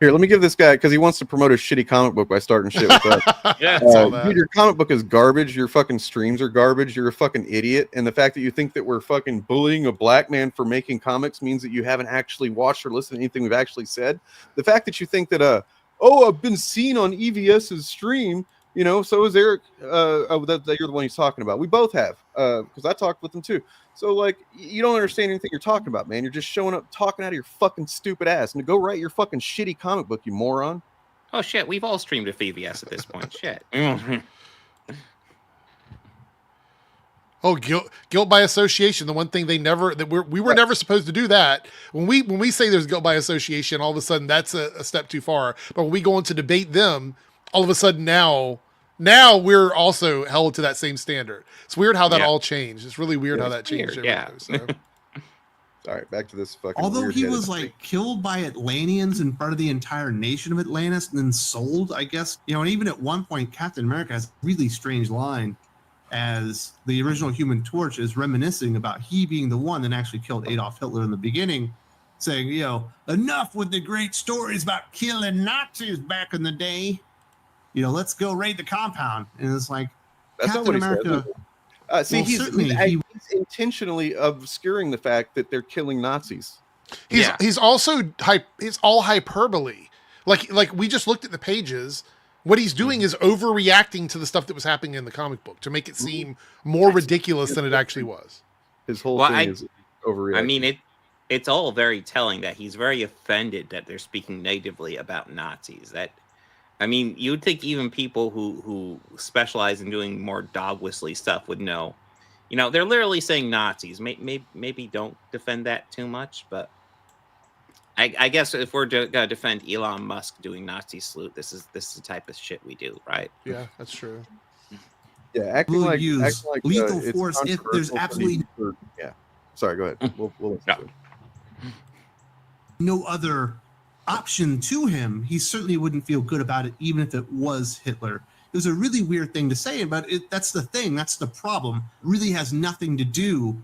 Here, let me give this guy, because he wants to promote a shitty comic book by starting shit with that. Yeah, I saw that. Dude, your comic book is garbage. Your fucking streams are garbage. You're a fucking idiot. And the fact that you think that we're fucking bullying a black man for making comics means that you haven't actually watched or listened to anything we've actually said. The fact that you think that, I've been seen on EVS's stream, you know, so is Eric. That you're the one he's talking about. We both have, because I talked with him too. So, like, you don't understand anything you're talking about, man. You're just showing up talking out of your fucking stupid ass. And to go write your fucking shitty comic book, you moron. Oh, shit. We've all streamed with EVS at this point. Shit. Oh, guilt by association. The one thing they never, we were never supposed to do that. When we say there's guilt by association, all of a sudden that's a step too far. But when we go on to debate them, all of a sudden now we're also held to that same standard. It's weird how that all changed. It's really weird how that changed. Weird, yeah. So. All right, back to this fucking. Although he was thing. like killed by Atlanteans in front of the entire nation of Atlantis and then sold, I guess, you know, and even at one point, Captain America has a really strange line as the original Human Torch is reminiscing about he being the one that actually killed Adolf Hitler in the beginning, saying, you know, enough with the great stories about killing Nazis back in the day. You know, let's go raid the compound. And it's like, That's Captain not what America. he said. He's intentionally obscuring the fact that they're killing Nazis. He's also it's all hyperbole. Like we just looked at the pages. What he's doing is overreacting to the stuff that was happening in the comic book to make it seem more ridiculous than it actually was. His whole thing is overreacting. I mean, it's all very telling that he's very offended that they're speaking negatively about Nazis. I mean, you'd think even people who specialize in doing more dog whistly stuff would know. You know, they're literally saying Nazis. Maybe don't defend that too much, but I guess if we're gonna defend Elon Musk doing Nazi salute, this is the type of shit we do, right? Yeah, that's true. Yeah, acting like lethal force if there's absolutely yeah. Sorry, go ahead. We'll listen to it. No other option to him. He certainly wouldn't feel good about it, even if it was Hitler. It was a really weird thing to say, but that's the thing. That's the problem. It really has nothing to do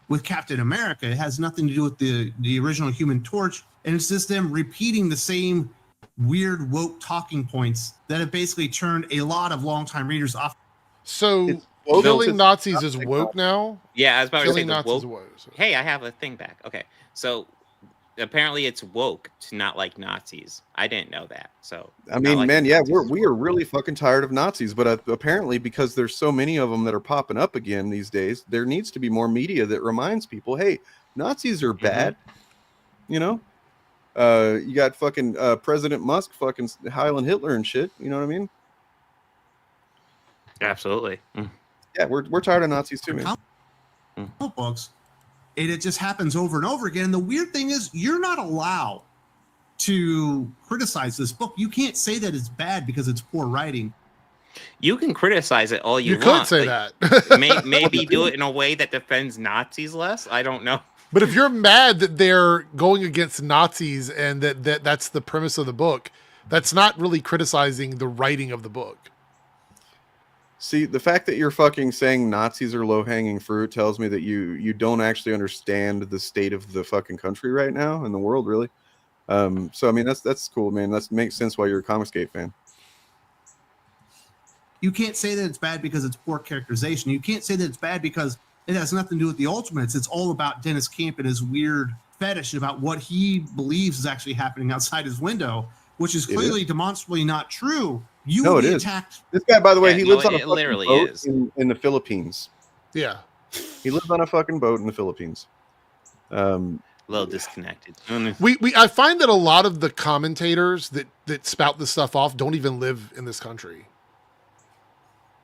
with Captain America. It has nothing to do with the original Human Torch. And it's just them repeating the same weird woke talking points that have basically turned a lot of longtime readers off. So killing Nazis is woke now? Yeah, I was about to say killing the Nazis is woke. woke. So. Hey, I have a thing back. Okay, so apparently it's woke to not like Nazis. I didn't know that. So I mean, man, yeah, we are really fucking tired of Nazis, but apparently because there's so many of them that are popping up again these days, there needs to be more media that reminds people, hey, Nazis are bad. You know, you got fucking President Musk fucking Heiling Hitler and shit. You know what I mean? Absolutely. Yeah, we're tired of Nazis too, man. Books. And it just happens over and over again. And the weird thing is, you're not allowed to criticize this book. You can't say that it's bad because it's poor writing. You can criticize it all you want. You could say that. Maybe do it in a way that defends Nazis less. I don't know. But if you're mad that they're going against Nazis and that's the premise of the book, that's not really criticizing the writing of the book. See, the fact that you're fucking saying Nazis are low-hanging fruit tells me that you don't actually understand the state of the fucking country right now and the world, really. So I mean, that's cool, man. That makes sense why you're a Comicsgate fan. You can't say that it's bad because it's poor characterization. You can't say that it's bad because it has nothing to do with the Ultimates. It's all about Dennis Camp and his weird fetish about what he believes is actually happening outside his window, which is clearly demonstrably not true. You will be attacked. This guy, by the way, he lives on a fucking literally boat is. in the Philippines. Yeah. He lives on a fucking boat in the Philippines. A little disconnected. I find that a lot of the commentators that spout this stuff off don't even live in this country.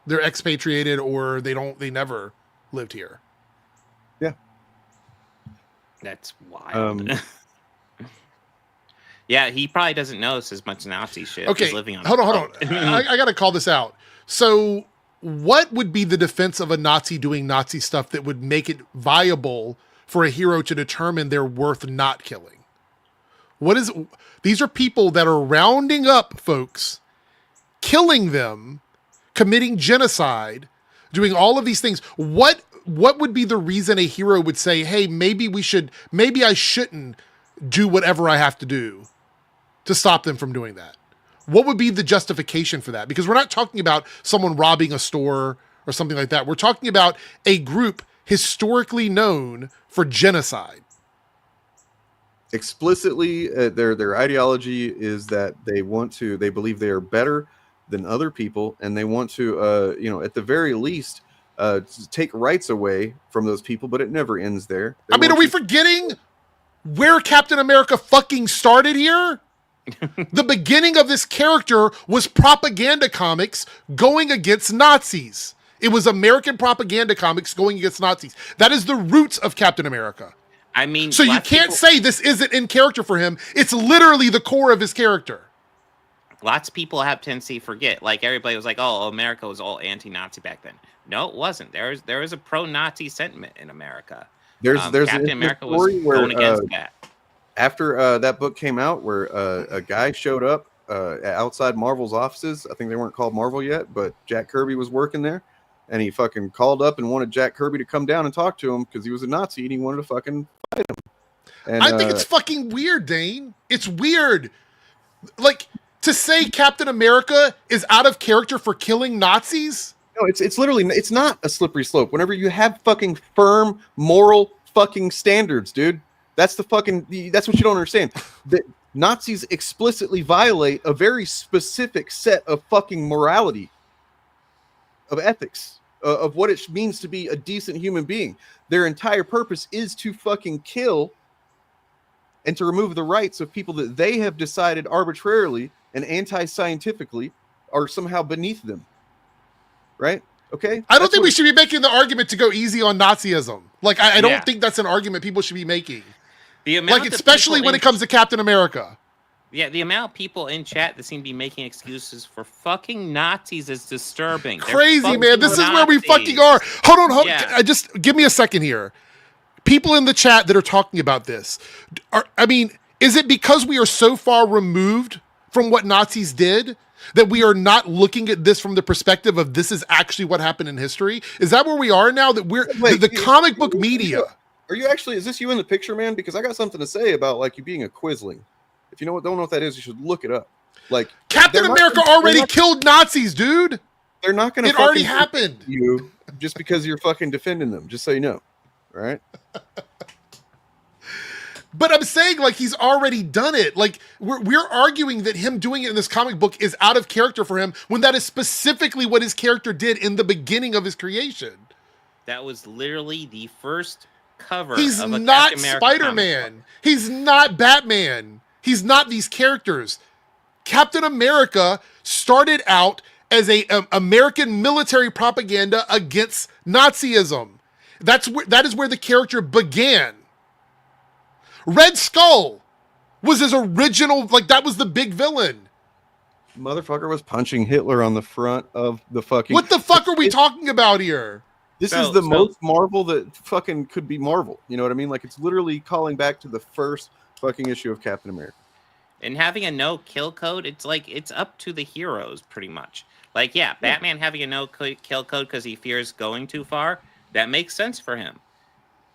They're expatriated or they never lived here. Yeah. That's wild. Yeah, he probably doesn't notice as much Nazi shit. Okay, He's living on hold on. I got to call this out. So what would be the defense of a Nazi doing Nazi stuff that would make it viable for a hero to determine they're worth not killing? These are people that are rounding up folks, killing them, committing genocide, doing all of these things. What would be the reason a hero would say, hey, maybe I shouldn't do whatever I have to do to stop them from doing that? What would be the justification for that? Because we're not talking about someone robbing a store or something like that. We're talking about a group historically known for genocide. Explicitly, their ideology is that they believe they are better than other people, and they want to, at the very least, take rights away from those people. But it never ends there. Are we forgetting where Captain America fucking started here? The beginning of this character was propaganda comics going against Nazis. It was American propaganda comics going against Nazis. That is the roots of Captain America. I mean, so you can't say this isn't in character for him. It's literally the core of his character. Lots of people have tendency to forget. Like, everybody was like, "Oh, America was all anti-Nazi back then." No, it wasn't. There was a pro-Nazi sentiment in America. There's Captain America was going against that. After that book came out, where a guy showed up outside Marvel's offices. I think they weren't called Marvel yet, but Jack Kirby was working there. And he fucking called up and wanted Jack Kirby to come down and talk to him because he was a Nazi and he wanted to fucking fight him. And, I think it's fucking weird, Dane. It's weird. Like, to say Captain America is out of character for killing Nazis? No, it's literally, it's not a slippery slope. Whenever you have fucking firm moral fucking standards, dude, that's what you don't understand. That Nazis explicitly violate a very specific set of fucking morality, of ethics, of what it means to be a decent human being. Their entire purpose is to fucking kill and to remove the rights of people that they have decided arbitrarily and anti-scientifically are somehow beneath them. Right? Okay? I don't think we should be making the argument to go easy on Nazism. Like, I don't think that's an argument people should be making. Especially when it comes to Captain America. Yeah, the amount of people in chat that seem to be making excuses for fucking Nazis is disturbing. Crazy, man. This is where we fucking are. Hold on. Yeah. Just give me a second here. People in the chat that are talking about this, is it because we are so far removed from what Nazis did that we are not looking at this from the perspective of this is actually what happened in history? Is that where we are now? That we're the comic book media. Are you actually? Is this you in the picture, man? Because I got something to say about like you being a Quisling. If you don't know what that is, you should look it up. Like Captain America already killed Nazis, dude. They're not going to. It already happened. You just because you're fucking defending them. Just so you know, right? But I'm saying like he's already done it. Like we're arguing that him doing it in this comic book is out of character for him when that is specifically what his character did in the beginning of his creation. That was literally the first cover. He's of a not Captain America Spider-Man. He's not Batman. He's not these characters. Captain America started out as a American military propaganda against Nazism. That is where the character began. Red Skull was his original, like that was the big villain. Motherfucker was punching Hitler on the front of the fucking. What the fuck are we talking about here? This is the most Marvel that fucking could be Marvel. You know what I mean? Like it's literally calling back to the first fucking issue of Captain America. And having a no kill code, it's like it's up to the heroes pretty much. Like, yeah, Batman having a no kill code because he fears going too far, that makes sense for him.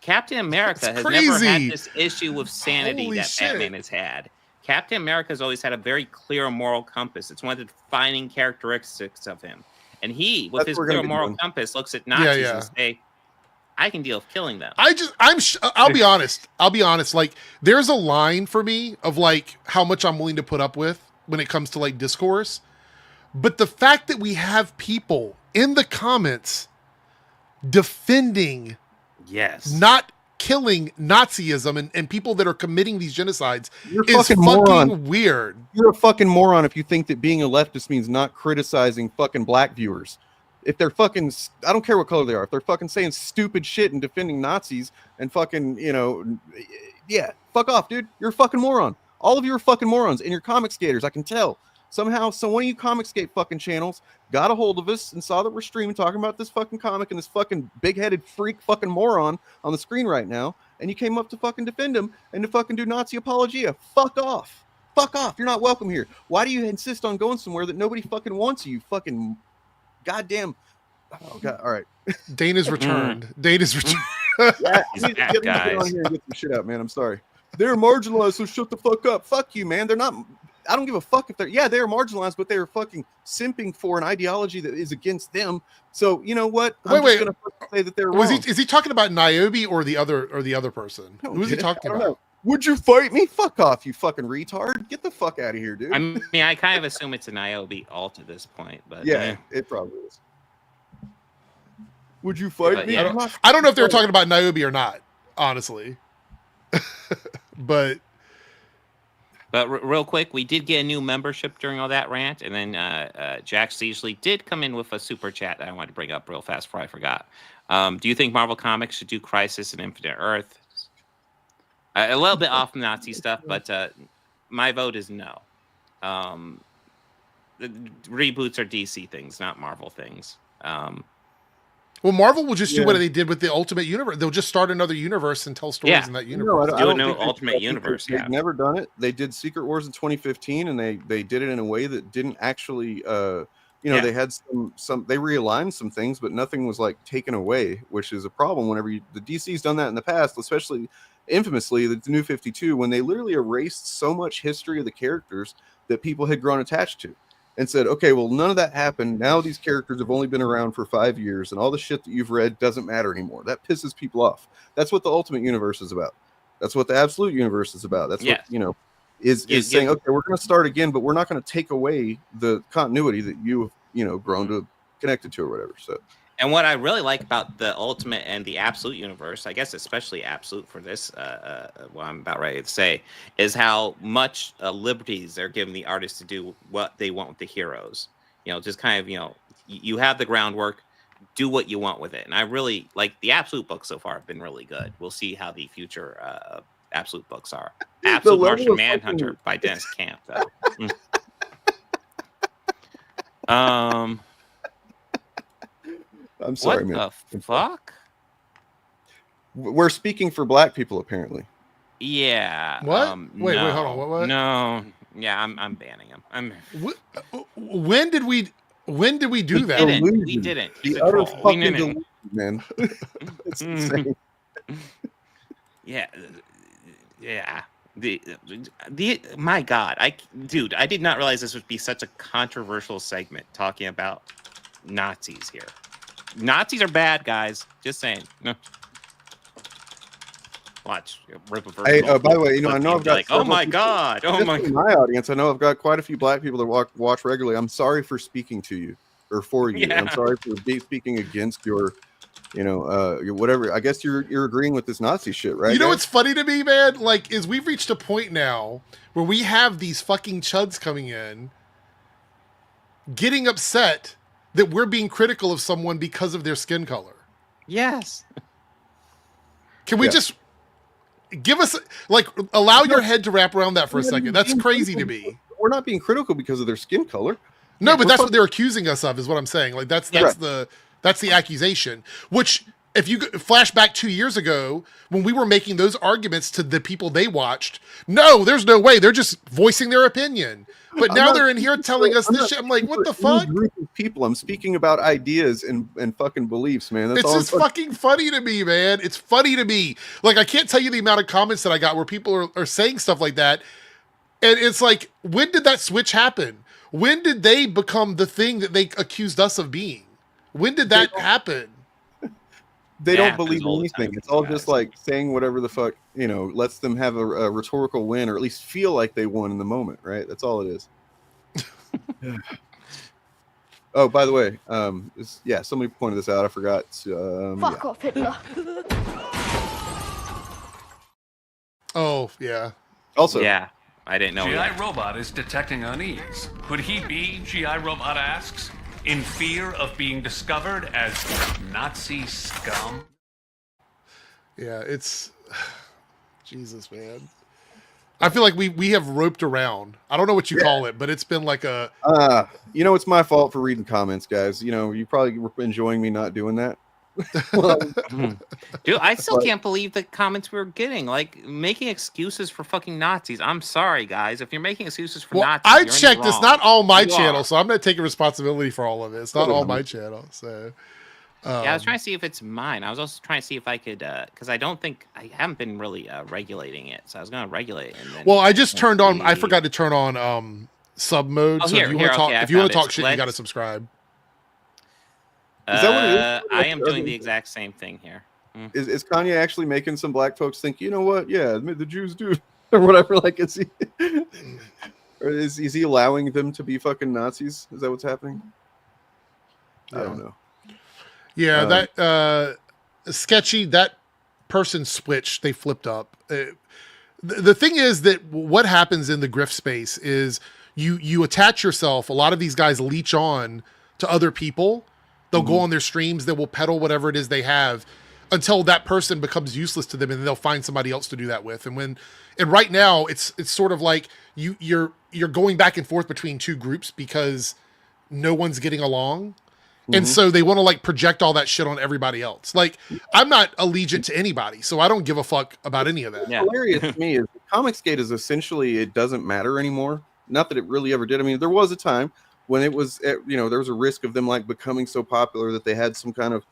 Captain America has never had this issue of sanity Batman has had. Captain America has always had a very clear moral compass. It's one of the defining characteristics of him. And he, with his clear moral compass, looks at Nazis and say, I can deal with killing them. I'll be honest. Like, there's a line for me of like how much I'm willing to put up with when it comes to like discourse. But the fact that we have people in the comments defending not killing Nazism and people that are committing these genocides is fucking weird. You're a fucking moron if you think that being a leftist means not criticizing fucking black viewers. If they're fucking, I don't care what color they are, if they're fucking saying stupid shit and defending Nazis and fucking, fuck off, dude. You're a fucking moron. All of you are fucking morons and you're comic skaters, I can tell. Somehow, one of you comic skate fucking channels got a hold of us and saw that we're streaming talking about this fucking comic and this fucking big-headed freak fucking moron on the screen right now, and you came up to fucking defend him and to fucking do Nazi apologia. Fuck off. Fuck off. You're not welcome here. Why do you insist on going somewhere that nobody fucking wants you? Fucking goddamn. Oh, God. All right. Dana's returned. Dana's returned. Yeah, get on here and get some shit out, man. I'm sorry. They're marginalized, so shut the fuck up. Fuck you, man. They're not. I don't give a fuck if they're marginalized, but they're fucking simping for an ideology that is against them. So you know what? I'm just gonna say that they're wrong. Is he talking about Niobe or the other person? Who is he talking about? Know. Would you fight me? Fuck off, you fucking retard! Get the fuck out of here, dude. I mean, I kind of assume it's a Niobe alt at this point, but yeah, it probably is. Would you fight me? Yeah. I don't know if they were talking about Niobe or not, honestly. but real quick, we did get a new membership during all that rant, and then Jack Seasley did come in with a super chat that I wanted to bring up real fast before I forgot. Do you think Marvel Comics should do Crisis and Infinite Earth? A little bit off Nazi stuff, but my vote is no. The reboots are DC things, not Marvel things. Well, Marvel will just do what they did with the Ultimate Universe. They'll just start another universe and tell stories in that universe. I don't think Ultimate Universe. They've never done it. They did Secret Wars in 2015, and they did it in a way that didn't actually. They had some. They realigned some things, but nothing was like taken away, which is a problem. Whenever the DC's done that in the past, especially infamously the New 52, when they literally erased so much history of the characters that people had grown attached to. And said, okay, well, none of that happened. Now these characters have only been around for 5 years, and all the shit that you've read doesn't matter anymore. That pisses people off. That's what the Ultimate Universe is about. That's what the Absolute Universe is about. That's what is saying, okay, we're going to start again, but we're not going to take away the continuity that you've grown to connected to or whatever. So. And what I really like about the Ultimate and the Absolute Universe, I guess especially Absolute for this, what I'm about ready to say, is how much liberties they're giving the artists to do what they want with the heroes. Just kind of, you have the groundwork, do what you want with it. And I really like the Absolute books so far have been really good. We'll see how the future Absolute books are. Absolute Martian Manhunter by Dennis Camp, though. I'm sorry, man. What the fuck? We're speaking for black people, apparently. Yeah. What? Wait, hold on. What? No. Yeah, I'm banning him. When did we do that? We didn't. He's the utter fucking delusion, man. It's insane. Yeah. My God, I did not realize this would be such a controversial segment talking about Nazis here. Nazis are bad, guys. Just saying. No. Watch. Rip a hey, by the way, I know I've got like, oh my God. Oh my God. My audience, I know I've got quite a few black people that watch regularly. I'm sorry for speaking to you or for you. Yeah. I'm sorry for speaking against your whatever. I guess you're agreeing with this Nazi shit, right? You know what's funny to me, man? Like, is we've reached a point now where we have these fucking chuds coming in, getting upset that we're being critical of someone because of their skin color. Yes. Can we just give us allow your head to wrap around that for a second? That's crazy to me. We're not being critical because of their skin color. No, but that's what they're accusing us of, is what I'm saying. Like that's the accusation. Which, if you flash back 2 years ago when we were making those arguments to the people they watched, no, there's no way. They're just voicing their opinion. But now they're in here telling us this shit. I'm like, what the fuck? Group of people. I'm speaking about ideas and fucking beliefs, man. That's it's just fucking funny to me, man. It's funny to me. Like, I can't tell you the amount of comments that I got where people are saying stuff like that. And it's like, when did that switch happen? When did they become the thing that they accused us of being? When did that happen? They don't believe anything. It's all just like saying whatever the fuck, lets them have a rhetorical win, or at least feel like they won in the moment, right? That's all it is. Oh, by the way, somebody pointed this out. I forgot. Fuck off, Hitler. Oh, yeah. Also, yeah, I didn't know. G.I. Robot is detecting unease. Could he be, G.I. Robot asks, in fear of being discovered as Nazi scum? Yeah, it's Jesus, man. I feel like we have roped around. I don't know what you call it, but it's been like a it's my fault for reading comments, guys. You probably were enjoying me not doing that. Dude, I still can't believe the comments we were getting, like making excuses for fucking Nazis. I'm sorry, guys. If you're making excuses for Nazis, I checked. It's not all my channel, so I'm not taking responsibility for all of it. It's not all my channel. So, Yeah, I was trying to see if it's mine. I was also trying to see if I could, because I haven't been really regulating it. So I was going to regulate it. And then Well, I just turned on. I forgot to turn on sub mode. Oh, so here, if you want to talk, okay, if you want to found talk it. shit, you got to subscribe. Is that what it is? I am doing the exact same thing here. Is Kanye actually making some black folks think, you know what? Yeah, the Jews do, or whatever. Like, is he, or is he allowing them to be fucking Nazis? Is that what's happening? I don't know. Yeah, that sketchy. That person switched. They flipped up. The thing is that what happens in the grift space is you attach yourself. A lot of these guys leech on to other people. They'll go on their streams. They will peddle whatever it is they have until that person becomes useless to them, and then they'll find somebody else to do that with. And right now it's sort of like you're going back and forth between two groups because no one's getting along. And so they want to like project all that shit on everybody else. Like, I'm not allegiant to anybody, so I don't give a fuck about any of that. Yeah. Hilarious to me is Comicsgate is essentially, it doesn't matter anymore. Not that it really ever did. I mean, there was a time when it was, you know, there was a risk of them like becoming so popular that they had some kind of,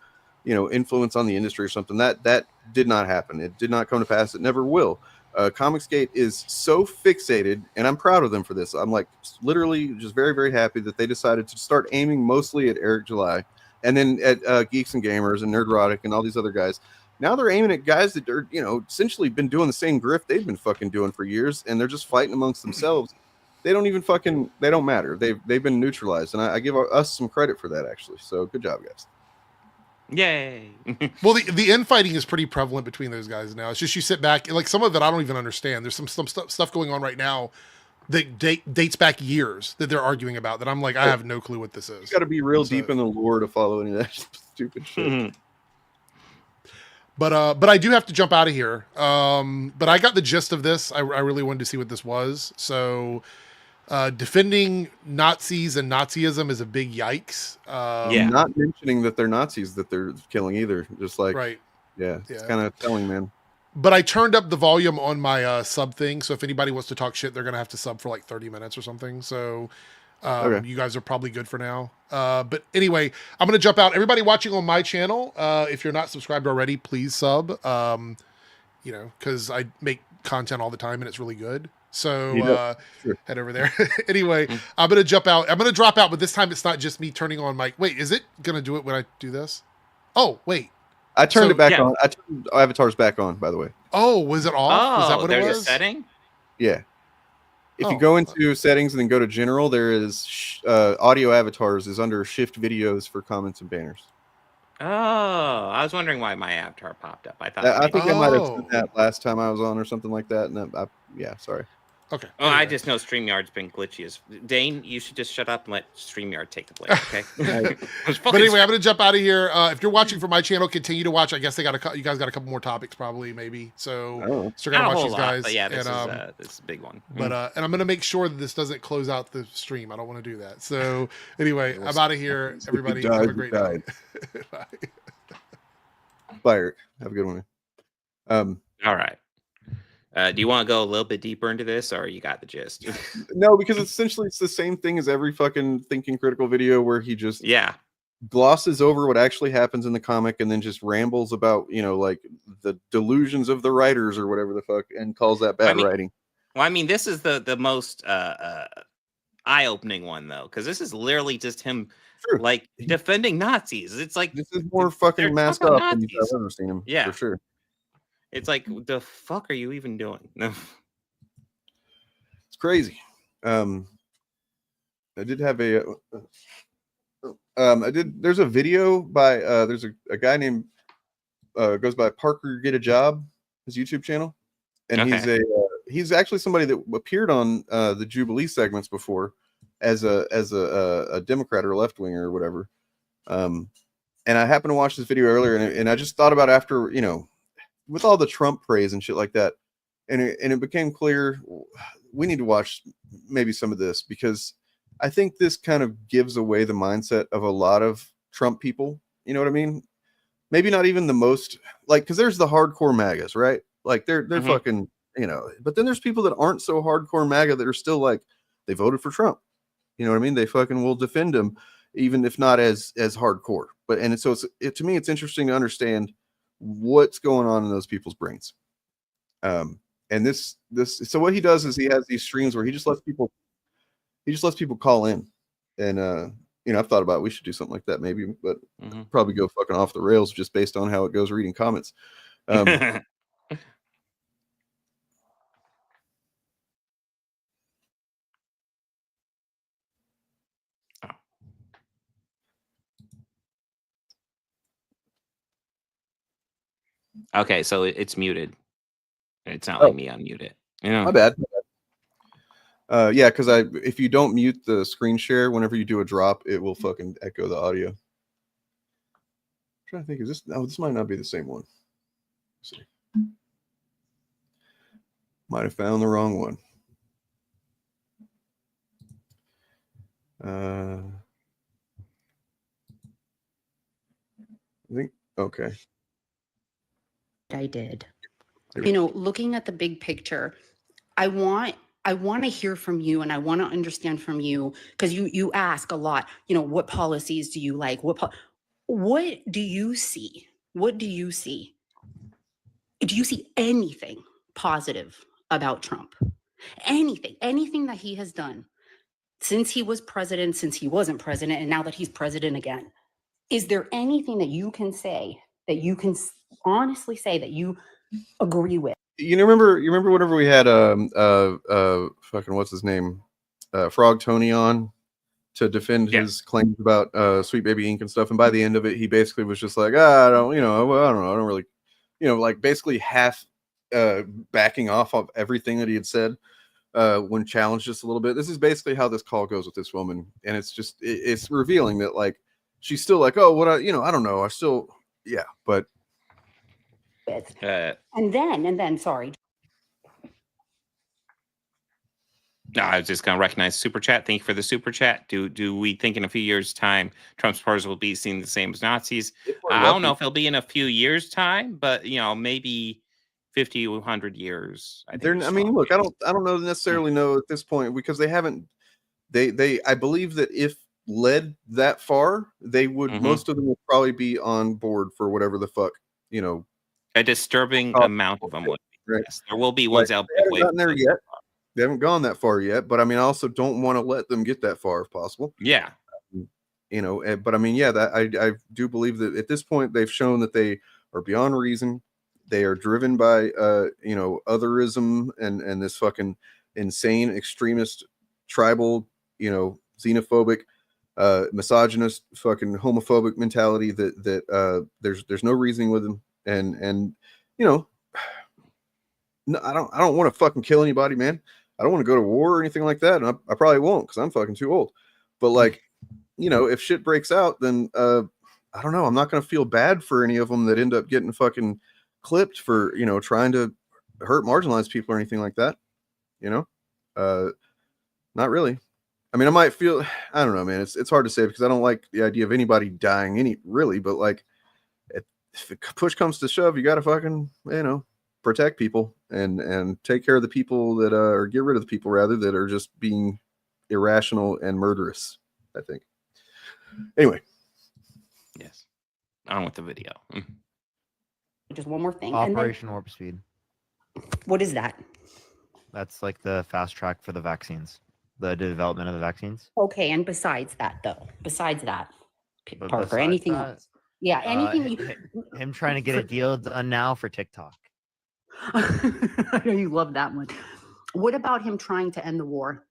you know, influence on the industry or something. That did not happen. It did not come to pass. It never will. Comicsgate is so fixated, and I'm proud of them for this. I'm like literally just very, very happy that they decided to start aiming mostly at Eric July and then at Geeks and Gamers and Nerdrotic and all these other guys. Now they're aiming at guys that are, you know, essentially been doing the same grift they've been fucking doing for years, and they're just fighting amongst themselves. They don't even fucking, they don't matter. They've been neutralized, and I give us some credit for that, actually. So good job, guys. Yay. Well, the infighting is pretty prevalent between those guys now. It's just you sit back, like some of it I don't even understand. There's some stuff going on right now that dates back years that they're arguing about that I'm like, I have no clue what this is. You got to be real deep in the lore to follow any of that stupid shit. But I do have to jump out of here. But I got the gist of this. I really wanted to see what this was. So defending Nazis and Nazism is a big yikes. Not mentioning that they're Nazis that they're killing either. Just like, right. Yeah. It's kind of telling, man. But I turned up the volume on my sub thing. So if anybody wants to talk shit, they're going to have to sub for like 30 minutes or something. So you guys are probably good for now. But anyway, I'm going to jump out. Everybody watching on my channel, if you're not subscribed already, please sub. You know, because I make content all the time and it's really good. So head over there. Anyway, I'm going to jump out. I'm going to drop out, but this time it's not just me turning on my... Wait, is it going to do it when I do this? Oh, wait. I turned it back on. I turned avatars back on, by the way. Oh, was it off? Was that what it was? There's a setting? Yeah. If you go into settings and then go to general, there is audio avatars is under shift videos for comments and banners. Oh, I was wondering why my avatar popped up. I thought I think I might have done that last time I was on or something like that. And yeah, sorry. Okay. Oh, anyway. I just know StreamYard's been glitchy as Dane. You should just shut up and let StreamYard take the blame. Okay. But anyway, I'm going to jump out of here. If you're watching from my channel, continue to watch. I guess you guys got a couple more topics, probably, maybe. So still gotta watch these guys. But yeah, this is a big one. But and I'm going to make sure that this doesn't close out the stream. I don't want to do that. So anyway, I'm out of here. Everybody, have a great night. Bye. Bye, Eric. Have a good one. All right. Do you want to go a little bit deeper into this, or you got the gist? No, because it's the same thing as every fucking Thinking Critical video where he just glosses over what actually happens in the comic and then just rambles about, you know, like the delusions of the writers or whatever the fuck, and calls that bad writing. Well, I mean, this is the most eye-opening one though, because this is literally just him like defending Nazis. It's like this is more fucking masked up than I've ever seen him. Yeah, for sure. It's like, the fuck are you even doing? No, it's crazy. I did have a. There's a video by there's a guy named goes by Parker Get a Job, his YouTube channel, and he's actually somebody that appeared on the Jubilee segments before as a Democrat or left winger or whatever. And I happened to watch this video earlier, and I just thought about after, you know, with all the Trump praise and shit like that, and it became clear we need to watch maybe some of this, because I think this kind of gives away the mindset of a lot of Trump people. You know what I mean? Maybe not even the most, like, because there's the hardcore MAGAs, right? Like they're fucking, you know, but then there's people that aren't so hardcore MAGA that are still like, they voted for Trump. You know what I mean? They fucking will defend him. even if not as hardcore. But and so to me, it's interesting to understand what's going on in those people's brains. And this so what he does is he has these streams where he just lets people call in, and I've thought about we should do something like that maybe, but probably go fucking off the rails just based on how it goes reading comments. Okay, so it's muted. It's not letting me unmute it. My bad. Yeah, because if you don't mute the screen share whenever you do a drop, it will fucking echo the audio. I'm trying to think, is this? No, this might not be the same one. Let's see. Might have found the wrong one. I think okay. I did. Looking at the big picture, I want to hear from you, and I want to understand from you, because you ask a lot, what policies do you like? What do you see? What do you see? Do you see anything positive about Trump? Anything that he has done since he was president, since he wasn't president, and now that he's president again? Is there anything that you can say, that you can honestly say that you agree with? You remember whenever we had fucking what's his name, Frog Tony on to defend his claims about Sweet Baby Inc. and stuff, and by the end of it, he basically was just like, I don't know, I don't really, like basically half backing off of everything that he had said when challenged just a little bit. This is basically how this call goes with this woman, and it's just it's revealing that like she's still like, oh, what I don't know, I still but. And then, sorry. No, I was just going to recognize super chat. Thank you for the super chat. Do we think in a few years' time Trump's supporters will be seen the same as Nazis? I don't know if it'll be in a few years' time, but maybe 50, 100 years. I mean, look, I don't know necessarily know at this point, because they haven't. They I believe that if led that far, they would most of them would probably be on board for whatever the fuck a disturbing amount of them would be. Right. Yes, there will be ones out there yet. They haven't gone that far yet, but I mean, I also don't want to let them get that far if possible. Yeah. But I mean, that I do believe that at this point they've shown that they are beyond reason. They are driven by otherism and this fucking insane extremist tribal, xenophobic, misogynist, fucking homophobic mentality that there's no reasoning with them. And no, I don't want to fucking kill anybody, man. I don't want to go to war or anything like that. And I probably won't, because I'm fucking too old. But like, if shit breaks out, then I don't know. I'm not going to feel bad for any of them that end up getting fucking clipped for, trying to hurt marginalized people or anything like that. Not really. I mean, I might feel, I don't know, man. It's hard to say, because I don't like the idea of anybody dying but like, if push comes to shove, you got to fucking, protect people and take care of the people that or get rid of the people rather that are just being irrational and murderous, I think. Anyway. Yes. On with the video. Just one more thing. Operation Warp Speed. What is that? That's like the fast track for the vaccines, the development of the vaccines. Okay, and besides that, Parker, anything else? Yeah, anything. Him trying to get a deal done now for TikTok. I know you love that one. What about him trying to end the war?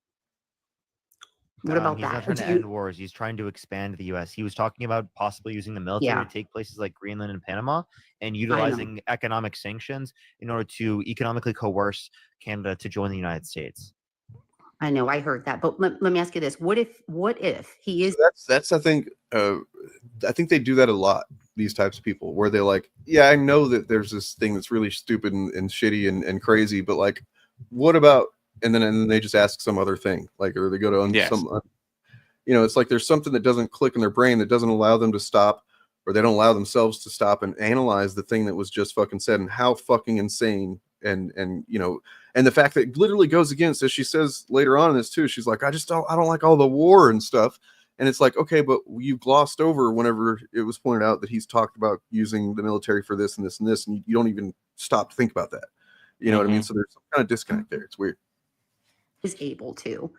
What about he's that? Not trying to end wars. He's trying to expand the U.S. He was talking about possibly using the military to take places like Greenland and Panama and utilizing economic sanctions in order to economically coerce Canada to join the United States. I know, I heard that, but let me ask you this: What if he is? That's I think they do that a lot. These types of people, where they're like, yeah, I know that there's this thing that's really stupid and shitty and crazy, but like, what about? And then they just ask some other thing, like, or they go to some, it's like there's something that doesn't click in their brain that doesn't allow them to stop, or they don't allow themselves to stop and analyze the thing that was just fucking said and how fucking insane and the fact that it literally goes against, as she says later on in this too, she's like, I don't like all the war and stuff. And it's like, okay, but you glossed over whenever it was pointed out that he's talked about using the military for this and this and this, and you don't even stop to think about that. You know what I mean? So there's some kind of disconnect there. It's weird. Is able to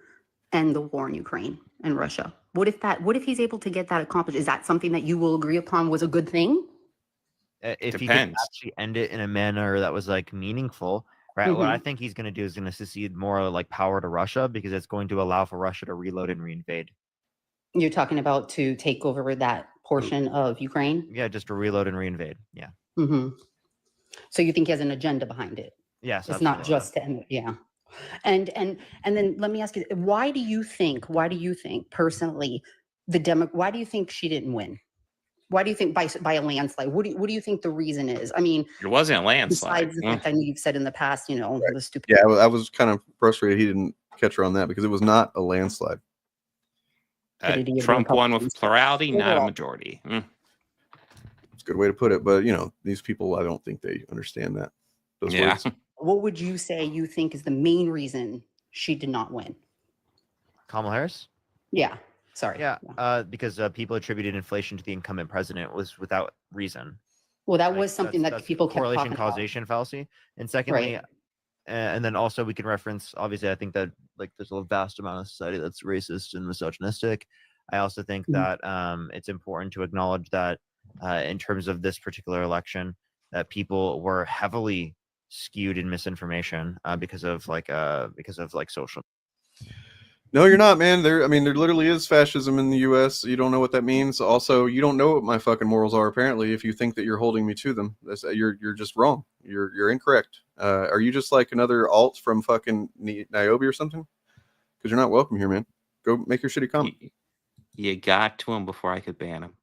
end the war in Ukraine and Russia. What if he's able to get that accomplished? Is that something that you will agree upon was a good thing? If he could actually end it in a manner that was like meaningful, right? What I think he's going to do is going to secede more like power to Russia, because it's going to allow for Russia to reload and reinvade. You're talking about to take over that portion of Ukraine? Yeah, just to reload and reinvade. Yeah. So you think he has an agenda behind it? Yes, it's not just to end it. Yeah. And then let me ask you, why do you think personally why do you think she didn't win? Why do you think by a landslide? What do you think the reason is? I mean, it wasn't a landslide. Besides the fact I know you've said in the past, you know, the stupid. Yeah, I was kind of frustrated he didn't catch her on that, because it was not a landslide. Trump won with plurality, not a majority. It's a good way to put it, but you know, these people, I don't think they understand that. Those words. What would you say you think is the main reason she did not win? Kamala Harris? Yeah. Sorry. Yeah. Because people attributed inflation to the incumbent president was without reason. Well, that was something that people kept correlation talking causation about. fallacy. And secondly, Right. And then also we can reference, obviously, I think that like there's a vast amount of society that's racist and misogynistic. I also think that it's important to acknowledge that in terms of this particular election, that people were heavily skewed in misinformation because of social. No, you're not, man. There literally is fascism in the U.S. You don't know what that means. Also, you don't know what my fucking morals are. Apparently, if you think that you're holding me to them, you're just wrong. You're incorrect. Are you just like another alt from fucking Niobe or something? Because you're not welcome here, man. Go make your shitty comment. You got to him before I could ban him.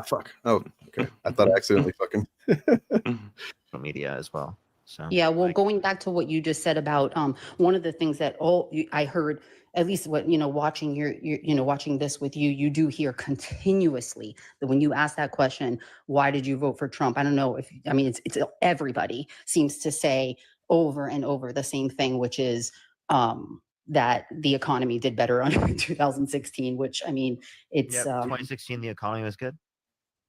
Fuck. Oh, okay. I thought I accidentally fucking social media as well. So yeah, well, going back to what you just said about one of the things that I heard, at least what watching watching this with you, you do hear continuously that when you ask that question, why did you vote for Trump? I don't know if it's everybody seems to say over and over the same thing, which is that the economy did better under 2016. Which it's 2016 the economy was good.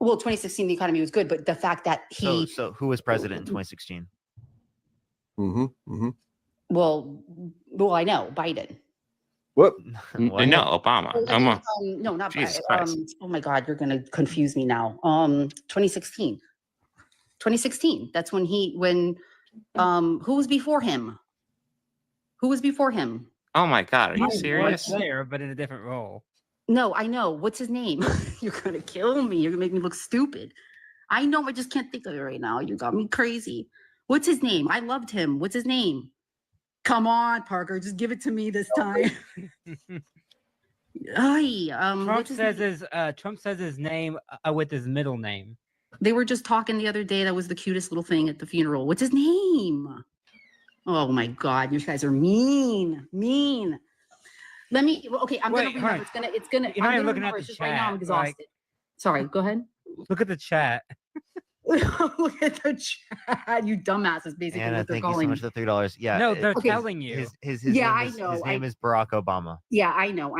Well, 2016 the economy was good, but the fact that so who was president in 2016? Well, I know Biden. What? No, Obama. No, not Jesus Biden. Christ. Oh my God, you're gonna confuse me now. 2016. That's when who was before him? Oh my God, are you serious? There, but in a different role. No, I know. What's his name? You're gonna kill me. You're gonna make me look stupid. I know. I just can't think of it right now. You got me crazy. What's his name? I loved him. What's his name? Come on, Parker. Just give it to me this time. Trump says his name with his middle name. They were just talking the other day. That was the cutest little thing at the funeral. What's his name? Oh my God, you guys are mean. Let me. Okay, I'm gonna remember. It's gonna. You're not even looking at the chat. Right now, I'm exhausted. Sorry. Go ahead. Look at the chat. Look at the chat. You dumbasses, basically. Anna, what they're thank you so calling much for the $3. Yeah. No, they're telling you. His I know. His name is Barack Obama. Yeah, I know.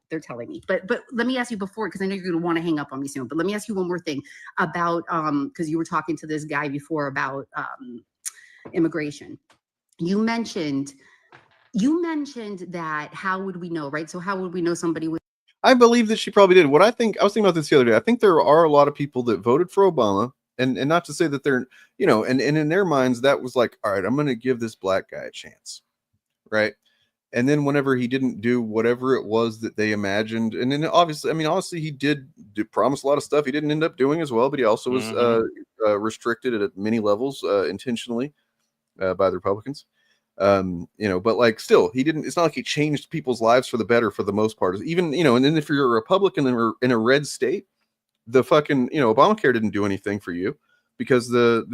They're telling me. But let me ask you before, because I know you're going to want to hang up on me soon. But let me ask you one more thing about because you were talking to this guy before about immigration. You mentioned that how would we know, right? So how would we know somebody would? I believe that she probably did. I was thinking about this the other day. I think there are a lot of people that voted for Obama, and not to say that they're, and in their minds that was like, all right, I'm going to give this black guy a chance, right? And then whenever he didn't do whatever it was that they imagined, and then obviously he did promise a lot of stuff he didn't end up doing as well, but he also was restricted at many levels intentionally by the Republicans. But like still he didn't, it's not like he changed people's lives for the better for the most part, even, and then if you're a Republican and in a red state, the fucking, Obamacare didn't do anything for you because the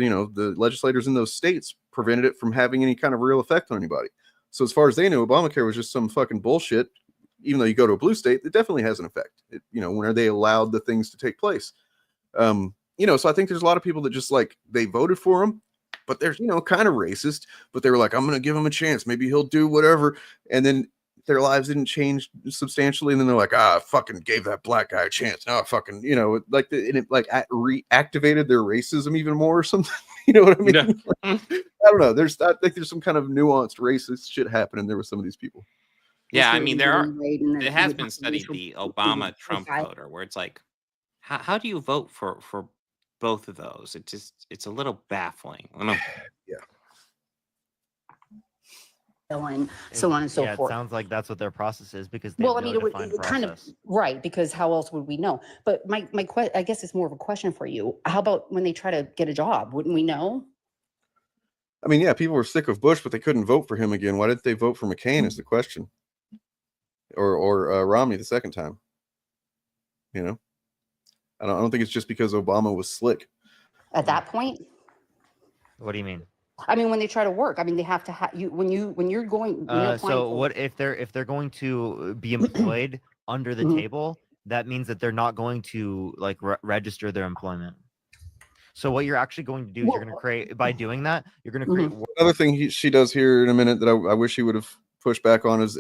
legislators in those states prevented it from having any kind of real effect on anybody. So as far as they knew, Obamacare was just some fucking bullshit. Even though you go to a blue state, it definitely has an effect, when they allowed the things to take place. So I think there's a lot of people that just like, they voted for him, but they're, kind of racist, but they were like, I'm going to give him a chance. Maybe he'll do whatever. And then their lives didn't change substantially, and then they're like, I fucking gave that black guy a chance. Now I fucking, like it reactivated their racism even more or something. You know what I mean? Yeah. I don't know. I think there's some kind of nuanced racist shit happening there with some of these people. Yeah, I mean, it has been studied, the Obama-Trump voter, where it's like, how do you vote for both of those? It's a little baffling. I don't know. Yeah. And so on and so forth. It sounds like that's what their process is, because they Well, have I mean, no it would defined kind of process. right, because how else would we know? But my I guess it's more of a question for you. How about when they try to get a job? Wouldn't we know? I mean, yeah, people were sick of Bush, but they couldn't vote for him again. Why didn't they vote for McCain is the question, or Romney the second time? You know, I don't think it's just because Obama was slick. At that point, What do you mean? I mean, when they try to work, I mean, they have to have you when you're going. When you're applying So for- what if they're going to be employed under the table? That means that they're not going to like register their employment. So what you're actually going to do is you're going to create, by doing that, you're going to create. Another thing she does here in a minute that I wish he would have pushed back on is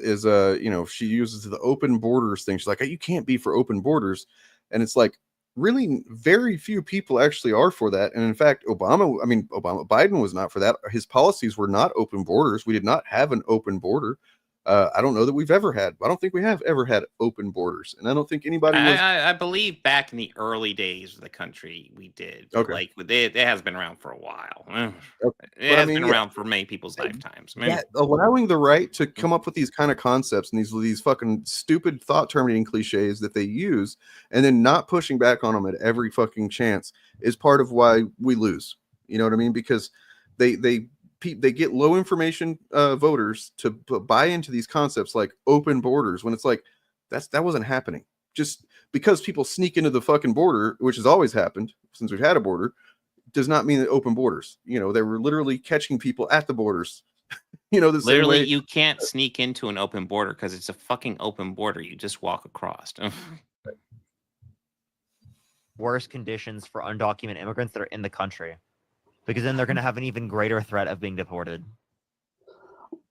she uses the open borders thing. She's like, you can't be for open borders, and it's like, really very few people actually are for that. And in fact, Biden was not for that. His policies were not open borders. We did not have an open border. I don't know that we've ever had. I don't think we have ever had open borders, and I don't think anybody was. I believe back in the early days of the country, we did. Okay. Like it has been around for a while. Okay. It has been around for many people's lifetimes. Yeah, allowing the right to come up with these kind of concepts and these fucking stupid thought terminating cliches that they use, and then not pushing back on them at every fucking chance is part of why we lose. You know what I mean? Because they get low information voters to buy into these concepts like open borders when it's like that wasn't happening. Just because people sneak into the fucking border, which has always happened since we've had a border, does not mean that open borders. They were literally catching people at the borders. Literally, you can't sneak into an open border because it's a fucking open border. You just walk across. Worse conditions for undocumented immigrants that are in the country, because then they're going to have an even greater threat of being deported.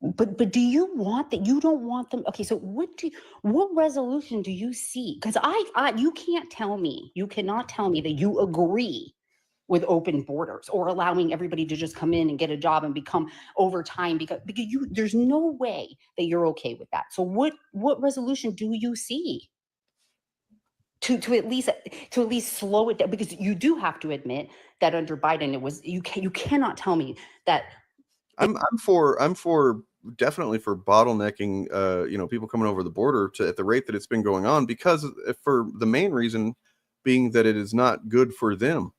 But do you want that? You don't want them. Okay, so what resolution do you see? Because you can't tell me, you cannot tell me that you agree with open borders or allowing everybody to just come in and get a job and become over time, because there's no way that you're okay with that. So what resolution do you see to at least slow it down? Because you do have to admit that under Biden you cannot tell me that. I'm definitely for bottlenecking people coming over the border at the rate that it's been going on, because for the main reason being that it is not good for them.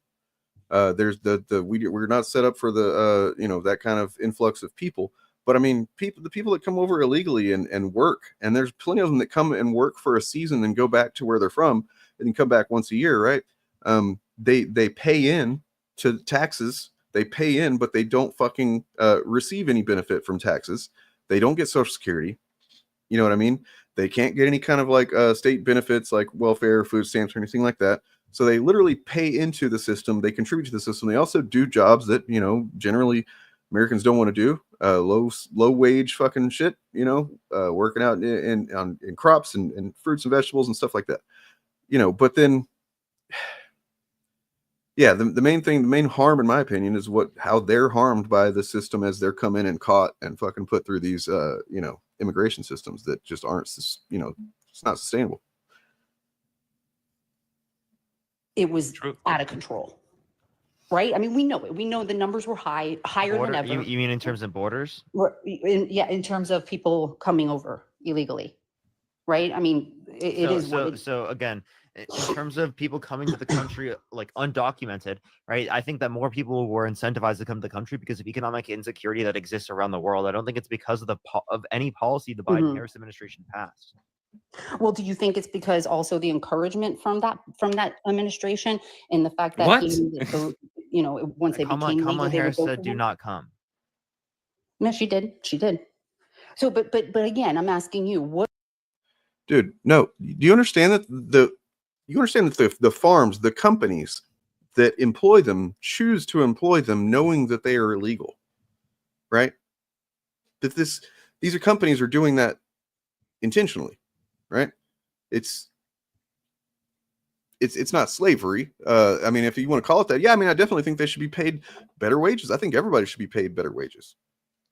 There's we're not set up for the that kind of influx of people. But I mean, the people that come over illegally and work, and there's plenty of them that come and work for a season and go back to where they're from and then come back once a year, right? They pay in to taxes. They pay in, but they don't fucking receive any benefit from taxes. They don't get Social Security. You know what I mean? They can't get any kind of like state benefits like welfare, food stamps, or anything like that. So they literally pay into the system. They contribute to the system. They also do jobs that, generally Americans don't want to do. Low wage fucking shit, working out in crops and fruits and vegetables and stuff like that. But then, yeah, the main harm, in my opinion, is how they're harmed by the system as they're come in and caught and fucking put through these, immigration systems that just aren't, it's not sustainable. It was out of control, right? I mean, we know it. We know the numbers were higher than ever. You mean in terms of borders? In terms of people coming over illegally, right? I mean, it is. So again, in terms of people coming to the country like undocumented, right? I think that more people were incentivized to come to the country because of economic insecurity that exists around the world. I don't think it's because of any policy the Biden-Harris administration passed. Well, do you think it's because also the encouragement from that administration and the fact that once they became legal, Kamala Harris said, "Do not come." No, she did. So, but again, I'm asking you, what? Dude, no. Do you understand that the farms, the companies that employ them choose to employ them knowing that they are illegal, right? That these companies are doing that intentionally, right? It's not slavery. I mean, if you want to call it that, yeah, I mean, I definitely think they should be paid better wages. I think everybody should be paid better wages.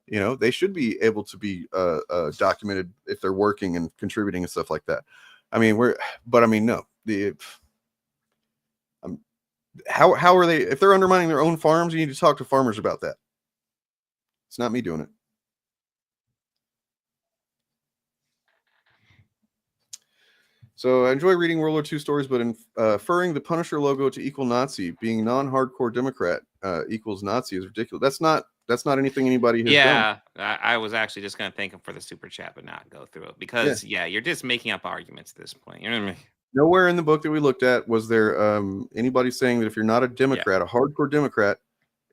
You know, they should be able to be documented if they're working and contributing and stuff like that. I mean, no. How are they? If they're undermining their own farms, you need to talk to farmers about that. It's not me doing it. So I enjoy reading World War II stories, but inferring the Punisher logo to equal Nazi, being non-hardcore Democrat equals Nazi is ridiculous. That's not anything anybody has done. I was actually just going to thank him for the super chat, but not go through it because you're just making up arguments at this point. You know what I mean? Nowhere in the book that we looked at was there anybody saying that if you're not a Democrat, a hardcore Democrat,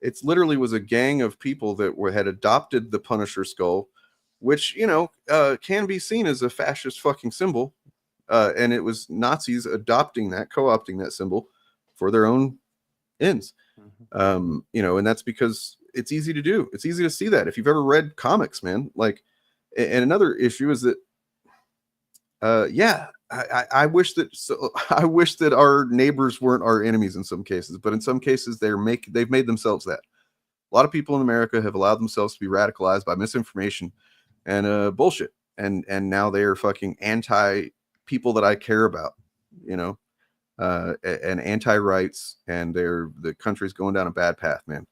it's literally was a gang of people that had adopted the Punisher skull, which, you know, can be seen as a fascist fucking symbol. And it was Nazis adopting that, co-opting that symbol for their own ends. You know, and that's because it's easy to do. It's easy to see that. If you've ever read comics, man, like, and another issue is that, I wish that our neighbors weren't our enemies in some cases, but in some cases they've made themselves that. A lot of people in America have allowed themselves to be radicalized by misinformation and bullshit. And now they are fucking anti people that I care about, you know, and anti-rights, and the country's going down a bad path, man.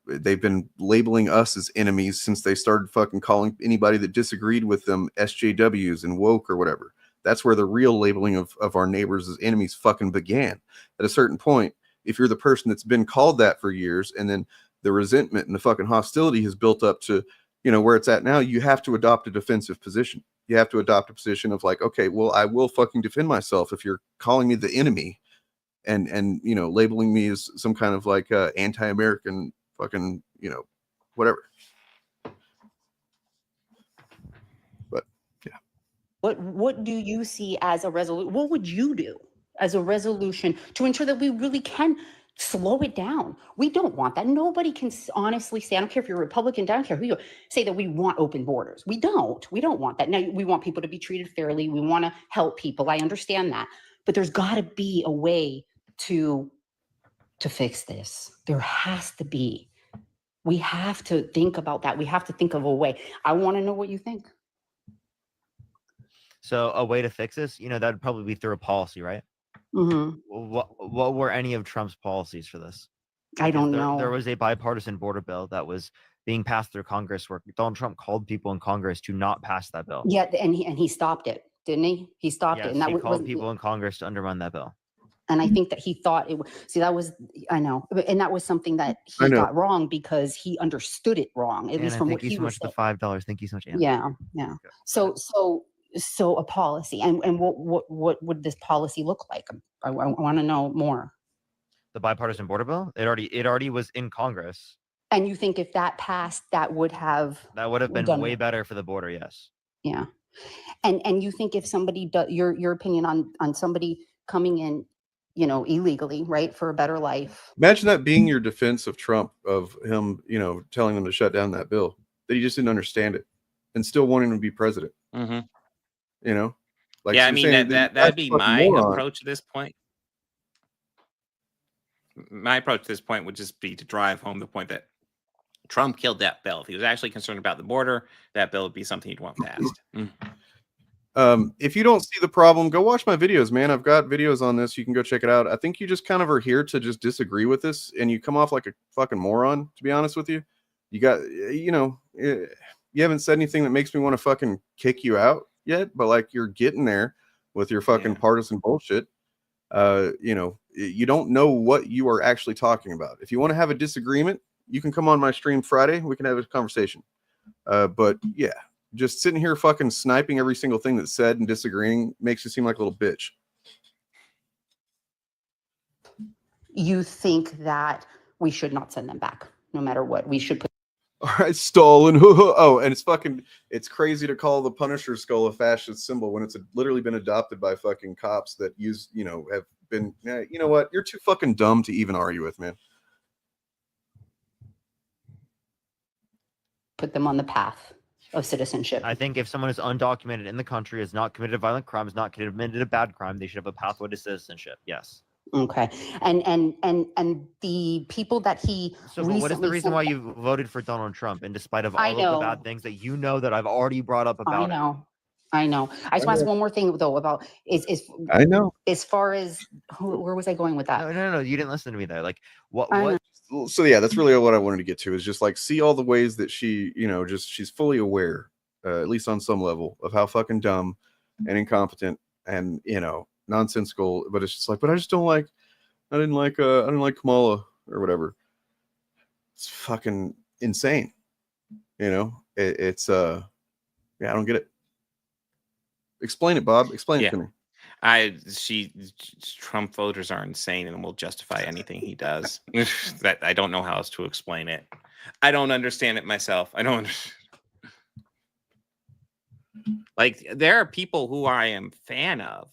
They've been labeling us as enemies since they started fucking calling anybody that disagreed with them SJWs and woke or whatever. That's where the real labeling of our neighbors as enemies fucking began. At a certain point, if you're the person that's been called that for years, and then the resentment and the fucking hostility has built up to, you know, where it's at now, you have to adopt a defensive position. You have to adopt a position of like, okay, well, I will fucking defend myself if you're calling me the enemy and you know, labeling me as some kind of like anti-American fucking, you know, whatever. But yeah. What do you see as a resolution? What would you do as a resolution to ensure that we really can slow it down? We don't want that. Nobody can honestly say, I don't care if you're a Republican, I don't care who you are, say that we want open borders. We don't want that. Now, we want people to be treated fairly. We want to help people. I understand that. But there's got to be a way to fix this. There has to be. We have to think about that. We have to think of a way. I want to know what you think. So a way to fix this, you know, that'd probably be through a policy, right? Mm-hmm. What were any of Trump's policies for this? I don't know. There was a bipartisan border bill that was being passed through Congress where Donald Trump called people in Congress to not pass that bill. Yeah, and he stopped it, didn't he? He stopped it. And that he called people in Congress to undermine that bill. And I think that he thought it. See, that was, I know, and that was something that he got wrong because he understood it wrong. At least from what he was saying. Thank you so much for the $5. Thank you so much, Anna. Yeah. So a policy, and what would this policy look like? I want to know more. The bipartisan border bill, it already was in Congress. And you think if that passed, that would have been way better for the border? Yes. Yeah. And you think if somebody does, your opinion on somebody coming in, you know, illegally, right, for a better life. Imagine that being your defense of Trump, of him, you know, telling them to shut down that bill, that he just didn't understand it and still wanting him to be president. Mm-hmm. You know, like, yeah, I mean, that'd be my approach to this point. My approach to this point would just be to drive home the point that Trump killed that bill. If he was actually concerned about the border, that bill would be something he'd want passed. If you don't see the problem, go watch my videos, man. I've got videos on this. You can go check it out. I think you just kind of are here to just disagree with this, and you come off like a fucking moron, to be honest with you. You got, you know, you haven't said anything that makes me want to fucking kick you out yet, but like, you're getting there with your fucking partisan bullshit. You know, you don't know what you are actually talking about. If you want to have a disagreement, you can come on my stream Friday. We can have a conversation. But yeah, just sitting here fucking sniping every single thing that's said and disagreeing makes you seem like a little bitch. You think that we should not send them back, no matter what. We should put. All right, Stalin. Oh, and it's crazy to call the Punisher skull a fascist symbol when it's literally been adopted by fucking cops that use, you know, have been, you know what? You're too fucking dumb to even argue with, man. Put them on the path. of citizenship. I think if someone is undocumented in the country, has not committed a violent crime, has not committed a bad crime, they should have a pathway to citizenship. Yes. Okay. And the people that he So but what is the recently reason sent- why you voted for Donald Trump? And despite of I all of the know. bad things that you know that I've already brought up about I know. I just want to ask one more thing though about is I know. as far as where was I going with that? No, you didn't listen to me there. Like what So yeah, that's really what I wanted to get to, is just like see all the ways that she, just she's fully aware, at least on some level, of how fucking dumb and incompetent and nonsensical. But it's just like, but I didn't like Kamala or whatever. It's fucking insane. It's yeah, I don't get it. Explain it, Bob. Explain it to me. Trump voters are insane and will justify anything he does. That I don't know how else to explain it. I don't understand it myself. I don't like there are people who I am fan of,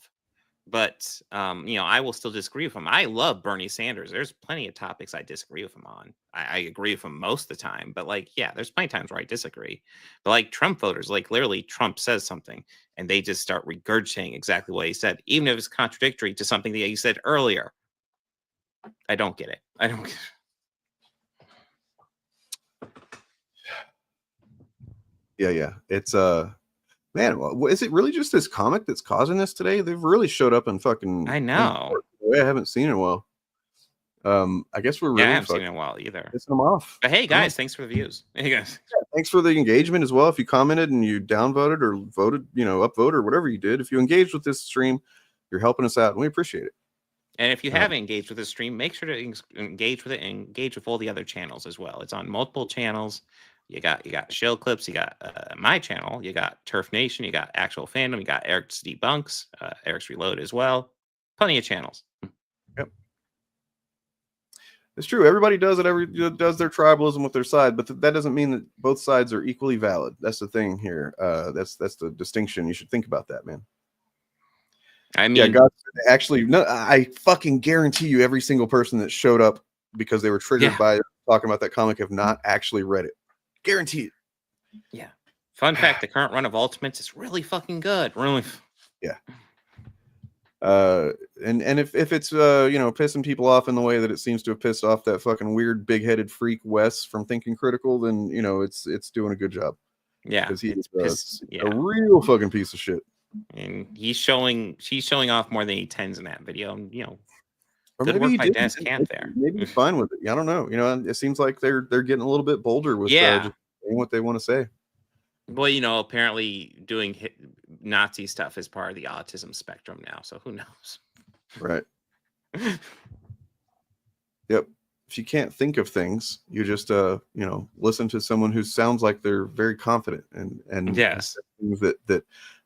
but I will still disagree with him. I love Bernie Sanders. There's plenty of topics I disagree with him on. I agree with him most of the time, but there's plenty of times where I disagree. But Trump voters, literally Trump says something and they just start regurgitating exactly what he said, even if it's contradictory to something that he said earlier. I don't get it. I don't get it. Yeah. It's man, is it really just this comic that's causing this today? They've really showed up in fucking. I know. I haven't seen in a while. I guess we're really. I haven't seen it in a while either. Pissing them off. But hey, guys, thanks for the views. Hey, guys. Yeah, thanks for the engagement as well. If you commented and you downvoted or voted, upvoted or whatever you did, if you engaged with this stream, you're helping us out, and we appreciate it. And if you haven't engaged with this stream, make sure to engage with it and engage with all the other channels as well. It's on multiple channels. You got Shill Clips, you got my channel, you got Turf Nation, you got Actual Fandom, you got Eric's Debunks, Eric's Reload as well. Plenty of channels. Yep. It's true. Everybody does it. Does their tribalism with their side, but that doesn't mean that both sides are equally valid. That's the thing here. That's the distinction. You should think about that, man. I mean, yeah, God, actually, no. I fucking guarantee you, every single person that showed up because they were triggered by talking about that comic have not actually read it. Guaranteed. Yeah. Fun fact: the current run of Ultimates is really fucking good. Really. Yeah. And if it's pissing people off in the way that it seems to have pissed off that fucking weird big-headed freak Wes from Thinking Critical, then it's doing a good job. Yeah, because he's a real fucking piece of shit. And she's showing off more than he tends in that video. And, or good maybe work he by did. Dennis Camp there. Maybe he's fine with it. I don't know. It seems like they're getting a little bit bolder with just saying what they want to say. Well, apparently doing Nazi stuff is part of the autism spectrum now. So who knows? Right. Yep. If you can't think of things, you just listen to someone who sounds like they're very confident and yes,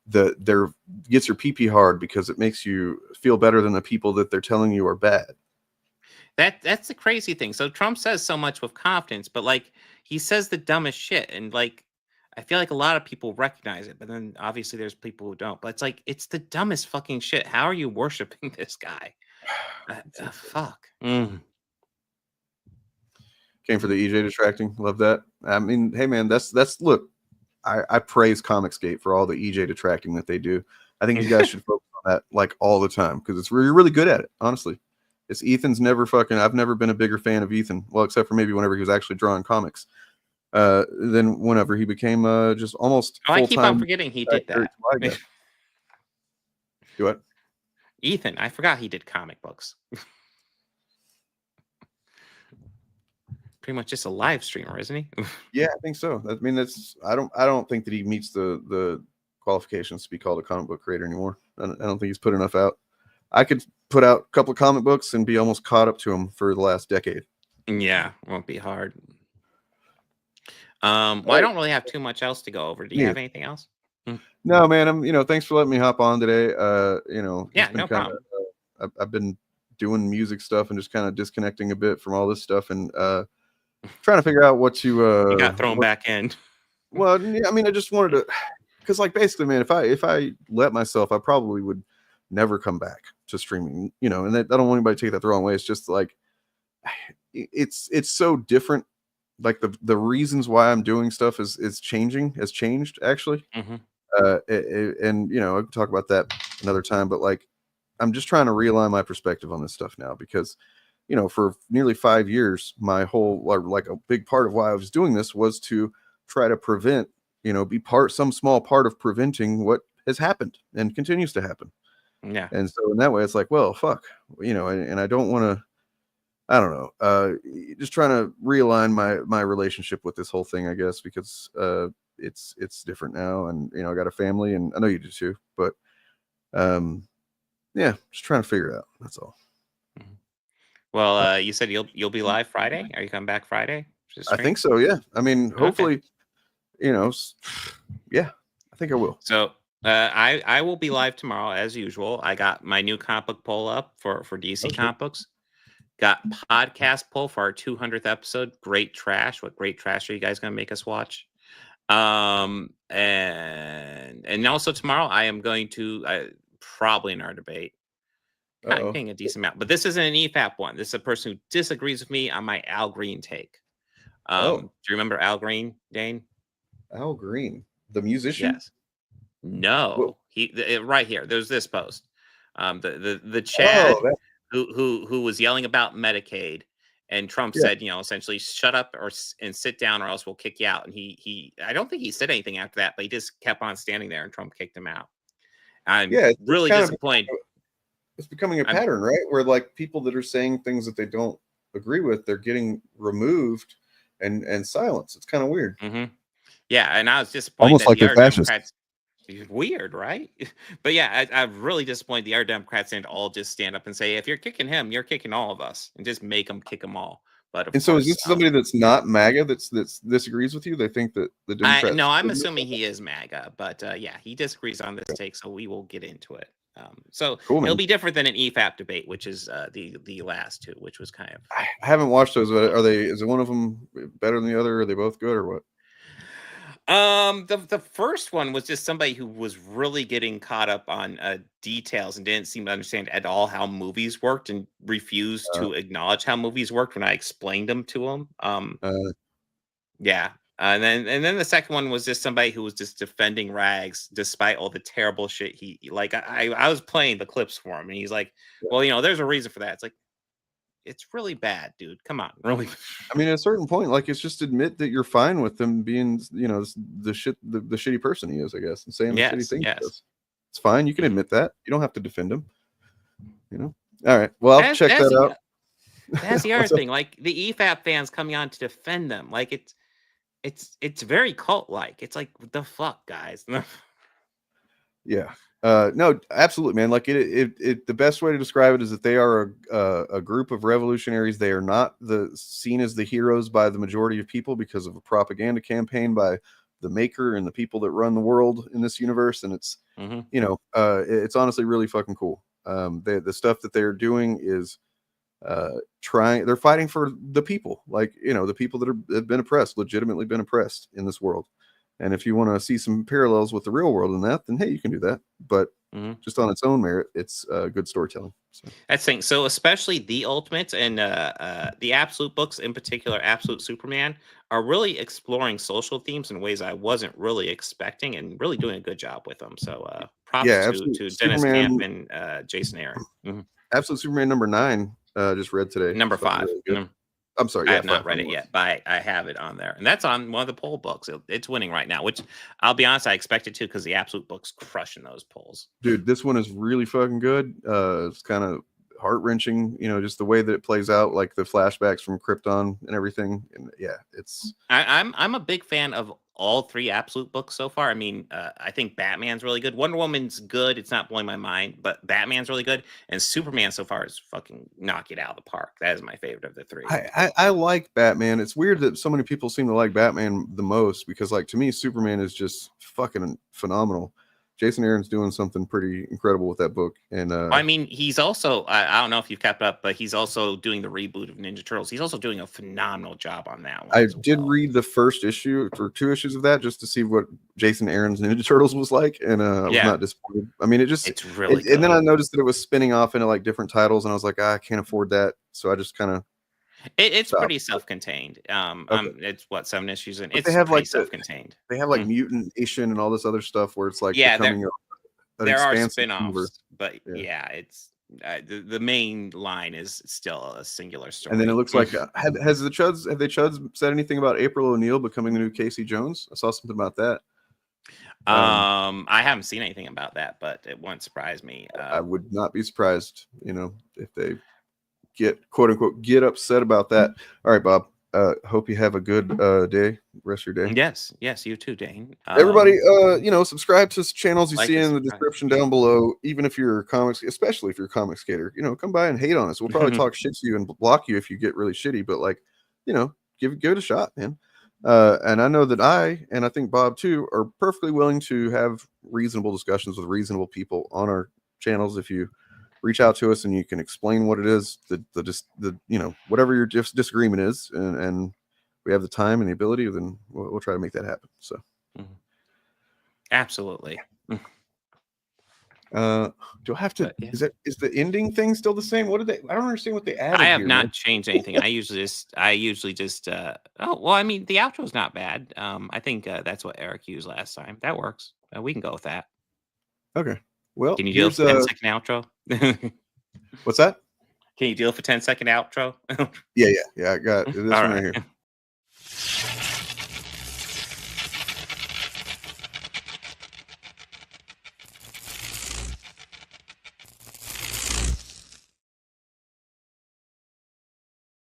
that there gets your pee hard because it makes you feel better than the people that they're telling you are bad. That's the crazy thing. So Trump says so much with confidence, but he says the dumbest shit, and I feel like a lot of people recognize it, but then obviously there's people who don't. But it's the dumbest fucking shit. How are you worshiping this guy? Fuck. Came for the EJ distracting. Love that. I mean, hey man, that's look. I praise Comicsgate for all the EJ detracting that they do. I think you guys should focus on that all the time because you're really good at it. Honestly, it's Ethan's never fucking. I've never been a bigger fan of Ethan. Well, except for maybe whenever he was actually drawing comics. Then whenever he became just almost. I keep on forgetting he did that. Do what? Ethan, I forgot he did comic books. Pretty much just a live streamer, isn't he? Yeah, I think so. I mean, I don't think that he meets the qualifications to be called a comic book creator anymore. I don't think he's put enough out. I could put out a couple of comic books and be almost caught up to him for the last decade. Yeah, won't be hard. Well, I don't really have too much else to go over. Do you have anything else? No, man. I'm thanks for letting me hop on today. Yeah, no problem. I've been doing music stuff and just kind of disconnecting a bit from all this stuff and trying to figure out what to you got thrown back in. Well, yeah, I mean, I just wanted to, because basically, man, if I let myself, I probably would never come back to streaming. And I don't want anybody to take that the wrong way. It's just it's so different like the reasons why I'm doing stuff has changed actually. Mm-hmm. And you know, I can talk about that another time, but like I'm just trying to realign my perspective on this stuff now, because you know, for nearly 5 years, my whole, like a big part of why I was doing this was to try to prevent, you know, be some small part of preventing what has happened and continues to happen. Yeah. And so in that way, it's like, well, fuck, you know, and I don't want to, I don't know, just trying to realign my relationship with this whole thing, I guess, because it's different now, and you know, I got a family, and I know you do too, but yeah, just trying to figure it out. That's all. Well, you said you'll be live Friday. Are you coming back Friday? I think so. Yeah. I mean, hopefully, you know, yeah, I think I will. So I will be live tomorrow as usual. I got my new comic book poll up for DC comic books. Got podcast poll for our 200th episode. Great trash. What great trash are you guys going to make us watch? And also tomorrow I am going to probably in our debate. Kind of getting a decent amount, but this isn't an EFAP one. This is a person who disagrees with me on my Al Green take. Do you remember Al Green, Dane? Al Green, the musician? Yes. No, right here. There's this post. The Chad who was yelling about Medicaid, and Trump said, you know, essentially, shut up and sit down, or else we'll kick you out. And he I don't think he said anything after that, but he just kept on standing there, and Trump kicked him out. I'm really disappointed. It's becoming a pattern, right? Where like people that are saying things that they don't agree with, they're getting removed and silenced. It's kind of weird. Mm-hmm. Yeah, and I was disappointed. Almost like they're fascist. Democrats, weird, right? But yeah, I'm really disappointed the other Democrats didn't all just stand up and say, if you're kicking him, you're kicking all of us, and just make them kick them all. But so is this somebody that's not MAGA that's disagrees with you? They think that the Democrats. No, I'm assuming he is MAGA, but yeah, he disagrees on this take, so we will get into it. So cool, it'll be different than an EFAP debate, which is the last two, which was kind of. I haven't watched those. Are they? Is it one of them better than the other? Are they both good or what? The first one was just somebody who was really getting caught up on details and didn't seem to understand at all how movies worked, and refused to acknowledge how movies worked when I explained them to him. Yeah. And then the second one was just somebody who was just defending Rags despite all the terrible shit he like. I was playing the clips for him, and he's like, well, you know, there's a reason for that. It's like, it's really bad, dude. Come on, really. I mean, at a certain point, like, it's just admit that you're fine with them being, you know, the shitty person he is, I guess, and saying the shitty things. Yes. It's fine. You can admit that. You don't have to defend him. You know. All right. Well, I'll check that out. That's the other thing. Like the EFAP fans coming on to defend them. Like it's very cult like. It's like, what the fuck, guys. Yeah. No, absolutely, man. Like the best way to describe it is that they are a group of revolutionaries. They are not seen as the heroes by the majority of people because of a propaganda campaign by the maker and the people that run the world in this universe. And it's, you know, it's honestly really fucking cool. The stuff that they're doing is they're fighting for the people, like, you know, the people that have been oppressed, legitimately been oppressed in this world. And if you want to see some parallels with the real world in that, then hey, you can do that. But just on its own merit, it's good storytelling. So. That's thing. So especially the Ultimates and the Absolute books, in particular, Absolute Superman, are really exploring social themes in ways I wasn't really expecting, and really doing a good job with them. So props to Dennis Camp and Jason Aaron. Absolute Superman #9 just read today. Number 5. Really I'm sorry. I have not read it yet, but I have it on there. And that's on one of the poll books. It's winning right now, which I'll be honest, I expected to, because the Absolute book's crushing those polls. Dude, this one is really fucking good. It's kind of heart-wrenching, you know, just the way that it plays out, like the flashbacks from Krypton and everything. And yeah, it's I'm a big fan of all 3 Absolute books so far. I mean, I think Batman's really good. Wonder Woman's good. It's not blowing my mind, but Batman's really good. And Superman so far is fucking knock it out of the park. That is my favorite of the 3. I like Batman. It's weird that so many people seem to like Batman the most, because like, to me, Superman is just fucking phenomenal. Jason Aaron's doing something pretty incredible with that book. And I mean, he's also, I don't know if you've kept up, but he's also doing the reboot of Ninja Turtles. He's also doing a phenomenal job on that one. I did read the first issue or 2 issues of that just to see what Jason Aaron's Ninja Turtles was like, and I was not disappointed. I mean, it's really good. And then I noticed that it was spinning off into like different titles, and I was like, I can't afford that, so I just kind of It's Stop. pretty self-contained. It's what 7 issues, and But it's they have pretty like self-contained. They have like Mutant Nation and all this other stuff where it's like Yeah, becoming an there are expansive spin-offs, universe. but yeah, it's the main line is still a singular story. And then it looks like have they Chuds said anything about April O'Neil becoming the new Casey Jones? I saw something about that. I haven't seen anything about that, but it won't surprise me. I would not be surprised, if they get quote unquote get upset about that. All right, Bob. Hope you have a good day, rest of your day. Yes, you too, Dane. Everybody, subscribe to channels you like see and in the description down below. Even if you're a comics, especially if you're a comic skater, come by and hate on us. We'll probably talk shit to you and block you if you get really shitty. But give it a shot, man. And I know that I think Bob too are perfectly willing to have reasonable discussions with reasonable people on our channels. If you reach out to us and you can explain what it is, whatever your disagreement is, and we have the time and the ability, then we'll try to make that happen. So, absolutely. Do I have to? Is the ending thing still the same? What did they? I don't understand what they added. I have here, not man. changed anything. I usually just. The outro's not bad. I think that's what Eric used last time. That works. We can go with that. Okay. Well, can you deal with 10-second outro? What's that? Can you deal with a 10-second outro? Yeah. I got this one right here.